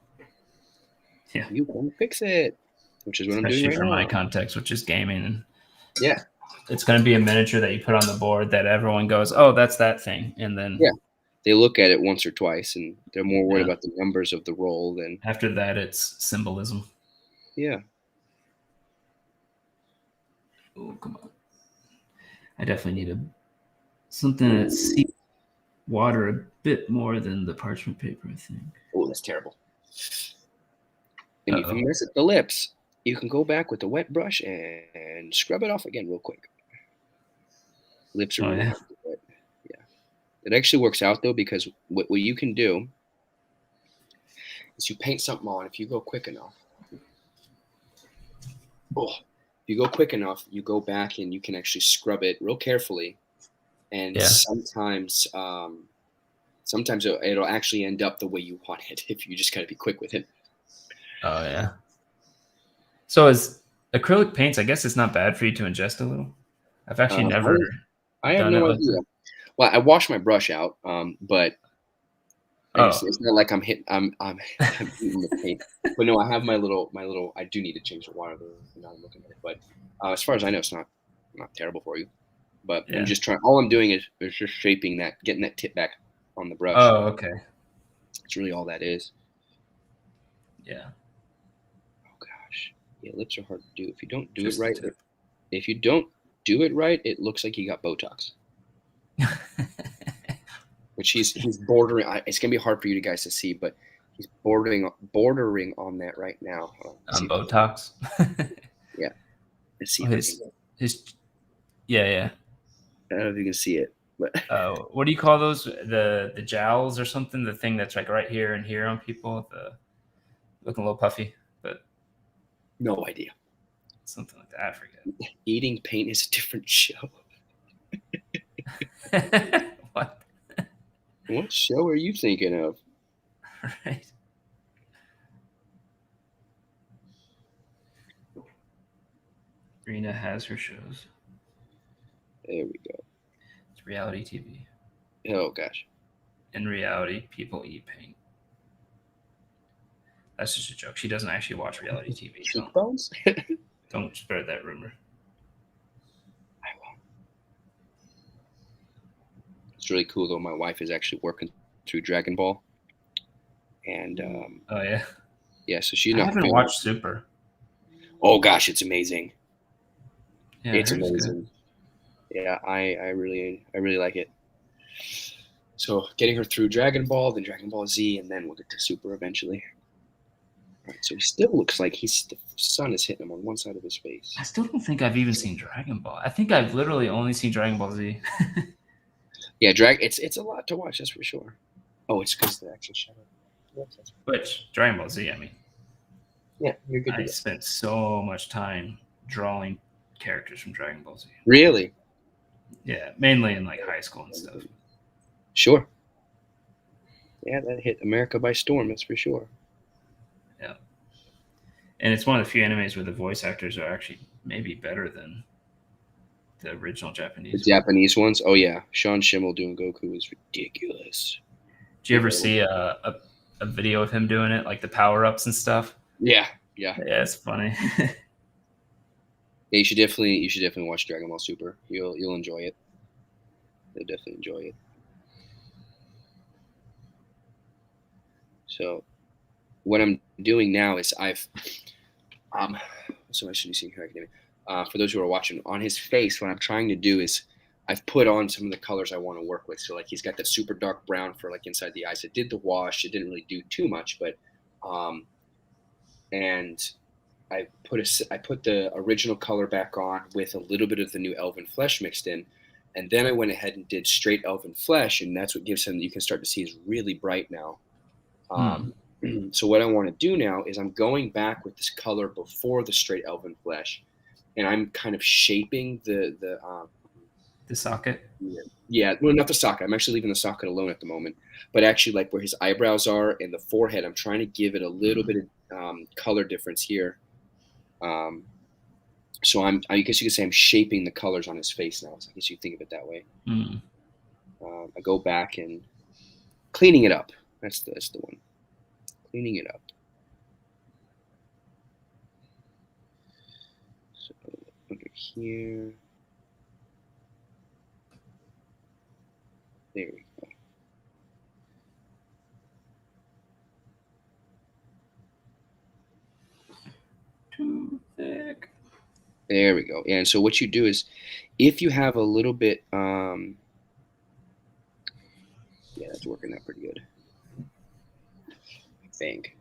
Yeah. You can fix it, which is what I'm doing Especially right for now. my context, which is gaming. And yeah. It's going to be a miniature that you put on the board that everyone goes, oh, that's that thing. And then they look at it once or twice and they're more worried about the numbers of the roll than after that it's symbolism. Yeah. Oh, come on. I definitely need something that seeps water a bit more than the parchment paper, I think. Oh, that's terrible. And if you mess up the lips, you can go back with the wet brush and scrub it off again real quick. Lips are really hard to wet. Yeah. It actually works out, though, because what you can do is you paint something on. If you go quick enough, you go back and you can actually scrub it real carefully. And sometimes it'll actually end up the way you want it if you just got to be quick with it. Oh, yeah. So is acrylic paints, I guess it's not bad for you to ingest a little? I've actually never I have no idea. Well, I wash my brush out, but it's not like I'm hitting the paint. But no, I have my little. I do need to change the water though. Now I'm looking at it, but as far as I know, it's not terrible for you. But I'm just trying. All I'm doing is just shaping that, getting that tip back on the brush. Oh, okay. That's really all that is. Yeah. Oh gosh, yeah, lips are hard to do if you don't do it right. If you don't do it right, it looks like you got Botox. Which he's bordering. It's gonna be hard for you guys to see, but he's bordering on that right now. On Botox. Yeah. Let's see. Yeah. I don't know if you can see it, but what do you call those? The jowls or something? The thing that's like right here and here on people. Looking a little puffy, but no idea. Something like that. I forget. Eating paint is a different show. What? What show are you thinking of? Right. Rena has her shows. There we go. It's reality TV. Oh gosh. In reality, people eat paint. That's just a joke. She doesn't actually watch reality TV. Cheekbones? Don't spread that rumor. I won't. It's really cool though. My wife is actually working through Dragon Ball, and Oh yeah, yeah, so she's I not haven't feeling. watched Super. Oh gosh, it's amazing. Yeah, I It's heard it's good. amazing. Yeah, I really like it. So getting her through Dragon Ball, then Dragon Ball Z, and then we'll get to Super eventually. All right, so he still looks like the sun is hitting him on one side of his face. I still don't think I've even seen Dragon Ball. I think I've literally only seen Dragon Ball Z. Yeah, it's a lot to watch, that's for sure. Oh, it's because the actual shadow. Yes, Which Dragon Ball Z, I mean, yeah, you're good to I go. spent so much time drawing characters from Dragon Ball Z. Really? Yeah, mainly in like high school and stuff. Sure. Yeah, that hit America by storm, that's for sure. Yeah, and it's one of the few animes where the voice actors are actually maybe better than the original The Japanese. Japanese ones, oh yeah, Sean Schimmel doing Goku is ridiculous. Did you ever see a video of him doing it, like the power ups and stuff? Yeah, yeah. Yeah, it's funny. Yeah, you should definitely watch Dragon Ball Super. You'll enjoy it. You'll definitely enjoy it. So what I'm doing now is so I should be seeing here academia. For those who are watching, on his face, what I'm trying to do is I've put on some of the colors I want to work with. So like he's got that super dark brown for like inside the eyes. It did the wash. It didn't really do too much, but and I put the original color back on with a little bit of the new elven flesh mixed in, and then I went ahead and did straight elven flesh, and that's what gives him. You can start to see he's really bright now. So what I want to do now is I'm going back with this color before the straight elven flesh, and I'm kind of shaping The socket. yeah, well, not the socket. I'm actually leaving the socket alone at the moment, but actually like where his eyebrows are and the forehead, I'm trying to give it a little bit of color difference here. So I guess you could say I'm shaping the colors on his face now. So I guess you think of it that way. I go back and cleaning it up. That's the one. Cleaning it up. So under here. There we go. Too thick. There we go. And so what you do is, if you have a little bit, yeah, that's working out pretty good. I think.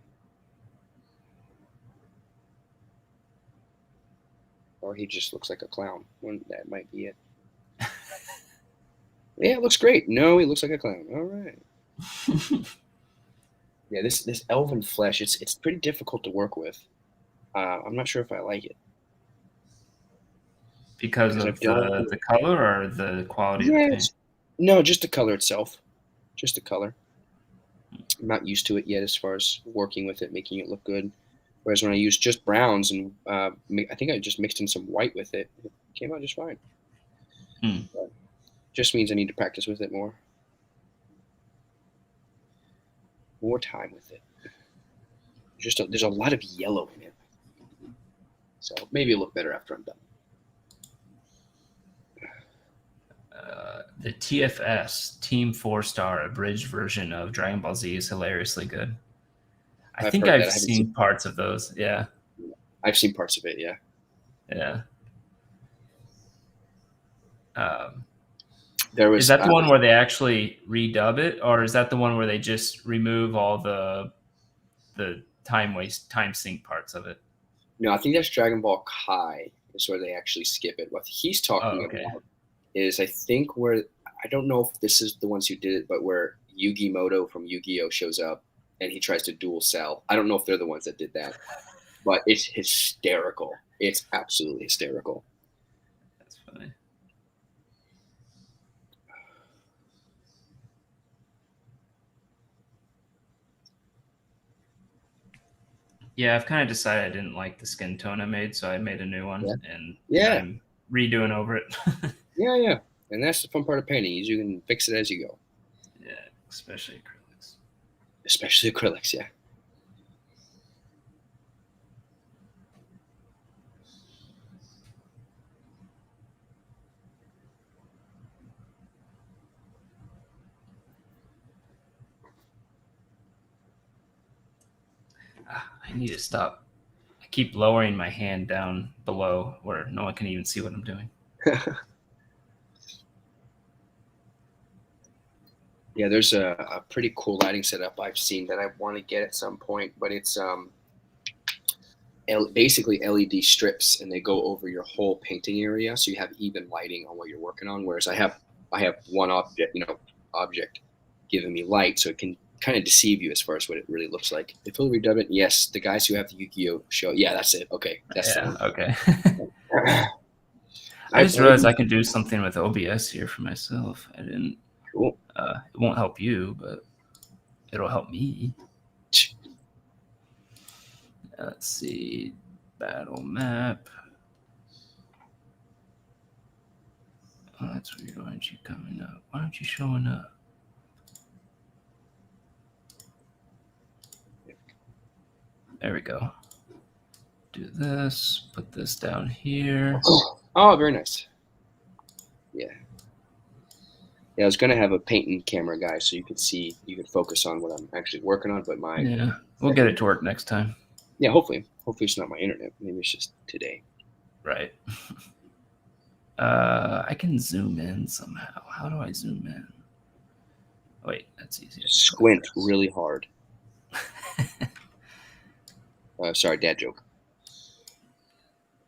Or he just looks like a clown. That might be it. Yeah, it looks great. No, he looks like a clown. All right. Yeah, this elven flesh, it's pretty difficult to work with. I'm not sure if I like it. Because of the color or the quality of the paint? No, just the color itself. Just the color. I'm not used to it yet as far as working with it, making it look good. Whereas when I use just browns and I think I just mixed in some white with it, it came out just fine. Just means I need to practice with it more. More time with it. There's a lot of yellow in it. So maybe it'll look better after I'm done. The TFS Team 4-Star abridged version of Dragon Ball Z is hilariously good. I think I've seen parts of those. Yeah, I've seen parts of it. Yeah. Yeah. Is that the one where they actually redub it, or is that the one where they just remove all the time sync parts of it? No, I think that's Dragon Ball Kai is where they actually skip it. What he's talking about is, I think, where, I don't know if this is the ones who did it, but where Yugi Moto from Yu-Gi-Oh shows up and he tries to dual cell. I don't know if they're the ones that did that, but it's hysterical. It's absolutely hysterical. That's funny. Yeah, I've kind of decided I didn't like the skin tone I made, so I made a new one, and I'm redoing over it. Yeah. And that's the fun part of painting, is you can fix it as you go. Yeah, especially acrylics. Especially acrylics, yeah. I need to stop. I keep lowering my hand down below where no one can even see what I'm doing. Yeah, there's a pretty cool lighting setup I've seen that I want to get at some point, but it's basically LED strips, and they go over your whole painting area, so you have even lighting on what you're working on. Whereas I have one object giving me light, so it can kind of deceive you as far as what it really looks like. The fully redundant, yes. The guys who have the Yu-Gi-Oh show, yeah, that's it. Okay, that's Yeah, okay. the one. I just realized I can do something with OBS here for myself. I didn't. Cool. It won't help you, but it'll help me. Let's see. Battle map. Oh, that's weird. Why aren't you coming up? Why aren't you showing up? There we go. Do this. Put this down here. Oh, very nice. Yeah. Yeah, I was gonna have a painting camera guy so you could focus on what I'm actually working on, but we'll get it to work next time. Yeah, hopefully it's not my internet. Maybe it's just today. Right. I can zoom in somehow. How do I zoom in? Wait, that's easy. Squint really hard. Sorry, dad joke.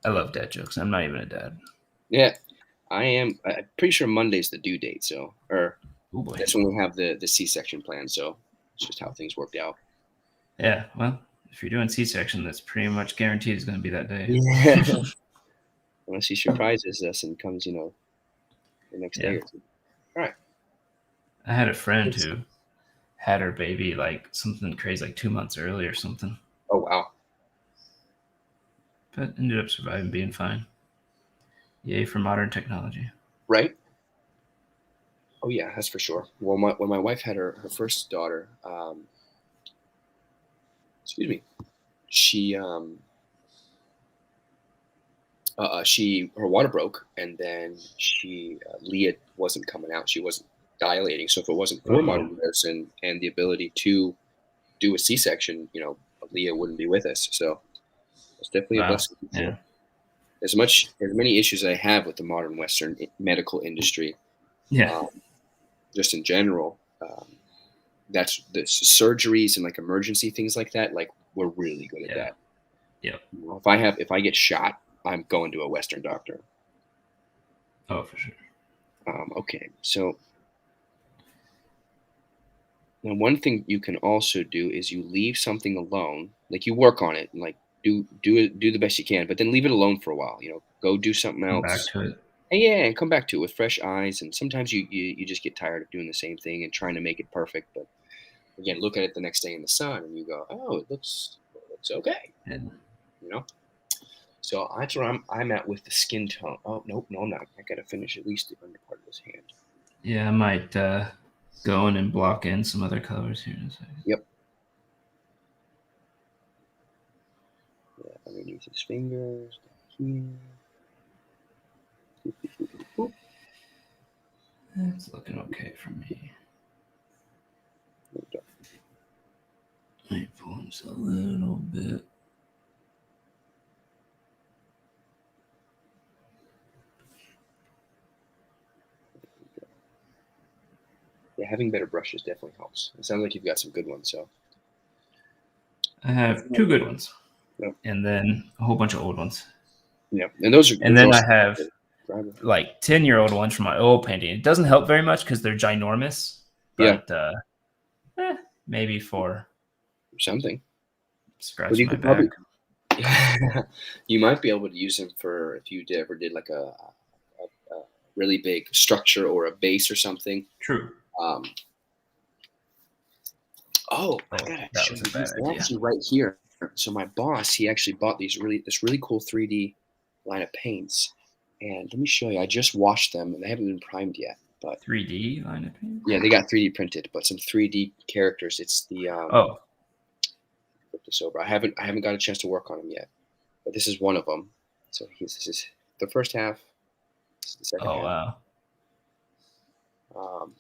I love dad jokes. I'm not even a dad. Yeah, I am. I'm pretty sure Monday's the due date, that's when we have the C-section plan. So it's just how things worked out. Yeah, well, if you're doing C-section, that's pretty much guaranteed it's going to be that day. Yeah. Unless he surprises us and comes, the next day or two. All right. I had a friend who had her baby like something crazy, like 2 months early or something. Oh, wow. But ended up surviving, being fine. Yay for modern technology. Right? Oh, yeah, that's for sure. Well, when my wife had her first daughter, she her water broke, and then Leah wasn't coming out. She wasn't dilating. So if it wasn't for modern medicine and the ability to do a C-section, Leah wouldn't be with us. So it's definitely a blessing. Yeah. As many issues I have with the modern Western medical industry, just in general, that's the surgeries and like emergency things like that. Like we're really good at that. Yeah. If I get shot, I'm going to a Western doctor. Oh, for sure. Okay, so now one thing you can also do is you leave something alone, like you work on it and like do the best you can, but then leave it alone for a while. Go do something else. Back to it. And come back to it with fresh eyes. And sometimes you just get tired of doing the same thing and trying to make it perfect. But again, look at it the next day in the sun, and you go, "Oh, it looks okay." And So that's where I'm at with the skin tone. Oh, nope, no, I'm not. I got to finish at least the under part of his hand. Yeah, I might go in and block in some other colors here in a second. Yep. Yeah, underneath his fingers, down here. It's looking okay for me. Might pull him a little bit. Yeah, having better brushes definitely helps. It sounds like you've got some good ones. So I have 2 good ones, and then a whole bunch of old ones. Yeah, and those are. And then I have like 10-year-old ones from my old painting. It doesn't help very much because they're ginormous. But maybe for something. Scratch my back. You might be able to use them for if you ever did like a really big structure or a base or something. True. I gotta show you. They're actually right here. So my boss, he actually bought this really cool 3D line of paints, and let me show you. I just washed them, and they haven't been primed yet. But 3D line of paints. Yeah, they got 3D printed, but some 3D characters. It's the Flip this over. I haven't got a chance to work on them yet, but this is one of them. So this is the first half. This is the second half. Wow.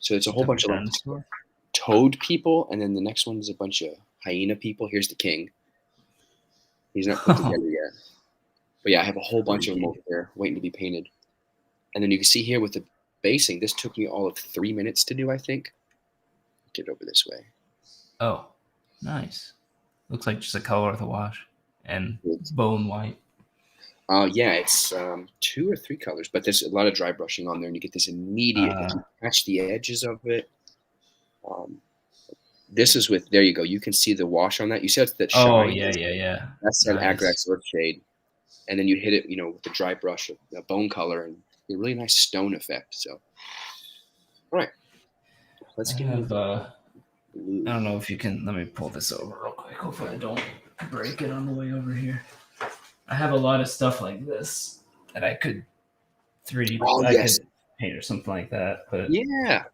So it's a whole bunch of toad people, and then the next one is a bunch of hyena people. Here's the king. He's not put together yet. But yeah, I have a whole bunch of them over there waiting to be painted. And then you can see here with the basing, this took me all of 3 minutes to do, I think. Get over this way. Oh, nice. Looks like just a color with a wash and bone white. Yeah, it's 2 or 3 colors, but there's a lot of dry brushing on there, and you get this immediate, if you catch the edges of it. This is with, there you go. You can see the wash on that. You see that shine? Oh, yeah. That's an Agrax Earth shade. And then you hit it, with the dry brush, a bone color, and a really nice stone effect. So, all right. Let's get blue. I don't know if you can, let me pull this over real quick. Hopefully I don't break it on the way over here. I have a lot of stuff like this that I could 3D could paint or something like that. But yeah.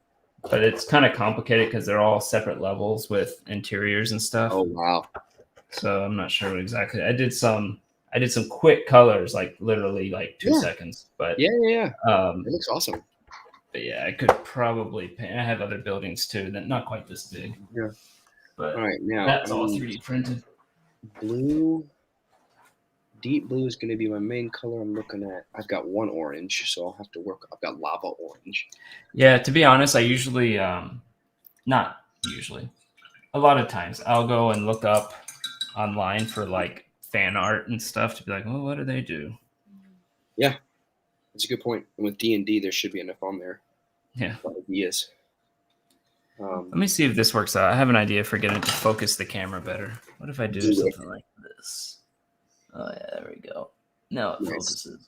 But it's kind of complicated because they're all separate levels with interiors and stuff. Oh, wow. So I'm not sure what exactly. I did some quick colors, like literally like 2 seconds. But yeah. It looks awesome. But yeah, I could probably paint. I have other buildings too that not quite this big. Yeah. But all right, now that's all 3D printed. Blue, deep blue is going to be my main color I'm looking at. I've got 1 orange, so I'll have to work. I've got lava orange. Yeah, to be honest, I usually, not usually, a lot of times I'll go and look up online for like fan art and stuff to be like, well, what do they do? Yeah, that's a good point. And with D&D, there should be enough on there. Yeah. Ideas. Let me see if this works out. I have an idea for getting it to focus the camera better. What if I do something like this? Oh, yeah, there we go. Now it focuses.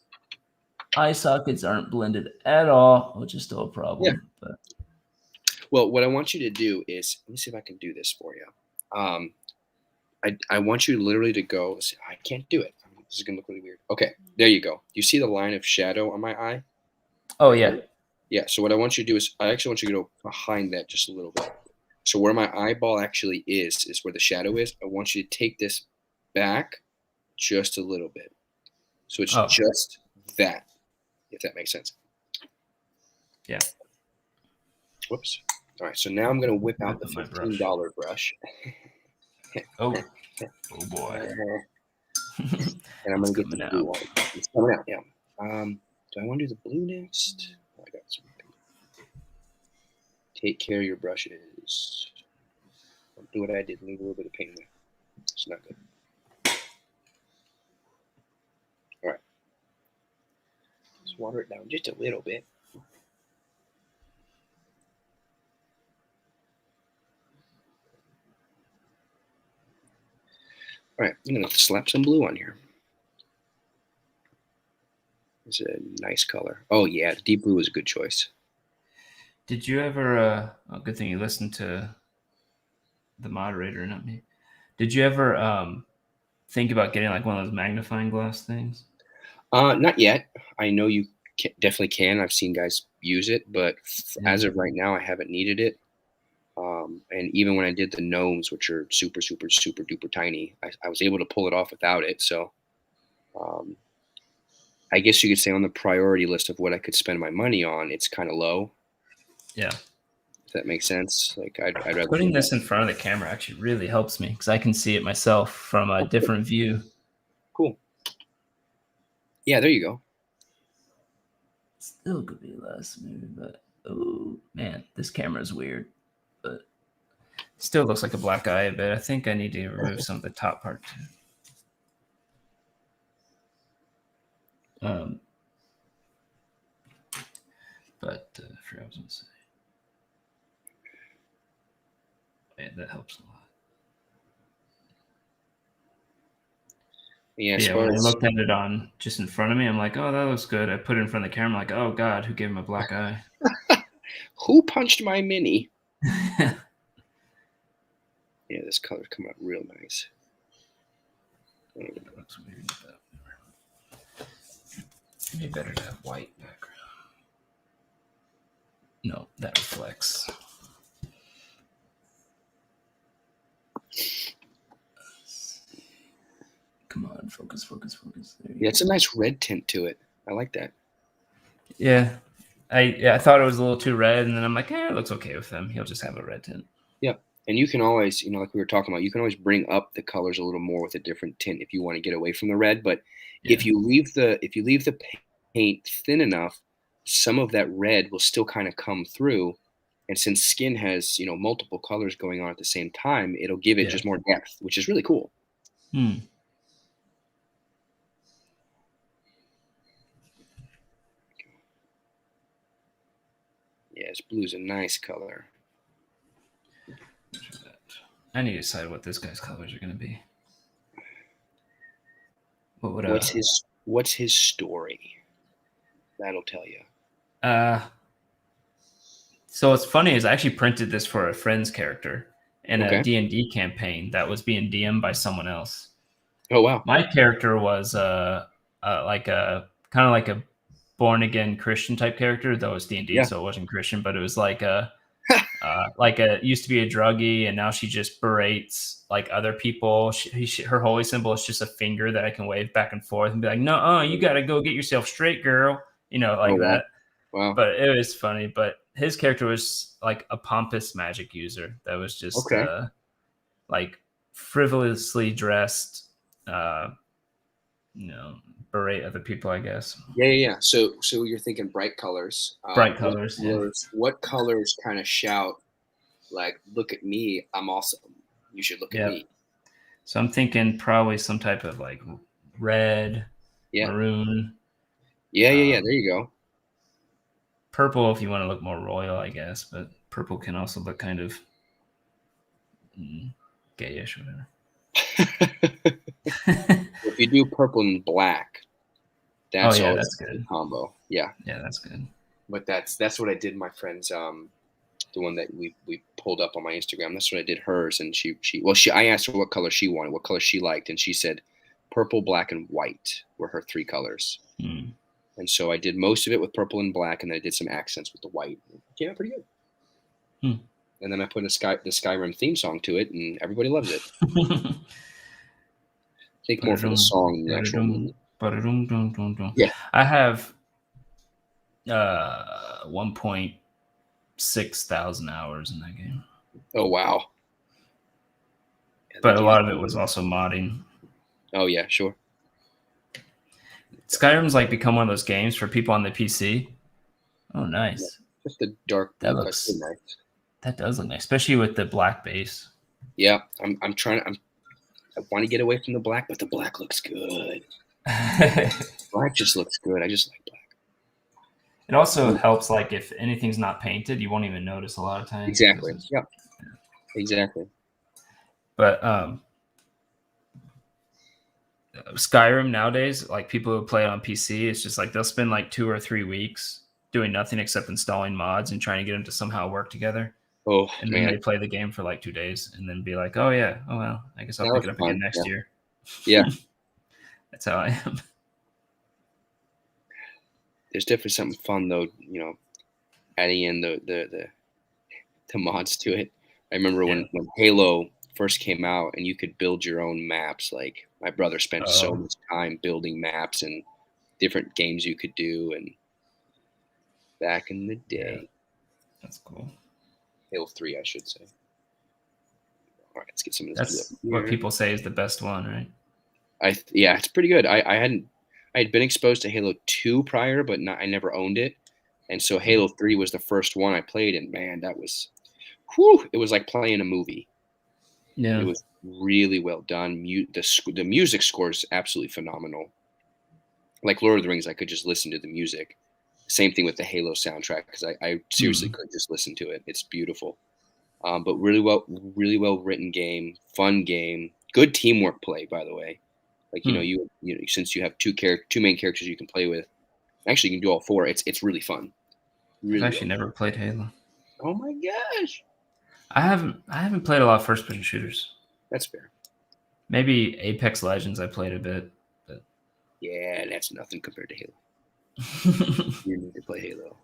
Eye sockets aren't blended at all, which is still a problem. Yeah. But. Well, what I want you to do is, let me see if I can do this for you. I want you literally to go, I can't do it. This is going to look really weird. Okay, there you go. You see the line of shadow on my eye? Oh, yeah. Yeah, so what I want you to do is, I actually want you to go behind that just a little bit. So where my eyeball actually is where the shadow is. I want you to take this back just a little bit. So it's just that, if that makes sense. Yeah. Whoops. All right, so now I'm going to whip out the $15 brush. Oh boy. And I'm going to get the blue one. It's coming out, yeah. Do I want to do the blue next? Oh, I got some. Take care of your brushes. Don't do what I did. Leave a little bit of paint in there. It's not good. All right. Just water it down just a little bit. All right, I'm going to slap some blue on here. It's a nice color. Oh, yeah, the deep blue is a good choice. Did you ever, good thing you listened to the moderator, not me. Did you ever think about getting like one of those magnifying glass things? Not yet. I know you definitely can. I've seen guys use it, but as of right now, I haven't needed it. And even when I did the gnomes, which are super, super, super duper tiny, I was able to pull it off without it. So I guess you could say on the priority list of what I could spend my money on, it's kind of low. Yeah. If that makes sense. Like I'd rather putting this in front of the camera actually really helps me because I can see it myself from a different view. Cool. Yeah, there you go. Still could be less, maybe, but oh man, this camera is weird. But still looks like a black eye a bit. I think I need to remove some of the top part too. But I forgot what I was going to say. Yeah, that helps a lot. Yeah, when I looked at it on just in front of me, I'm like, oh, that looks good. I put it in front of the camera, like, oh God, who gave him a black eye? Who punched my Mini? Yeah, this color's come out real nice. That looks weird, but maybe better to have white background. No, that reflects. Come on, focus. There yeah, it's a nice red tint to it. I like that. Yeah. I thought it was a little too red, and then I'm like, it looks okay with him. He'll just have a red tint. Yep. And you can always, like we were talking about, you can always bring up the colors a little more with a different tint if you want to get away from the red. But if you leave the paint thin enough, some of that red will still kind of come through. And since skin has, multiple colors going on at the same time, it'll give it just more depth, which is really cool. Hmm. Yeah, this blue's a nice color. I need to decide what this guy's colors are going to be. What's his story? That'll tell you. So what's funny is I actually printed this for a friend's character in a D&D campaign that was being DM'd by someone else. Oh wow! My character was like a kind of like a born again Christian type character, though it's D&D, so it wasn't Christian, but it was like used to be a druggie, and now she just berates like other people. Her holy symbol is just a finger that I can wave back and forth and be like, "No, you got to go get yourself straight, girl," that. Wow. But it was funny. But his character was like a pompous magic user that was just like frivolously dressed, berate other people, I guess. Yeah. So you're thinking bright colors. Bright colors. What colors kind of shout like, "Look at me, I'm awesome. You should look at me." So I'm thinking probably some type of like red, maroon. Yeah. There you go. Purple, if you want to look more royal, I guess, but purple can also look kind of gayish, whatever. If you do purple and black, that's good combo. Yeah, that's good. But that's what I did. My friend's the one that we pulled up on my Instagram. That's what I did hers, and I asked her what color she wanted, what color she liked, and she said purple, black, and white were her 3 colors. And so I did most of it with purple and black, and then I did some accents with the white. It came out pretty good. And then I put the Skyrim theme song to it, and everybody loves it. I think more for the song than the actual movie. Yeah. I have 1.6 thousand hours in that game. Oh, wow. But a lot of it was also modding. Oh, yeah, sure. Skyrim's like become one of those games for people on the PC. Oh, nice. Yeah, just the dark blue. That looks nice. That does look nice, especially with the black base. Yeah, I want to get away from the black, but the black looks good. Black just looks good. I just like black. It also helps, like, if anything's not painted, you won't even notice a lot of times. Exactly. Yeah. Exactly. But Skyrim nowadays, like people who play it on PC, it's just like they'll spend like 2 or 3 weeks doing nothing except installing mods and trying to get them to somehow work together. Oh, and then they play the game for like 2 days and then be like, "Oh yeah, oh well, I guess I'll pick it up again next year." Yeah, that's how I am. There's definitely something fun though, adding in the mods to it. I remember when Halo first came out and you could build your own maps. Like my brother spent so much time building maps and different games you could do. And back in the day, that's cool. Halo 3, I should say. All right, let's get some of this. That's what people say is the best one, right? Yeah, it's pretty good. I had been exposed to Halo 2 prior, but I never owned it. And so Halo 3 was the first one I played, and man, that was it was like playing a movie. Yeah. It was really well done. The music score is absolutely phenomenal. Like Lord of the Rings, I could just listen to the music. Same thing with the Halo soundtrack, because I seriously could just listen to it. It's beautiful. But really well written game, fun game, good teamwork play, by the way. Like, you since you have two main characters you can play with, actually you can do all 4. It's really fun. Really I've actually never played Halo. Oh my gosh. I haven't played a lot of first person shooters. That's fair. Maybe Apex Legends I played a bit, but yeah, that's nothing compared to Halo. You need to play Halo.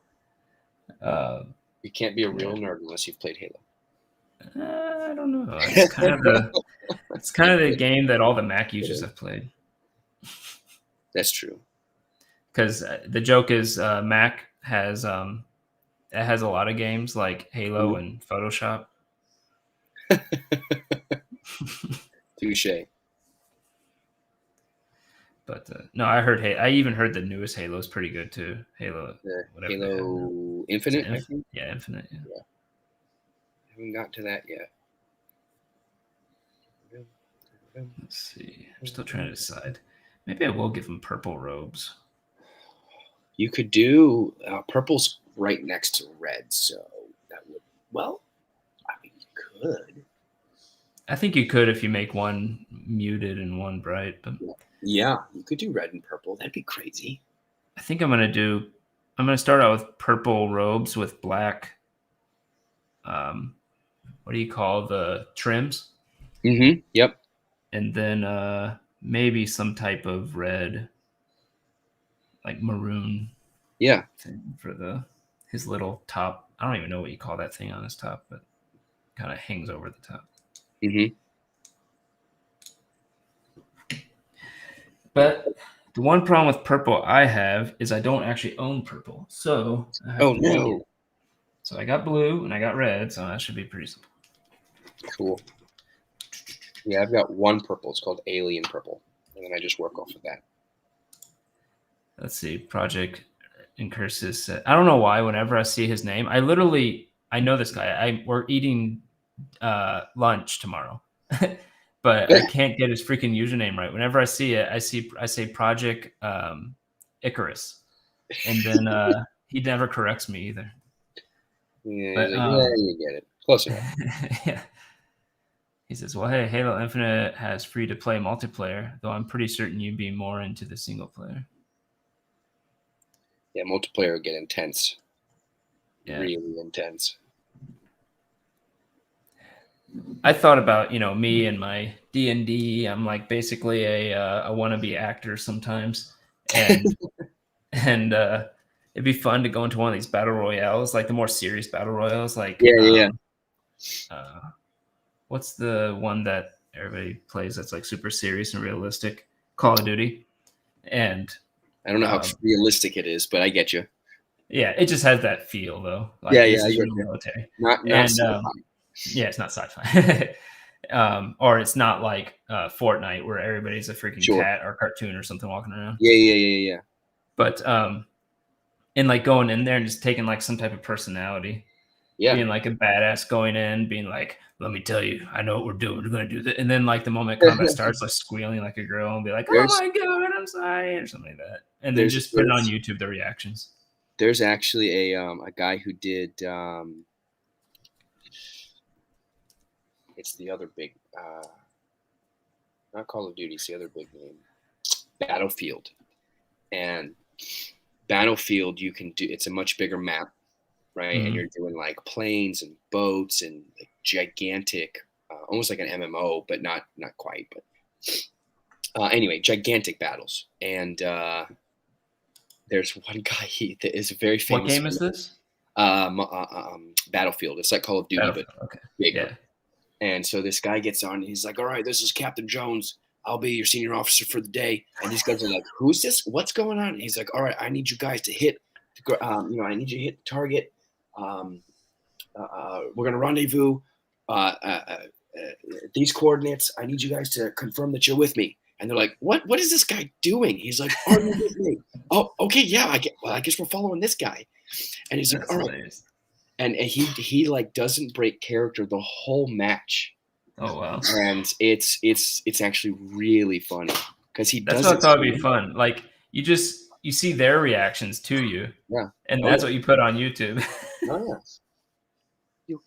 You can't be a real nerd unless you've played Halo. I don't know. It's kind of the game that all the Mac users have played. That's true. Because the joke is Mac has it has a lot of games like Halo and Photoshop. Touche. But no, I even heard the newest Halo is pretty good too. Halo, The whatever they have now. Halo Is it Infinite, I think. Yeah, Infinite. Yeah. I haven't gotten to that yet. Let's see. I'm still trying to decide. Maybe I will give him purple robes. You could do purple's right next to red, so that would. Well, I mean, you could. I think you could if you make one muted and one bright, but Yeah, you could do red and purple. That'd be crazy. I think I'm gonna start out with purple robes with black. What do you call the trims? Mm-hmm. Yep. And then maybe some type of red, like maroon. Yeah. Thing for his little top. I don't even know what you call that thing on his top, but kind of hangs over the top. Mm-hmm. But the one problem with purple I have is I don't actually own purple. So no. So I got blue and I got red, so that should be pretty simple. Cool. Yeah, I've got one purple. It's called Alien Purple, and then I just work off of that. Let's see, Project Incursus. I don't know why. Whenever I see his name, I know this guy. We're eating lunch tomorrow, but I can't get his freaking username right. Whenever I see it, I say Project Icarus, and then he never corrects me either. Yeah, but, you get it. Close enough. Yeah. He says, well, hey, Halo Infinite has free-to-play multiplayer, though I'm pretty certain you'd be more into the single player. Yeah, multiplayer would get intense. Yeah. Really intense. I thought about, me and my D&D. I'm like basically a wannabe actor sometimes. And it'd be fun to go into one of these battle royales, like the more serious battle royales. Like, what's the one that everybody plays that's like super serious and realistic? Call of Duty. And I don't know how realistic it is, but I get you. Yeah, it just has that feel though. Like, this is real military. Not sci-fi. Yeah, it's not sci-fi. Or it's not like Fortnite where everybody's a freaking cat or cartoon or something walking around. Yeah. But and like going in there and just taking like some type of personality. Yeah. Being like a badass going in, being like, let me tell you, I know what we're doing. We're gonna do this. And then like the moment combat starts, like squealing like a girl and be like, oh my god, I'm sorry, or something like that. And then just put it on YouTube, the reactions. There's actually a guy who did it's the other big not Call of Duty, it's the other big name. Battlefield. And Battlefield, you can do, it's a much bigger map, right? Mm-hmm. And you're doing like planes and boats and like gigantic, almost like an MMO, but not quite. But anyway, gigantic battles. And there's one guy that is very famous. What game is this? Battlefield. It's like Call of Duty, but bigger. Yeah. And so this guy gets on. And he's like, "All right, this is Captain Jones. I'll be your senior officer for the day." And these guys are like, "Who's this? What's going on?" And he's like, "All right, I need you guys to hit. I need you to hit the target. We're gonna rendezvous. These coordinates. I need you guys to confirm that you're with me." And they're like, "What is this guy doing?" He's like, "Are you with me?" "Oh, okay, yeah. I guess we're following this guy." And he's like, "All right." Nice. And he like doesn't break character the whole match. Oh wow! And it's actually really funny because he does. That's what I thought would be fun. Like you see their reactions to you. Yeah. And that's what you put on YouTube. Oh yeah.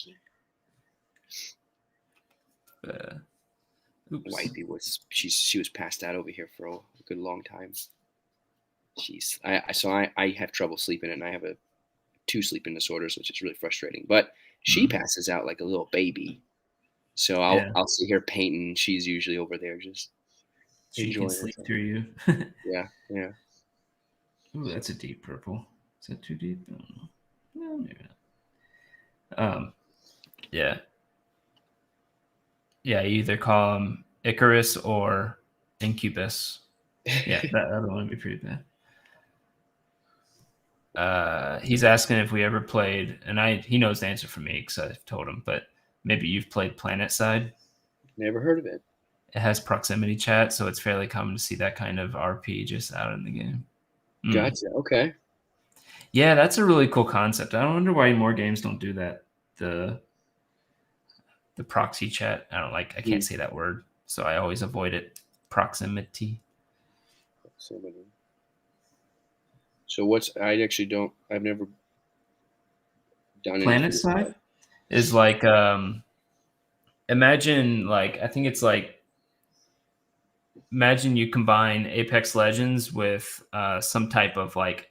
Oops. Wifey she was passed out over here for a good long time. I have trouble sleeping and I have 2 sleeping disorders, which is really frustrating. But she passes out like a little baby. So I'll see her painting. She's usually over there just she can sleep through you. Yeah. Ooh, that's a deep purple. Is that too deep? I don't know. No, maybe not. Yeah. Yeah, you either call him Icarus or Incubus. Yeah, that other one would be pretty bad. He's asking if we ever played, and he knows the answer for me because I've told him, but maybe you've played Planet Side. Never heard of it. It has proximity chat, so it's fairly common to see that kind of RP just out in the game. Gotcha. Okay. Yeah, that's a really cool concept. I wonder why more games don't do that. The proxy chat. I can't say that word, so I always avoid it. Proximity. So I've never done Planet Side is like imagine I think it's like imagine you combine Apex Legends with some type of like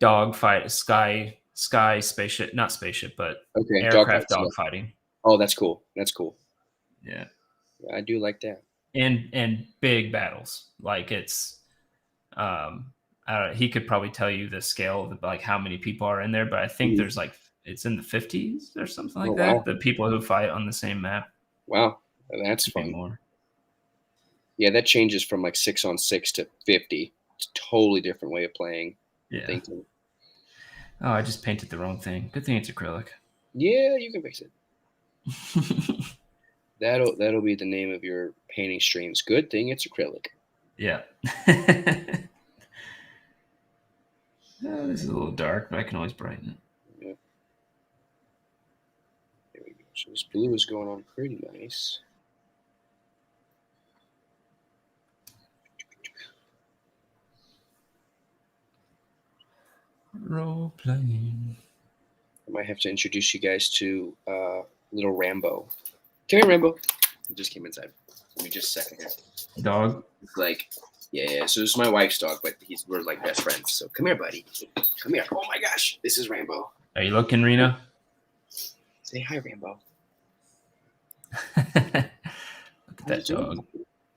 dogfight sky spaceship, not spaceship, but aircraft dogfighting. Oh, that's cool. That's cool. Yeah, I do like that. And big battles. Like it's he could probably tell you the scale of like how many people are in there, but I think there's like it's in the 50s or something like that. Wow. The people who fight on the same map. Wow, that's fun. More. Yeah, that changes from like 6-on-6 to 50. It's a totally different way of playing. Yeah. Thinking. Oh, I just painted the wrong thing. Good thing it's acrylic. Yeah, you can fix it. That'll be the name of your painting streams. Good thing it's acrylic. Yeah. Oh, this is a little dark, but I can always brighten it. Yeah. There we go. So this blue is going on pretty nice. Role playing. I might have to introduce you guys to little Rambo. Come here, Rambo. He just came inside. Give me just a second here. Dog? Like, yeah. So this is my wife's dog, but we're like best friends. So come here, buddy. Come here. Oh my gosh, this is Rambo. Are you looking, Reno? Say hi, Rambo. Look at that dog.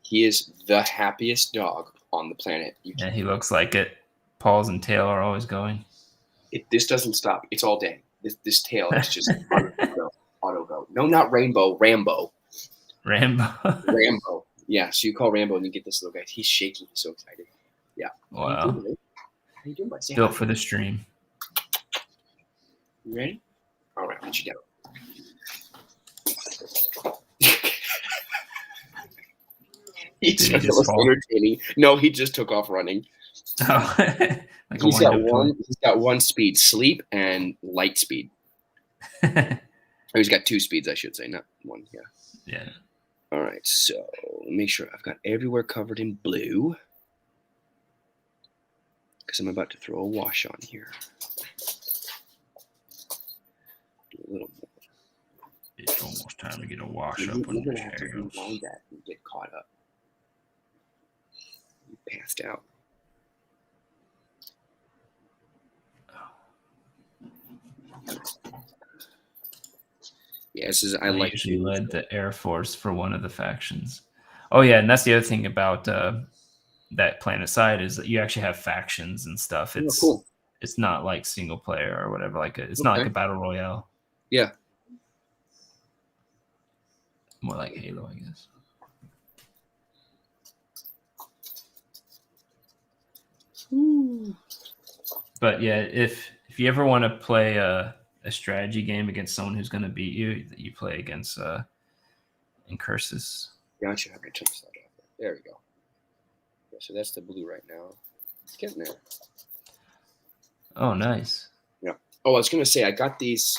He is the happiest dog on the planet. Yeah, he looks like it. Paws and tail are always going. This doesn't stop. It's all day. This tail is just auto go. No, not Rainbow. Rambo. Rambo. Yeah. So you call Rambo and you get this little guy. He's shaking. He's so excited. Yeah. Wow. How you doing, buddy? Built for the stream. You ready? All right. Put you down. He's entertaining. No, he just took off running. Oh. Like he's got one speed, sleep and light speed. Or he's got two speeds, I should say, not one. Yeah. Yeah. All right, so make sure I've got everywhere covered in blue because I'm about to throw a wash on here. Do a little more. It's almost time to get a wash up on the chairs. Rewind that and get caught up. You passed out. Yeah, I like. Usually led the Air Force for one of the factions. Oh yeah, and that's the other thing about that Planet Side is that you actually have factions and stuff. It's cool. It's not like single player or whatever. It's not like a battle royale. Yeah. More like Halo, I guess. Ooh. But yeah, if you ever want to play a strategy game against someone who's going to beat you, you play against Incursus. Gotcha. I'm going to turn this off. There we go. Yeah, so that's the blue right now. It's getting there. Oh, nice. Yeah. Oh, I was going to say, I got these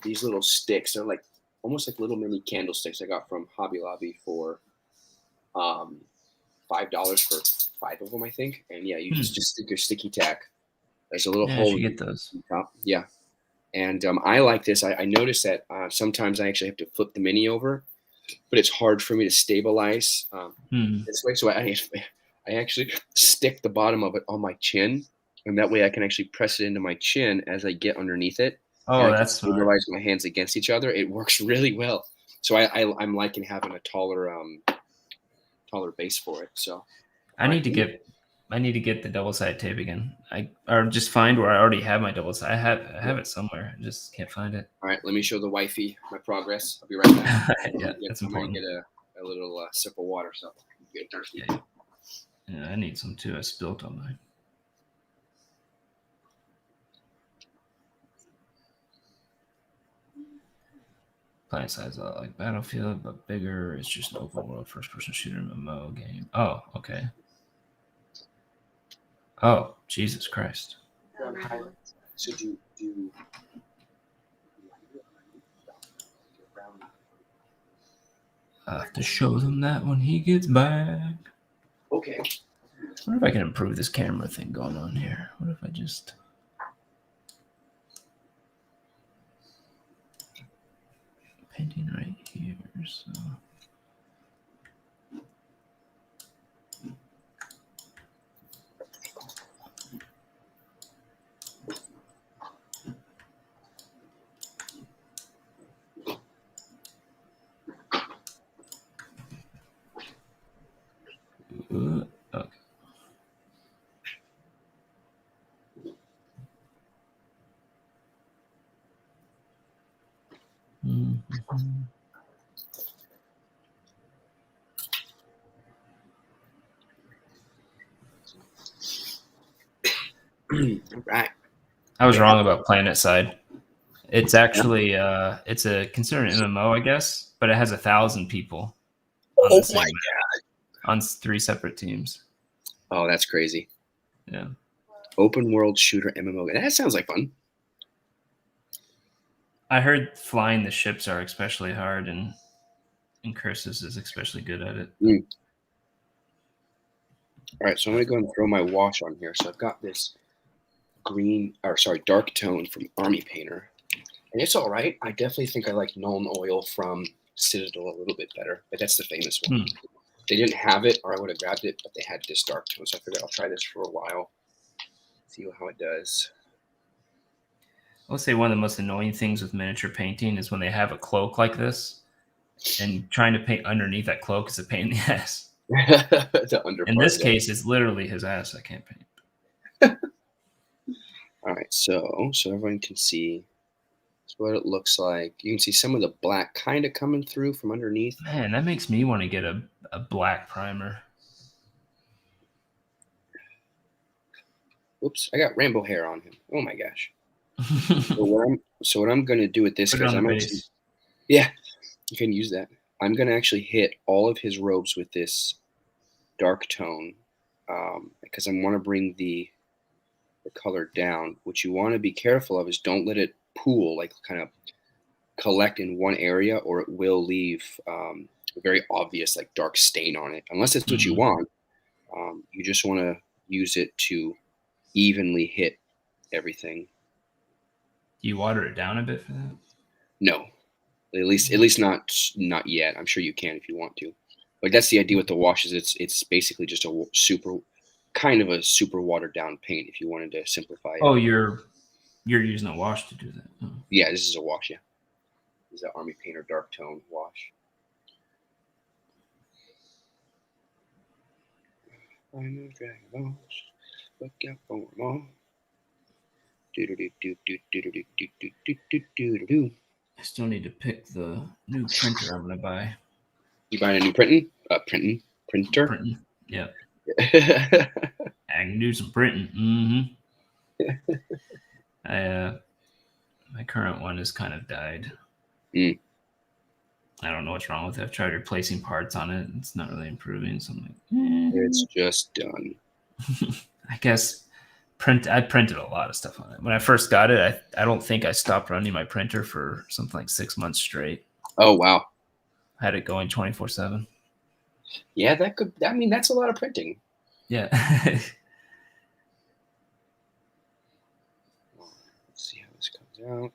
little sticks. They're like almost like little mini candlesticks I got from Hobby Lobby for $5 for 5 of them, I think. And yeah, you just stick your sticky tack. There's a little hole. You get those. Top. Yeah. And I like this. I noticed that sometimes I actually have to flip the mini over, but it's hard for me to stabilize this way. So I actually stick the bottom of it on my chin, and that way I can actually press it into my chin as I get underneath it. Oh, that's smart. Stabilize my hands against each other. It works really well. So I'm liking having a taller base for it. So I need to get the double-sided tape again. Or just find where I already have my double-sided. I have it somewhere. I just can't find it. All right, let me show the wifey my progress. I'll be right back. Yeah, that's important. I'm gonna get a little sip of water, so get thirsty. Yeah, I need some too. I spilled on mine. Planet size a lot like Battlefield, but bigger. It's just an open world first person shooter MMO game. Oh, okay. Oh, Jesus Christ. So do I'll have to show them that when he gets back. okay. I wonder if I can improve this camera thing going on here. What if I just... Painting right here, so... Okay. Mm-hmm. Right. I was wrong about Planet Side. It's actually it's a considered an MMO, I guess, but it has 1,000 people on Oh the same my map, on 3 separate teams. Oh, that's crazy. Yeah. Open world shooter MMO. That sounds like fun. I heard flying the ships are especially hard, and Cursus is especially good at it. All right, so I'm gonna go and throw my wash on here. So I've got this dark tone from Army Painter, and it's all right. I definitely think I like Nuln Oil from Citadel a little bit better, but that's the famous one. They didn't have it, or I would have grabbed it, but they had this dark tone, so I figured I'll try this for a while, see how it does. I would say one of the most annoying things with miniature painting is when they have a cloak like this, and trying to paint underneath that cloak is a pain in the ass. In this case, it's literally his ass I can't paint. All right, so everyone can see what it looks like. You can see some of the black kind of coming through from underneath. Man, that makes me want to get a black primer. Oops, I got rainbow hair on him. Oh my gosh. So what I'm going to do with this, because I'm actually, yeah, you can use that. I'm going to actually hit all of his robes with this dark tone, because I want to bring the color down. What you want to be careful of is don't let it pool, like kind of collect in one area, or it will leave a very obvious like dark stain on it. Unless that's what you want, you just want to use it to evenly hit everything. Do you water it down a bit for that? No, at least not yet. I'm sure you can if you want to. But that's the idea with the washes. It's basically just a super watered down paint. If you wanted to simplify it. Oh, you're using a wash to do that. Oh. Yeah, this is a wash. Yeah, this is an Army Painter dark tone wash. I'm a dragon boss. Look out for them all. I still need to pick the new printer I'm gonna buy. You buying a new printer? Printing. Yeah. I can do some printing. My current one has kind of died. I don't know what's wrong with it. I've tried replacing parts on it. It's not really improving. So I'm like, It's just done. I guess I printed a lot of stuff on it. When I first got it, I don't think I stopped running my printer for something like 6 months straight. Oh, wow. I had it going 24/7. Yeah, that's a lot of printing. Yeah. Let's see how this comes out.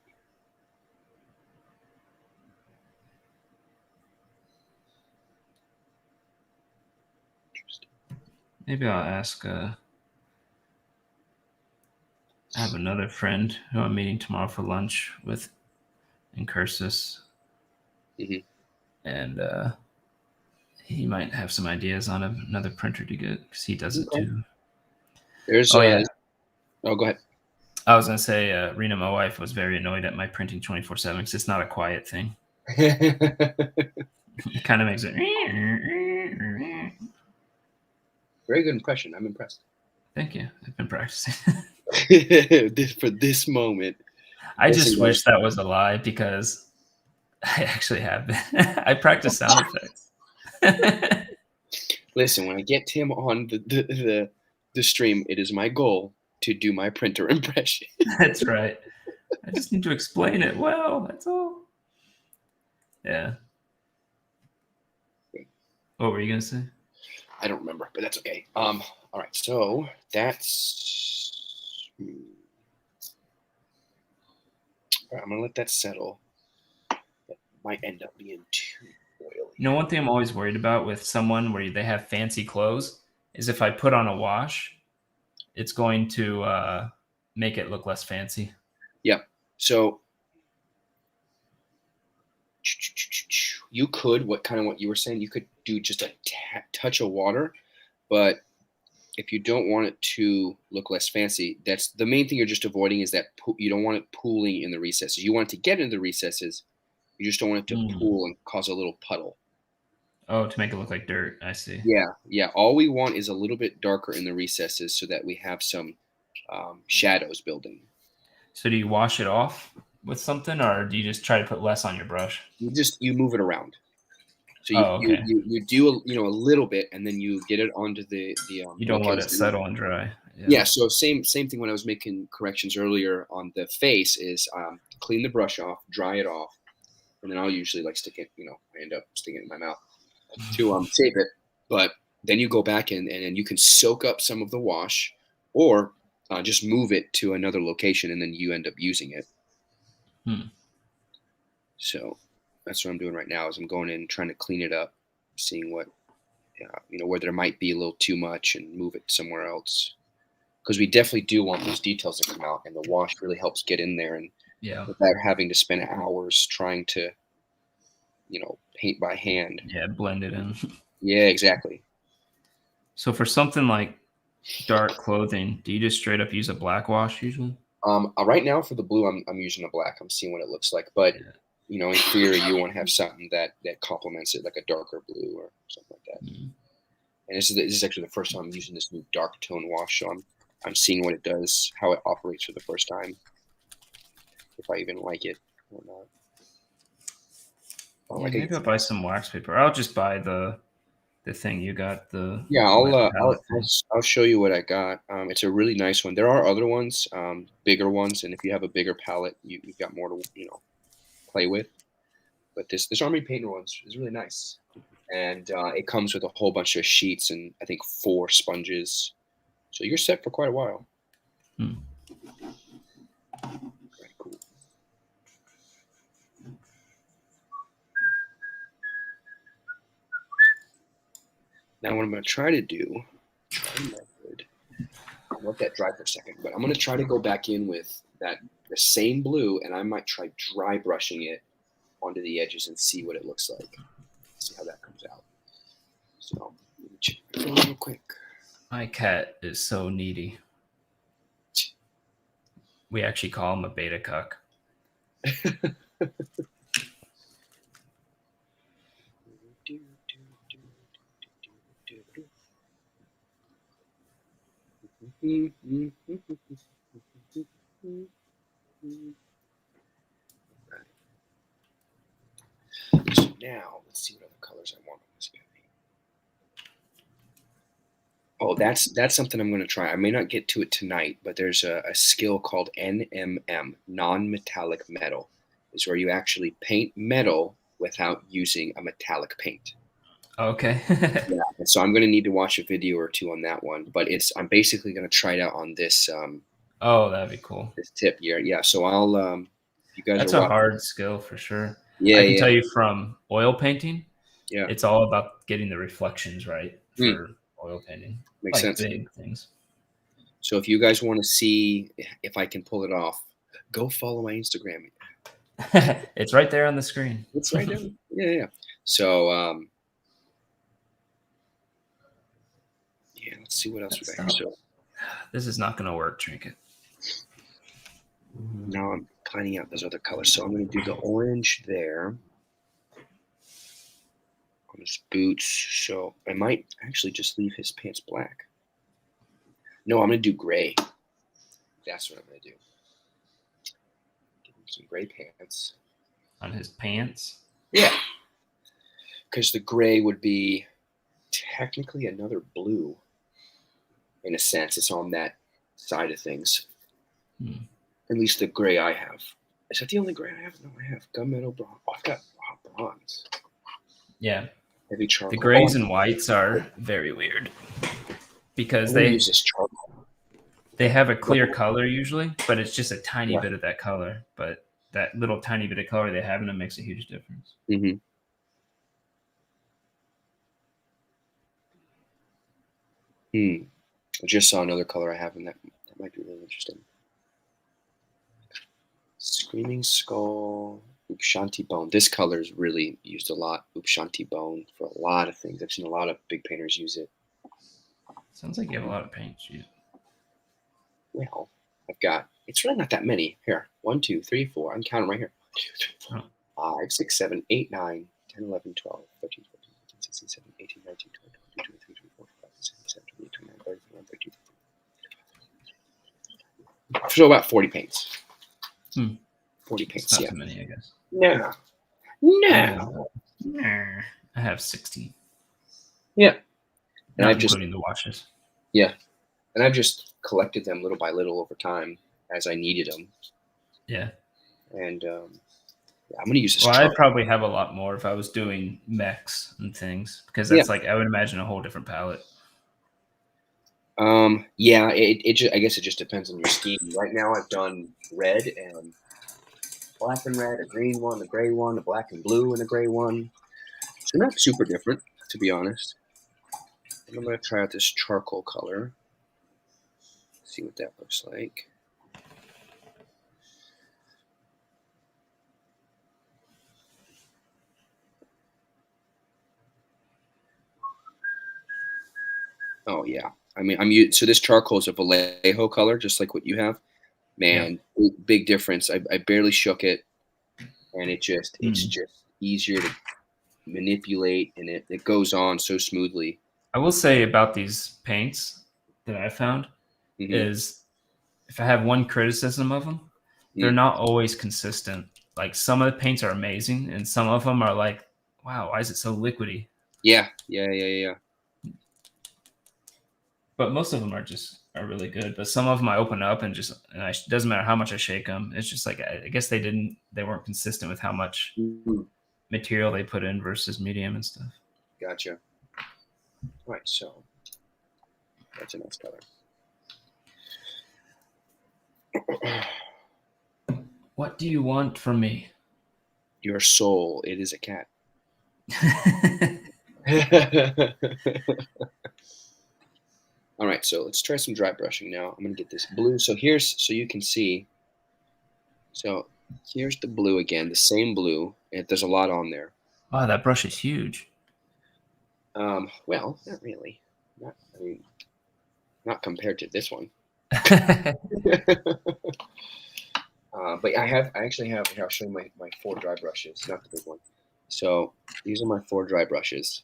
Maybe I'll ask. I have another friend who I'm meeting tomorrow for lunch with in Cursus. And he might have some ideas on another printer to get, because he does it too. There's go ahead. I was going to say, Rena, my wife, was very annoyed at my printing 24/7 because it's not a quiet thing. It kind of makes it. Very good impression. I'm impressed. Thank you. I've been practicing. For this moment. I just wish that was a lie, because I actually have been. I practice sound effects. Listen, when I get Tim on the stream, it is my goal to do my printer impression. That's right. I just need to explain it well. That's all. Yeah. What were you gonna say? I don't remember, but that's okay. All right, so that's. All right, I'm gonna let that settle. That might end up being too oily. You know, one thing I'm always worried about with someone where they have fancy clothes is if I put on a wash, it's going to make it look less fancy. Yep. So you could what you were saying. You could do just a touch of water, but if you don't want it to look less fancy, that's the main thing you're just avoiding is that you don't want it pooling in the recesses. You want it to get into the recesses. You just don't want it to pool and cause a little puddle. Oh, to make it look like dirt. I see. Yeah. All we want is a little bit darker in the recesses so that we have some shadows building. So do you wash it off with something, or do you just try to put less on your brush? You move it around. So okay. you do a little bit, and then you get it onto the you don't let it settle and dry. Yeah. So same thing when I was making corrections earlier on the face is clean the brush off, dry it off, and then I'll usually like stick it. I end up sticking it in my mouth to save it. But then you go back in and you can soak up some of the wash, or just move it to another location, and then you end up using it. So that's what I'm doing right now is I'm going in trying to clean it up, seeing what where there might be a little too much and move it somewhere else. Because we definitely do want those details to come out, and the wash really helps get in there, and without having to spend hours trying to, paint by hand. Yeah, blend it in. Yeah, exactly. So for something like dark clothing, do you just straight up use a black wash usually? Right now for the blue, I'm using a black. I'm seeing what it looks like, but in theory, you want to have something that complements it, like a darker blue or something like that. And this is actually the first time I'm using this new dark tone wash, so I'm seeing what it does, how it operates for the first time, if I even like it or not. Maybe I'll buy some wax paper. I'll just buy the thing you got. I'll show you what I got. It's a really nice one. There are other ones, bigger ones, and if you have a bigger palette, you've got more to play with. But this Army Painter one is really nice, and it comes with a whole bunch of sheets and I think 4 sponges, so you're set for quite a while. Very cool. Now what I'm going to try to do, I'll let that dry for a second, but I'm going to try to go back in with the same blue, and I might try dry brushing it onto the edges and see what it looks like. See how that comes out. So let me check it real quick. My cat is so needy. We actually call him a beta cuck. So now let's see what other colors I want on this guy. Oh, that's something I'm going to try. I may not get to it tonight, but there's a skill called NMM, non-metallic metal. Is where you actually paint metal without using a metallic paint. Okay. Yeah, and so I'm going to need to watch a video or 2 on that one, but I'm basically going to try it out on this. Oh, that'd be cool. This tip here, yeah. So I'll, you guys. That's a hard skill for sure. Yeah, I can tell you from oil painting. Yeah, it's all about getting the reflections right for oil painting. Makes sense. Big things. So if you guys want to see if I can pull it off, go follow my Instagram. It's right there on the screen. It's right there. Yeah. So, let's see what else we got. So, this is not going to work, Trinket. Now I'm planning out those other colors. So I'm going to do the orange there on his boots. So I might actually just leave his pants black. No, I'm going to do gray. That's what I'm going to do. Give him some gray pants. on his pants. Yeah. Because the gray would be technically another blue. In a sense, it's on that side of things. At least the gray I have. Is that the only gray I have? No, I have gunmetal bronze. Oh, I've got bronze. Yeah. Heavy charcoal. The grays and whites are very weird because use this charcoal. They have a clear color usually, but it's just a tiny bit of that color. But that little tiny bit of color they have in them makes a huge difference. Mm-hmm. I just saw another color I have in that. That might be really interesting. Screaming Skull, Upshanti Bone. This color is really used a lot. Upshanti Bone for a lot of things. I've seen a lot of big painters use it. Sounds like you have a lot of paints. Well, I've got, it's really not that many. Here, 1, 2, 3, 4. I'm counting right here. 1, 2, 3, 4, 5, 6, 7, 8, 9, 10, 11, 12, 13, 14, 15, 16, 17, 18, 19, 20, 22, 23, 24, 25, 26, 27, 28, 29, 30, 31, 32. So about 40 paints. 40 paints, not too many, I guess. No. I have 60. Yeah. And Not including the washes. Yeah. And I've just collected them little by little over time as I needed them. Yeah. And I'm going to use this. Well, I'd probably have a lot more if I was doing mechs and things because that's like, I would imagine a whole different palette. Yeah, I guess it just depends on your scheme. Right now I've done red and black and red, a green one, a gray one, a black and blue and a gray one. So not super different, to be honest. And I'm going to try out this charcoal color. See what that looks like. Oh yeah. I mean, so this charcoal is a Vallejo color, just like what you have. Man, big difference. I barely shook it, and it's just easier to manipulate, and it goes on so smoothly. I will say about these paints that I found is if I have one criticism of them, they're not always consistent. Like some of the paints are amazing, and some of them are like, wow, why is it so liquidy? Yeah. But most of them are really good. But some of them I open up and it doesn't matter how much I shake them. It's just like I guess they weren't consistent with how much material they put in versus medium and stuff. Gotcha. All right, so that's a nice color. What do you want from me? Your soul. It is a cat. All right, so let's try some dry brushing now. I'm going to get this blue. So you can see. So here's the blue again, the same blue. And there's a lot on there. Wow, that brush is huge. Well, not really. Not compared to this one. But I actually have here. I'll show you my 4 dry brushes, not the big one. So these are my 4 dry brushes.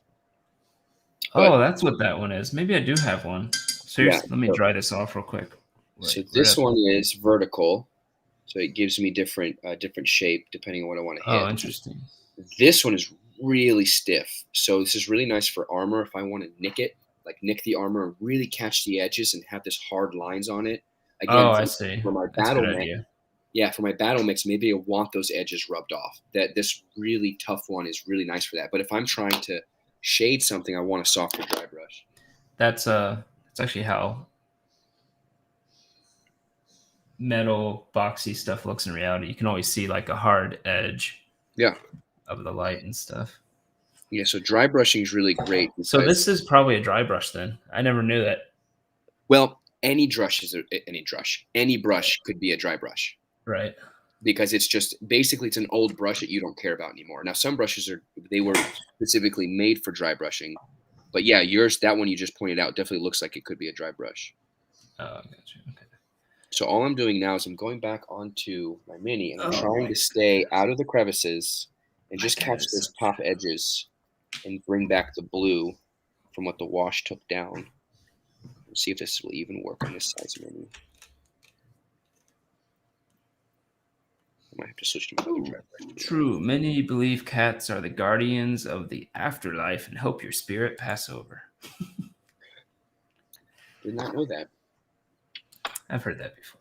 Oh, that's what that one is. Maybe I do have one. Seriously, let me dry this off real quick. So this one is vertical, so it gives me different shape depending on what I want to hit. Oh, interesting. This one is really stiff, so this is really nice for armor if I want to nick it, like nick the armor and really catch the edges and have this hard lines on it. Again, I see. For my battle mix, for my battle mix, maybe I want those edges rubbed off. That this really tough one is really nice for that. But if I'm trying to shade something, I want a softer dry brush. That's actually how metal boxy stuff looks in reality. You can always see like a hard edge of the light and stuff. Yeah, so dry brushing is really great. So this is probably a dry brush then. I never knew that. Well, any brush could be a dry brush. Right. Because it's just basically it's an old brush that you don't care about anymore. Now some brushes they were specifically made for dry brushing. But yeah, that one you just pointed out definitely looks like it could be a dry brush. Oh, gotcha. Okay. So all I'm doing now is I'm going back onto my Mini and I'm trying to stay out of the crevices and just catch those top edges and bring back the blue from what the wash took down. Let's see if this will even work on this size Mini. might have to switch to my other dry. True. Many believe cats are the guardians of the afterlife and hope your spirit pass over. Did not know that. I've heard that before.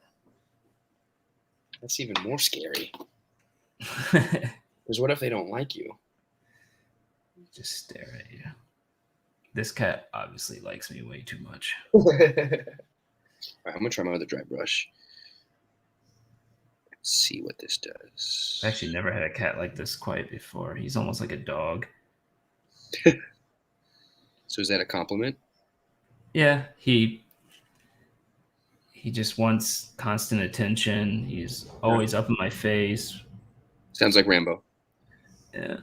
That's even more scary. Because what if they don't like you? Just stare at you. This cat obviously likes me way too much. All right, I'm going to try my other dry brush. Let's see what this does. I've actually never had a cat like this quiet before. He's almost like a dog. So is that a compliment? Yeah, he just wants constant attention. He's always up in my face. Sounds like Rambo. Yeah.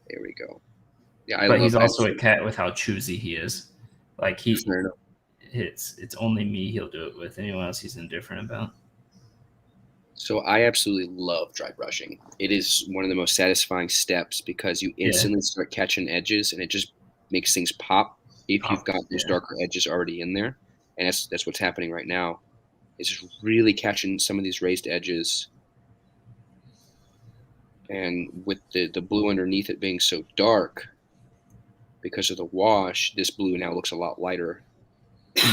There we go. Yeah, but he's also a cat with how choosy he is. Like it's only me he'll do it with. Anyone else he's indifferent about. So I absolutely love dry brushing. It is one of the most satisfying steps because you instantly start catching edges, and it just makes things pop if you've got those darker edges already in there. And that's what's happening right now. It's just really catching some of these raised edges. And with the blue underneath it being so dark, because of the wash, this blue now looks a lot lighter. So,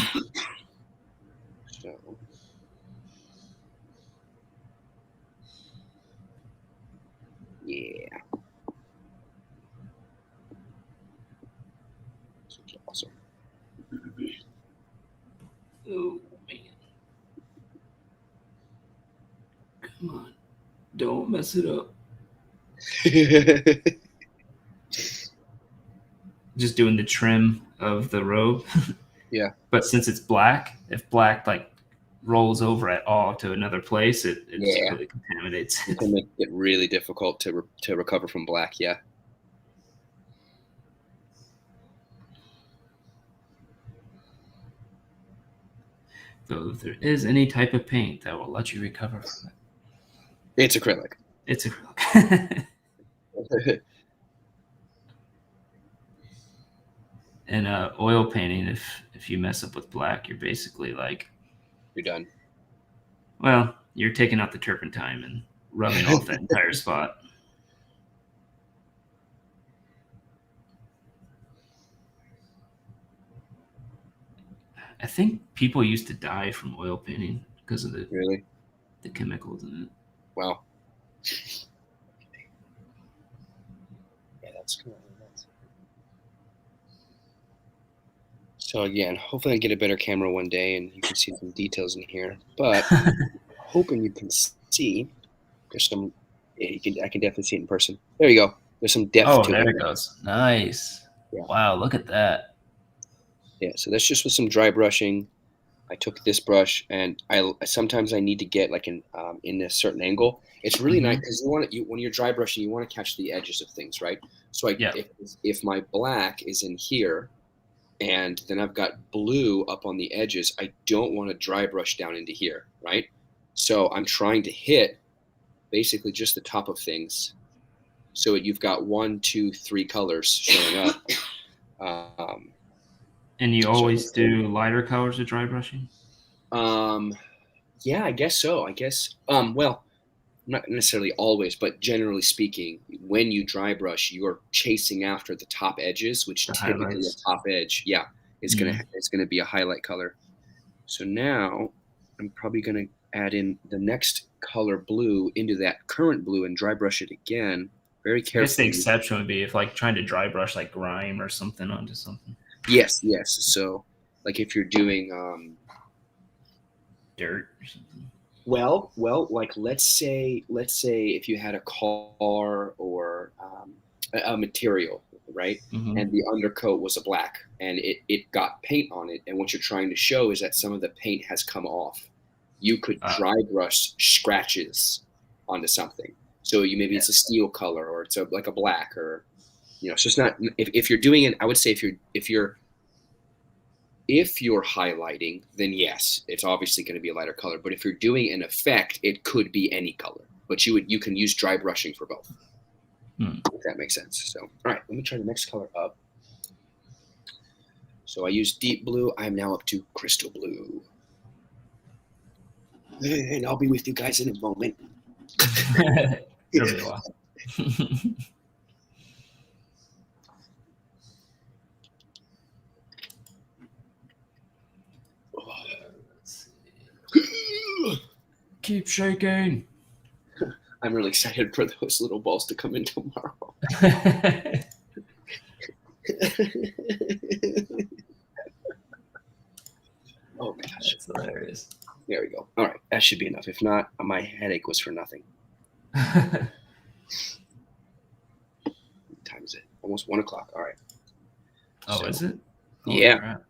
yeah. This looks awesome. Oh, man. Come on. Don't mess it up. Just doing the trim of the robe. Yeah. But since it's black, if black like rolls over at all to another place, it really contaminates. It can make it really difficult to recover from black. Yeah. So if there is any type of paint that will let you recover from it, it's acrylic. It's acrylic. And oil painting, if you mess up with black, you're basically like, you're done. Well, you're taking out the turpentine and rubbing off that entire spot. I think people used to die from oil painting because of the chemicals in it. Wow. Yeah, that's cool. So again, hopefully I get a better camera one day and you can see some details in here. But hoping you can see, there's some. Yeah, I can definitely see it in person. There you go. There's some depth to it. Oh, there it goes. Nice. Yeah. Wow, look at that. Yeah, so that's just with some dry brushing. I took this brush, and sometimes I need to get like in a certain angle. It's really nice because when you're dry brushing, you want to catch the edges of things, right? So if my black is in here, and then I've got blue up on the edges, I don't want to dry brush down into here, right? So I'm trying to hit basically just the top of things, so you've got 1, 2, 3 colors showing up. And you always do lighter colors of dry brushing? Yeah, I guess so. Well, not necessarily always, but generally speaking, when you dry brush, you're chasing after the top edges, which typically the top edge, is gonna be a highlight color. So now I'm probably gonna add in the next color blue into that current blue and dry brush it again very carefully. I guess the exception would be if like trying to dry brush like grime or something onto something. Yes. So, like if you're doing dirt or something. Well, like let's say if you had a car or a material, right, and the undercoat was a black, and it got paint on it, and what you're trying to show is that some of the paint has come off. You could dry brush scratches onto something. So maybe it's a steel color, or it's like a black, or so it's not. If you're doing it, I would say if you're highlighting, then yes, it's obviously going to be a lighter color. But if you're doing an effect, it could be any color. But you can use dry brushing for both. If that makes sense. So, all right, let me try the next color up. So I used deep blue. I'm now up to crystal blue. And I'll be with you guys in a moment. It'll be a while. Let's see. Keep shaking. I'm really excited for those little balls to come in tomorrow. Oh gosh, that's hilarious. There we go. All right, that should be enough. If not, my headache was for nothing. What time is it? Almost 1 o'clock. All right. Oh, is it? Holy yeah. Crap.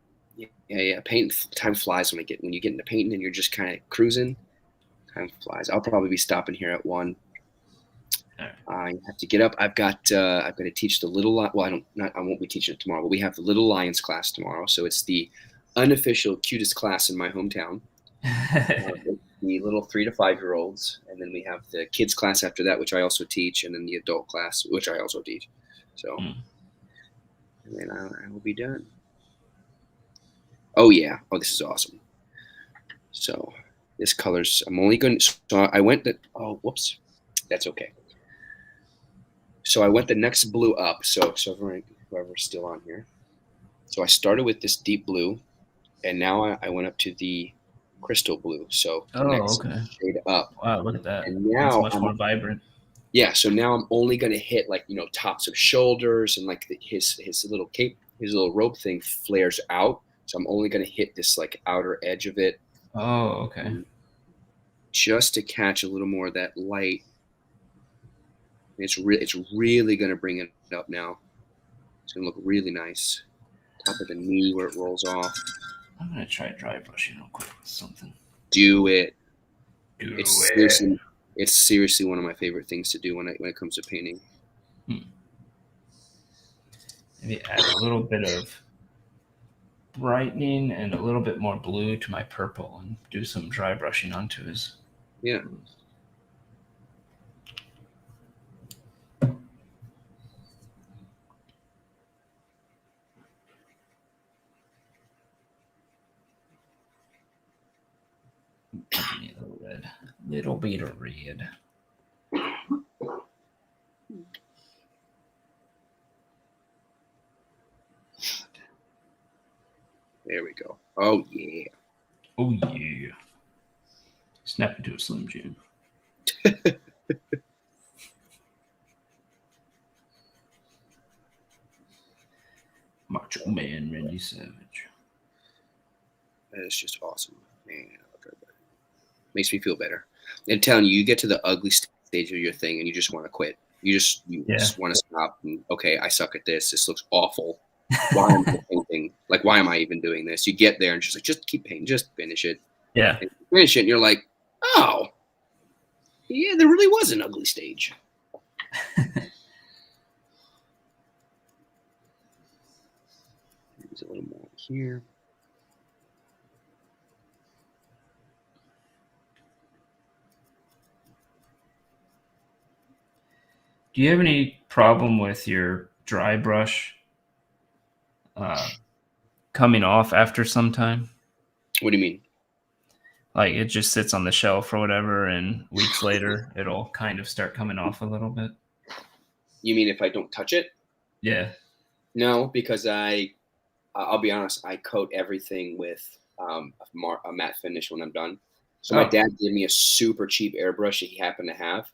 Yeah. Paint time flies when you get into painting and you're just kind of cruising. Time flies. I'll probably be stopping here at 1. Right. I have to get up. I've got to teach the little. Well, I won't be teaching it tomorrow, but we have the Little Lions class tomorrow. So it's the unofficial cutest class in my hometown. The little 3 to 5 year olds, and then we have the kids class after that, which I also teach, and then the adult class, which I also teach. So, and then I will be done. Oh yeah! Oh, this is awesome. So, this colors. I'm only going. So I went that. Oh, whoops. That's okay. So I went the next blue up. So whoever's still on here. So I started with this deep blue, and now I went up to the crystal blue. So the next shade up. Wow, look at that. And now it's much more vibrant. Yeah, so now I'm only going to hit tops of shoulders, and like his little cape, his little robe thing flares out. So I'm only going to hit this outer edge of it. Oh, okay. Just to catch a little more of that light. It's really going to bring it up now. It's going to look really nice. Top of the knee where it rolls off. I'm going to try dry brushing real quick with something. Do it. It's seriously one of my favorite things to do when it comes to painting. Maybe add a little bit of brightening and a little bit more blue to my purple and do some dry brushing onto his. Yeah. Little bit of red. There we go. Oh yeah. Oh yeah. Snap into a Slim Jim. Macho Man Randy Savage. That is just awesome, man. Makes me feel better. And telling you get to the ugly stage of your thing and you just want to quit. You just want to stop. And, okay, I suck at this. This looks awful. Why am I painting? Why am I even doing this? You get there and just keep painting. Just finish it. Yeah. And finish it, and you're like, oh, yeah, there really was an ugly stage. There's a little more here. Do you have any problem with your dry brush coming off after some time? What do you mean? It just sits on the shelf or whatever, and weeks later it'll kind of start coming off a little bit. You mean if I don't touch it? Yeah. No, because I'll be honest, I coat everything with a matte finish when I'm done. So my dad gave me a super cheap airbrush that he happened to have.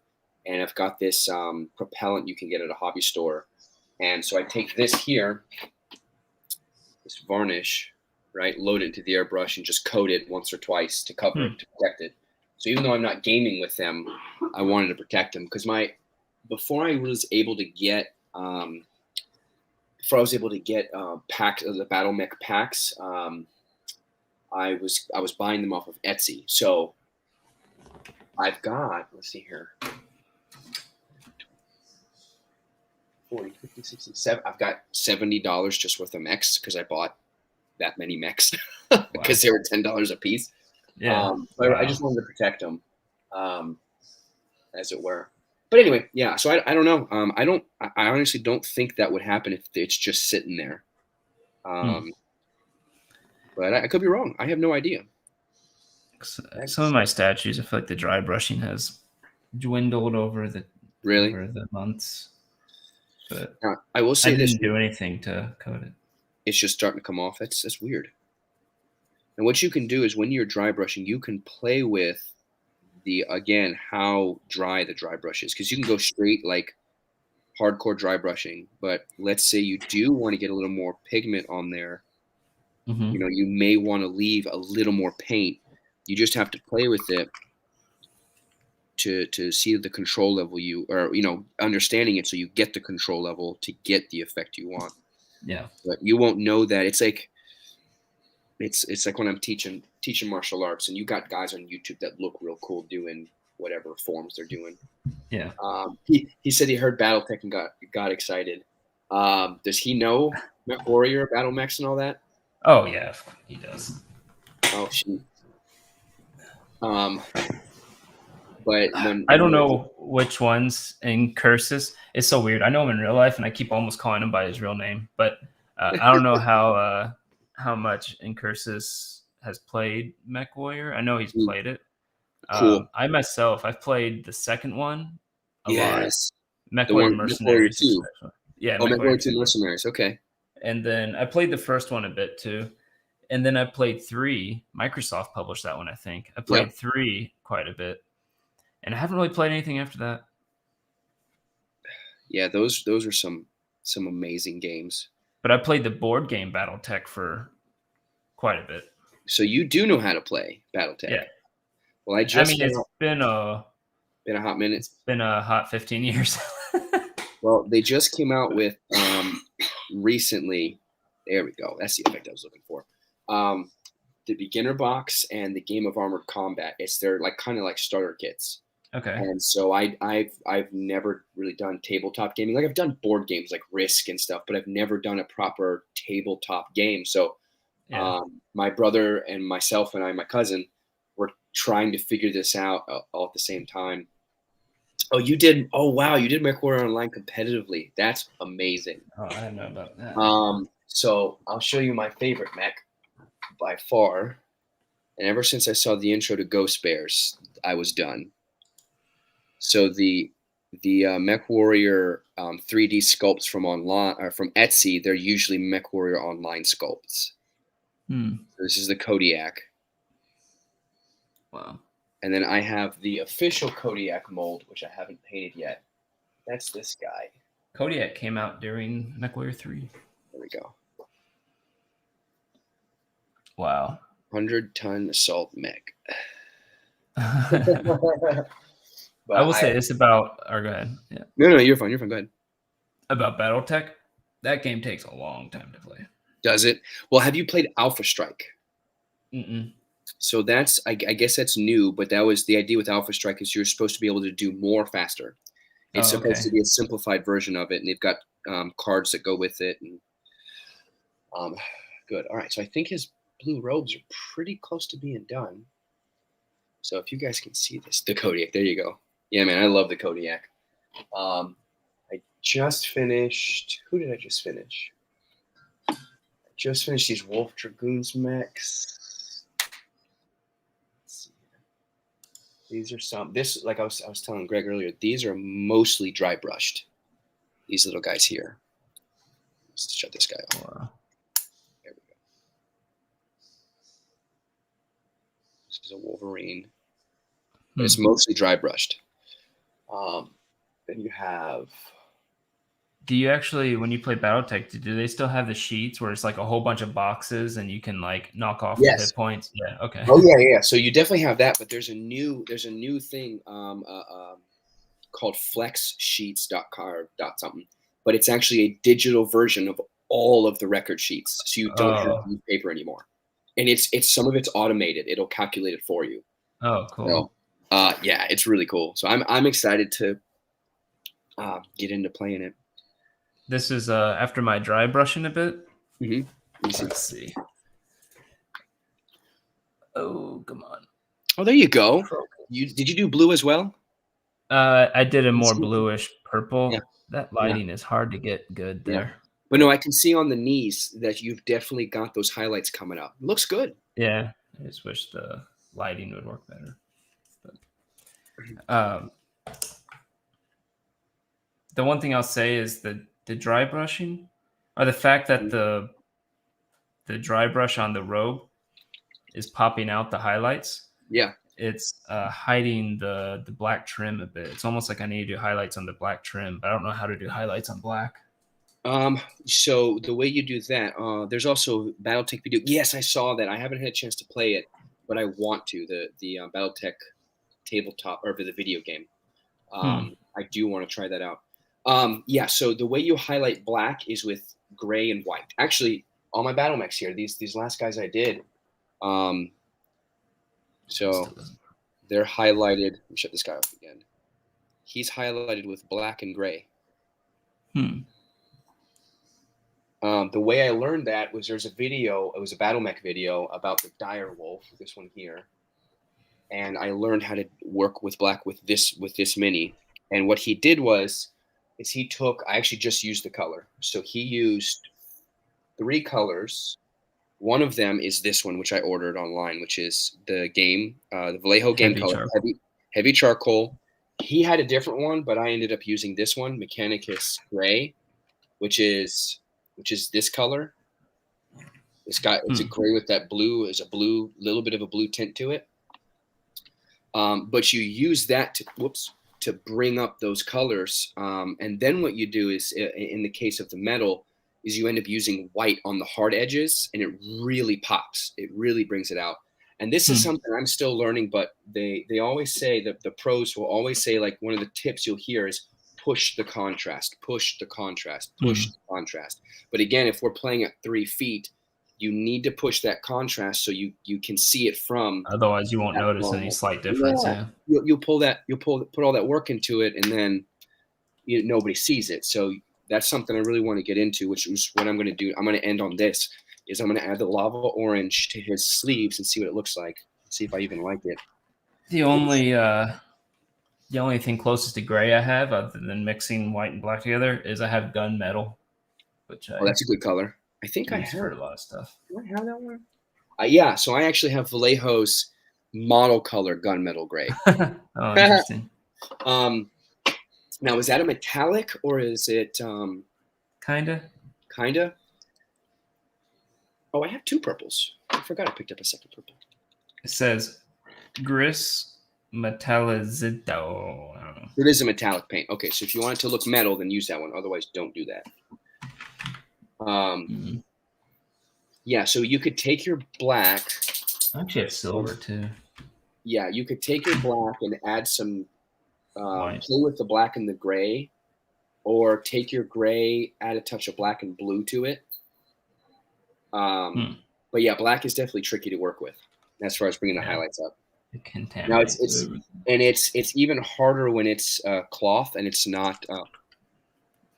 And I've got this propellant you can get at a hobby store. And so I take this here, this varnish, right, load it into the airbrush and just coat it once or twice to cover it, to protect it. So even though I'm not gaming with them, I wanted to protect them because before I was able to get packs of the Battle Mech packs, I was buying them off of Etsy. So I've got, let's see here. 40, 50, 60, 7. I've got $70 just worth of mechs because I bought that many mechs because they were $10 a piece. Yeah. But I just wanted to protect them, as it were. But anyway, yeah. So I don't know. I honestly don't think that would happen if it's just sitting there. But I could be wrong. I have no idea. Some of my statues, I feel like the dry brushing has dwindled over the months. But I will say I didn't do anything to coat it. It's just starting to come off. That's weird. And what you can do is when you're dry brushing, you can play with how dry the dry brush is, because you can go straight like hardcore dry brushing. But let's say you do want to get a little more pigment on there. Mm-hmm. You may want to leave a little more paint. You just have to play with it to see the control level understanding it so you get the control level to get the effect you want. Yeah. But you won't know that. It's like when I'm teaching martial arts, and you got guys on YouTube that look real cool doing whatever forms they're doing. Yeah. He said he heard BattleTech and got excited. Does he know Mech Warrior, Battle Mechs, and all that? Oh yeah, he does. Oh shoot. But I don't know which ones in curses. It's so weird. I know him in real life, and I keep almost calling him by his real name. But I don't know how much in curses has played Mech Warrior. I know he's played it. Cool. I've played the second one a lot. Mech the Warrior one Mercenaries. Mech Warrior 2. Yeah. Mech Warrior 2 Mercenaries. Okay. And then I played the first one a bit too. And then I played 3. Microsoft published that one, I think. I played 3 quite a bit. And I haven't really played anything after that. Yeah, those are some amazing games. But I played the board game BattleTech for quite a bit. So you do know how to play BattleTech. Yeah. Well, it's been a hot minute. It's been a hot 15 years. Well, they just came out with recently. There we go. That's the effect I was looking for. The beginner box and the Game of Armored Combat. It's their kind of like starter kits. Okay. And so I've never really done tabletop gaming. Like I've done board games like Risk and stuff, but I've never done a proper tabletop game. So my brother and myself and my cousin were trying to figure this out all at the same time. Oh, you did? Oh, wow. You did Mech Warrior Online competitively. That's amazing. Oh, I don't know about that. So I'll show you my favorite mech by far. And ever since I saw the intro to Ghost Bears, I was done. So the Mech Warrior 3D sculpts from online or from Etsy, they're usually Mech Warrior Online sculpts. This is the Kodiak. Wow. And then I have the official Kodiak mold, which I haven't painted yet. That's this guy. Kodiak came out during Mech Warrior 3. There we go. Wow. 100-ton assault mech. I will say this about, or go ahead. Yeah. No, you're fine. You're fine. Go ahead. About BattleTech, that game takes a long time to play. Does it? Well, have you played Alpha Strike? Mm-mm. So that's, I guess that's new, but that was the idea with Alpha Strike is you're supposed to be able to do more faster. It's supposed to be a simplified version of it, and they've got cards that go with it. And good. All right. So I think his blue robes are pretty close to being done. So if you guys can see this, the Kodiak, there you go. Yeah, man, I love the Kodiak. I just finished. Who did I just finish? I just finished these Wolf Dragoons mechs. Let's see. These are some. This, like I was telling Greg earlier, these are mostly dry brushed. These little guys here. Let's shut this guy off. Wow. There we go. This is a Wolverine. It's mostly dry brushed. Then you have. Do you actually, when you play BattleTech, do they still have the sheets where it's like a whole bunch of boxes and you can like knock off the hit points? Yeah. Okay. Oh yeah. So you definitely have that, but there's a new thing called flexsheets.something, but it's actually a digital version of all of the record sheets, so you don't have to use paper anymore. And it's some of it's automated. It'll calculate it for you. Oh, cool. So, yeah, it's really cool. So I'm excited to get into playing it. This is after my dry brushing a bit. Mm-hmm. Let's see. Oh, come on. Oh, there you go. Did you do blue as well? I did a more bluish purple. Yeah. That lighting is hard to get good there. Yeah. But no, I can see on the knees that you've definitely got those highlights coming up. It looks good. Yeah. I just wish lighting would work better. But, the one thing I'll say is the dry brushing, or the fact that the dry brush on the robe is popping out the highlights. Yeah. It's hiding the black trim a bit. It's almost like I need to do highlights on the black trim, but I don't know how to do highlights on black. So the way you do that, there's also BattleTech video. Yes, I saw that. I haven't had a chance to play it, but I want to. The BattleTech tabletop or the video game. I do want to try that out. Yeah. So the way you highlight black is with gray and white. Actually, all my battle mechs here, these last guys I did. So they're highlighted. Let me shut this guy off again. He's highlighted with black and gray. The way I learned that was there's a video. It was a battle mech video about the dire wolf. This one here, and I learned how to work with black with this mini. And what he did is he took. I actually just used the color. So he used 3 colors. One of them is this one, which I ordered online, which is the Vallejo game color, heavy charcoal. He had a different one, but I ended up using this one, Mechanicus Gray, which is this color. It's a gray with that blue, little bit of a blue tint to it. But you use that to bring up those colors. And then what you do is, in the case of the metal, is you end up using white on the hard edges, and it really pops. It really brings it out. And this is something I'm still learning, but they always say that the pros will always say, like, one of the tips you'll hear is push the contrast, push the contrast, push the contrast. But again, if we're playing at 3 feet, you need to push that contrast so you can see it from. Otherwise, you won't notice any slight difference. Yeah. You'll put all that work into it, and then nobody sees it. So that's something I really want to get into, which is what I'm going to do. I'm going to end on this. Is I'm going to add the lava orange to his sleeves and see what it looks like. See if I even like it. The only thing closest to gray I have, other than mixing white and black together, is I have gunmetal, which that's a good color. I think I have heard a lot of stuff. Do I have that one? Yeah, so I actually have Vallejo's model color gunmetal gray. Oh, interesting. Now, is that a metallic or is it Kinda? Oh, I have 2 purples. I forgot I picked up a second purple. It says Gris Metallizito. I don't know. It is a metallic paint. Okay, so if you want it to look metal, then use that one. Otherwise, don't do that. Yeah, so you could take your black. I actually have silver too. Yeah, you could take your black and add some, play with the black and the gray, or take your gray, add a touch of black and blue to it. But yeah, black is definitely tricky to work with as far as bringing the highlights up. Now it's even harder when it's cloth and it's not.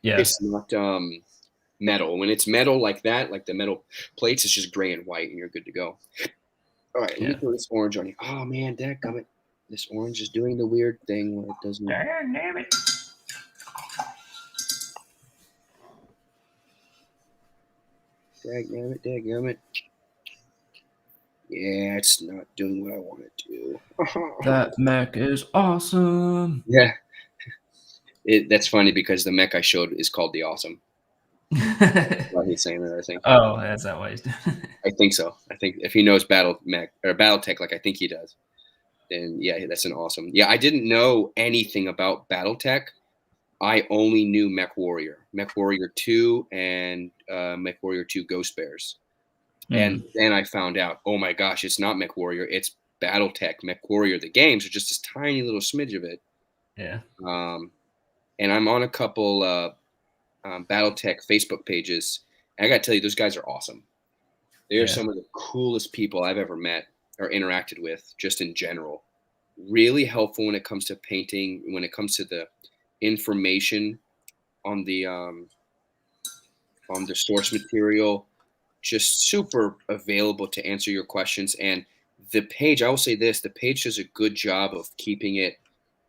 It's not metal. When it's metal like that, like the metal plates, it's just gray and white, and you're good to go. All right, let me throw this orange on you. Oh man, dadgummit. This orange is doing the weird thing where it doesn't. Damn it. Dadgummit. Yeah, it's not doing what I want it to. That mech is awesome. Yeah. That's funny because the mech I showed is called the Awesome. Why he's saying that, I think. Oh, that's that way he's doing it. I think so. I think if he knows Battle Mech or BattleTech like I think he does, then yeah, that's an Awesome. Yeah, I didn't know anything about BattleTech. I only knew Mech Warrior 2, and Mech Warrior 2 Ghost Bears. And then I found out, oh my gosh, it's not Mech Warrior, it's BattleTech. Mech Warrior, the games are just this tiny little smidge of it. Yeah. And I'm on a couple BattleTech Facebook pages. And I got to tell you, those guys are awesome. They are some of the coolest people I've ever met or interacted with, just in general. Really helpful when it comes to painting, when it comes to the information on the source material. Just super available to answer your questions. And the page, I will say this, the page does a good job of keeping it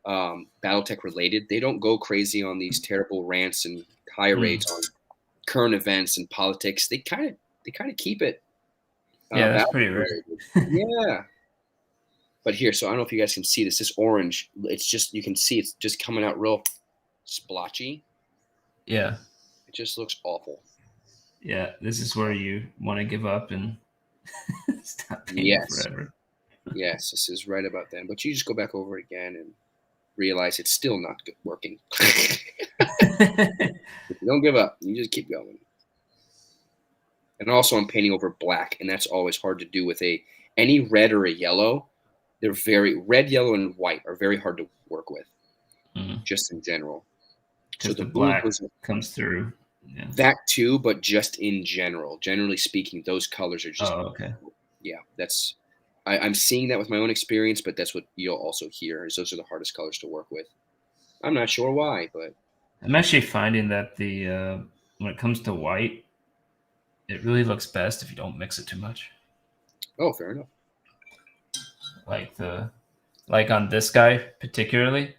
BattleTech related. They don't go crazy on these terrible rants and tirades on current events and politics. They kind of keep it. Yeah, that's pretty rare. Yeah. But here, so I don't know if you guys can see this. This orange, it's just, you can see it's just coming out real splotchy. Yeah. It just looks awful. Yeah, this is where you want to give up and stop painting Yes. forever. Yes, this is right about then. But you just go back over it again and realize it's still not good working. If you don't give up, you just keep going. And also I'm painting over black, and that's always hard to do with any red or a yellow. They're very red, yellow, and white are very hard to work with, just in general. Because the black comes through. Yeah. That too, but just in general. Generally speaking, those colors are just. Oh, okay. Yeah, that's. I'm seeing that with my own experience, but that's what you'll also hear. Is those are the hardest colors to work with. I'm not sure why, but I'm actually finding that when it comes to white, it really looks best if you don't mix it too much. Oh, fair enough. Like on this guy particularly,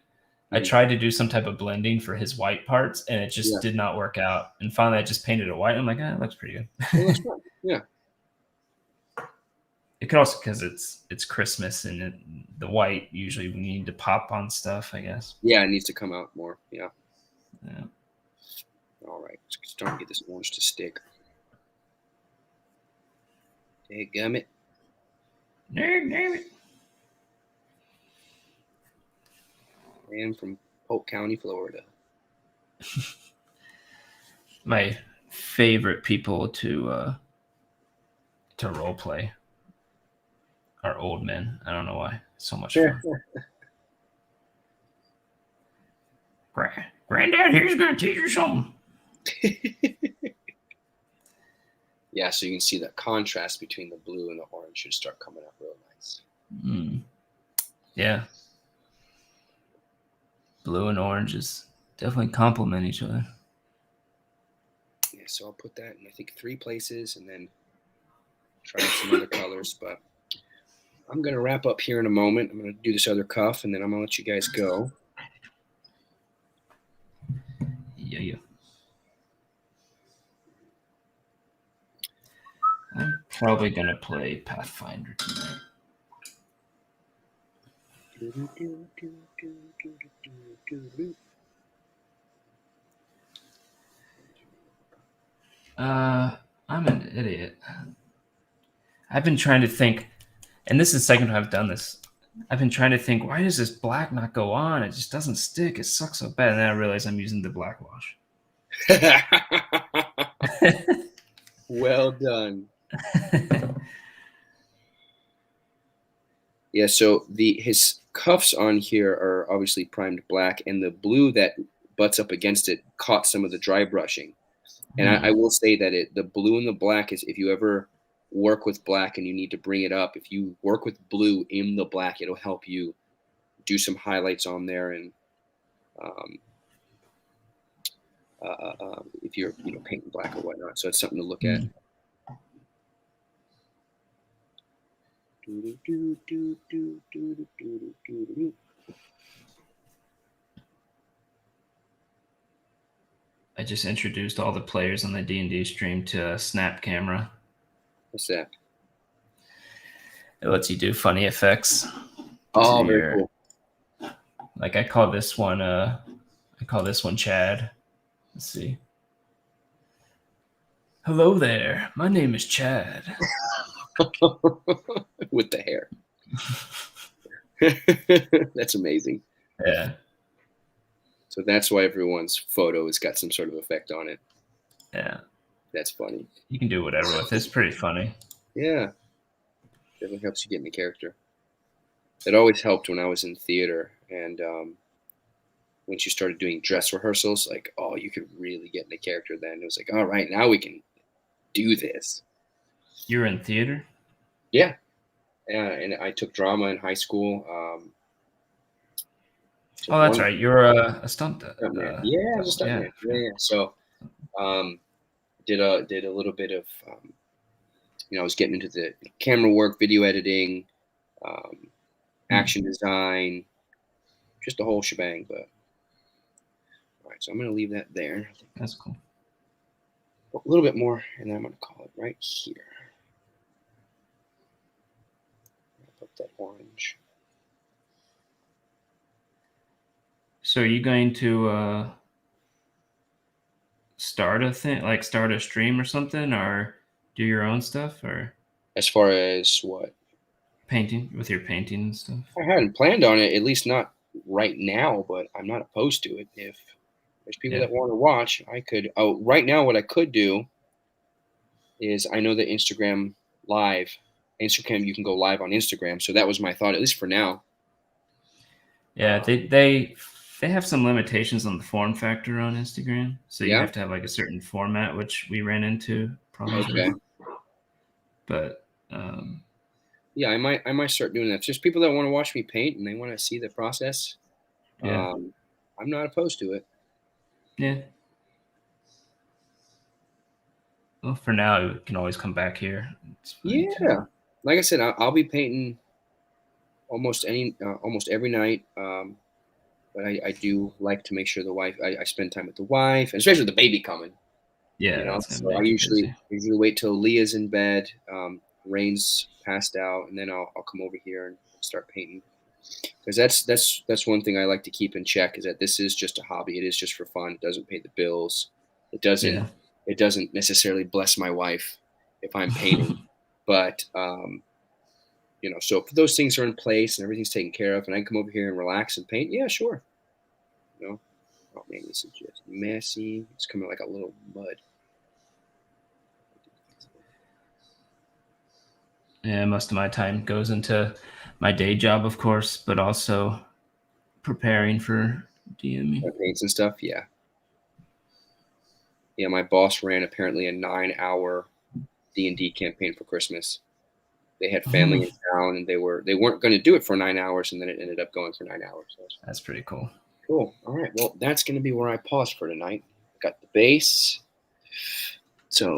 I tried to do some type of blending for his white parts, and it just did not work out. And finally, I just painted it white. I'm like, it looks pretty good. It looks fun. Yeah. It could also because it's Christmas, and the white usually we need to pop on stuff, I guess. Yeah, it needs to come out more. Yeah. Yeah. All right, let's start to get this orange to stick. Dadgummit. Damn it. I am from Polk County, Florida. My favorite people to role play are old men. I don't know why. So much fun. Granddad here's gonna teach you something. Yeah, so you can see that contrast between the blue and the orange should start coming out real nice. Yeah. Blue and orange is definitely complement each other. Yeah, so I'll put that in I think 3 places and then try some other colors, but I'm gonna wrap up here in a moment. I'm gonna do this other cuff and then I'm gonna let you guys go. Yeah. I'm probably gonna play Pathfinder tonight. I'm an idiot. I've been trying to think, and this is the second time I've done this. I've been trying to think, why does this black not go on? It just doesn't stick. It sucks so bad. And then I realize I'm using the black wash. Well done. Yeah, so his cuffs on here are obviously primed black, and the blue that butts up against it caught some of the dry brushing. And I will say that the blue and the black is, if you ever work with black and you need to bring it up, if you work with blue in the black, it'll help you do some highlights on there. And if you're painting black or whatnot, so it's something to look at. I just introduced all the players on the D&D stream to a Snap camera. What's that? It lets you do funny effects. Oh, very cool. Like I call this one Chad. Let's see. Hello there. My name is Chad. With the hair. That's amazing. Yeah. So that's why everyone's photo has got some sort of effect on it. Yeah. That's funny. You can do whatever with it. It's pretty funny. Yeah. Definitely helps you get in the character. It always helped when I was in theater, and once you started doing dress rehearsals, like, oh, you could really get in the character then. It was like, all right, now we can do this. You were in theater? Yeah. And I took drama in high school. Oh, that's right. You're a stunt. Yeah, I was a stuntman. Yeah. So did a little bit of, I was getting into the camera work, video editing, action design, just the whole shebang. But all right, so I'm going to leave that there. That's cool. A little bit more, and then I'm going to call it right here. Put that orange. So are you going to start a thing, like start a stream or something, or do your own stuff, or As far as what? painting with your painting and stuff? I hadn't planned on it, at least not right now, but I'm not opposed to it. If there's people that want to watch, I could. Oh, right now, what I could do is I know that Instagram you can go live on Instagram. So that was my thought, at least for now. Yeah, they have some limitations on the form factor on Instagram, so you Yeah. have to have like a certain format, which we ran into problems Okay. with. But yeah, I might start doing that. If there's people that want to watch me paint and they want to see the process, yeah, I'm not opposed to it. yeah. Well, for now, you can always come back here. Yeah, like I said, I'll be painting almost every night. But I do like to make sure the wife. I spend time with the wife, and especially with the baby coming. Yeah, You know, that's so gonna I make it usually busy. wait till Leah's in bed, Rain's passed out, and then I'll come over here and start painting. Because that's one thing I like to keep in check, is that this is just a hobby. It is just for fun. It doesn't pay the bills. It doesn't necessarily bless my wife if I'm painting. But you know, so if those things are in place and everything's taken care of, and I can come over here and relax and paint, yeah, sure. You know, oh man, this is just messy. It's coming like a little mud. Yeah, most of my time goes into my day job, of course, but also preparing for DMing. Paints and stuff, yeah. Yeah, my boss ran apparently a 9-hour D&D campaign for Christmas. They had family in town, and they weren't going to do it for 9 hours, and then it ended up going for 9 hours. So that's pretty cool. Cool. All right. Well, that's going to be where I pause for tonight. Got the base. So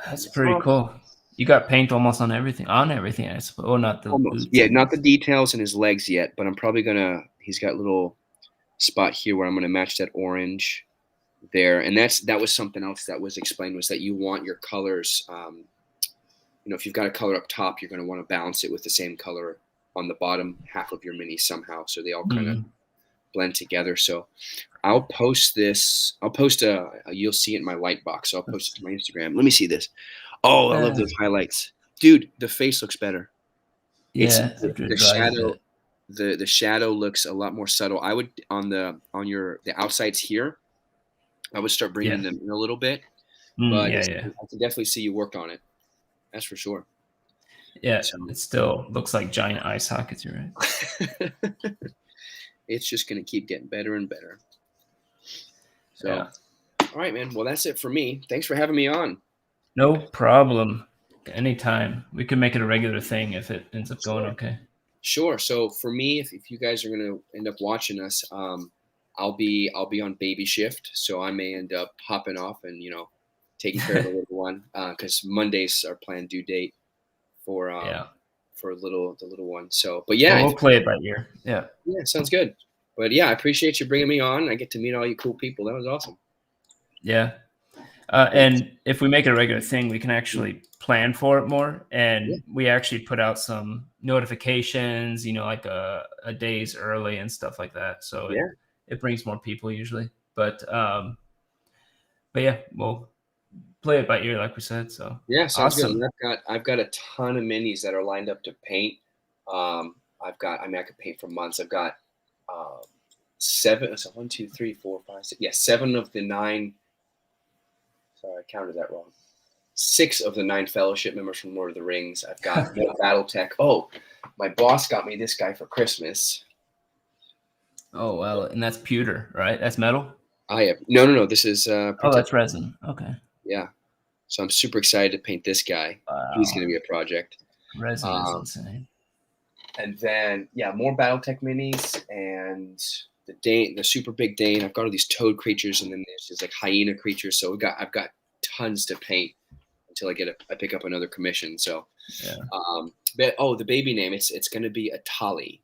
that's pretty cool. You got paint almost on everything. I suppose. Oh, not the almost. boots. Yeah, not the details in his legs yet, but I'm probably gonna. He's got a little spot here where I'm gonna match that orange there, and that was something else that was explained, was that you want your colors. You know, if you've got a color up top, you're gonna want to balance it with the same color on the bottom half of your mini somehow, so they all kind of blend together. So I'll post this. I'll post you'll see it in my light box. So I'll post it to my Instagram. Let me see this. Oh, I love those highlights. Dude, the face looks better. Yeah, The shadow. The shadow looks a lot more subtle. I would the outsides here, I would start bringing them in a little bit. But I can definitely see you worked on it. That's for sure. Yeah, so, it still looks like giant eye sockets. You're right. It's just going to keep getting better and better. So, all right, man. Well, that's it for me. Thanks for having me on. No problem. Anytime. We can make it a regular thing if it ends up going okay. Sure. So for me, if you guys are going to end up watching us, I'll be on baby shift, so I may end up hopping off and taking care of the little one, because Monday's our planned due date for the little one. So, but yeah, we'll play it by ear. Yeah, sounds good. But yeah, I appreciate you bringing me on. I get to meet all you cool people. That was awesome. Yeah. And if we make it a regular thing, we can actually plan for it more. And we actually put out some notifications, like a days early and stuff like that. So it brings more people usually. But yeah, we'll play it by ear, like we said. So yeah, sounds awesome. Good. I've got a ton of minis that are lined up to paint. I could paint for months. I've got 7. So 1, 2, 3, 4, 5, 6. Yeah, 7 of the 9. Sorry, I counted that wrong. 6 of the 9 fellowship members from Lord of the Rings. I've got Battletech. Oh, my boss got me this guy for Christmas. Oh, well, and that's pewter, right? That's metal? I have no. This is that's resin. Okay. Yeah. So I'm super excited to paint this guy. Wow. He's going to be a project. Resin is insane. And then more Battletech minis and the super big Dane. I've got all these toad creatures, and then there's just like hyena creatures. So I've got tons to paint until I pick up another commission. So but the baby name, it's going to be Atali,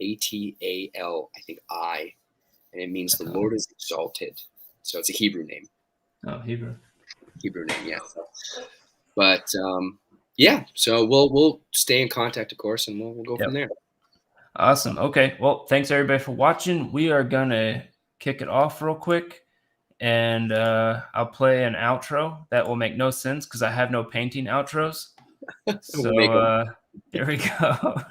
Atal, I think and it means the Lord is exalted. So it's a Hebrew name. Oh, Hebrew name, yeah. But so we'll stay in contact, of course, and we'll go from there. Awesome. Okay. Well, thanks everybody for watching. We are gonna kick it off real quick, and I'll play an outro that will make no sense because I have no painting outros. So We'll make 'em. here we go.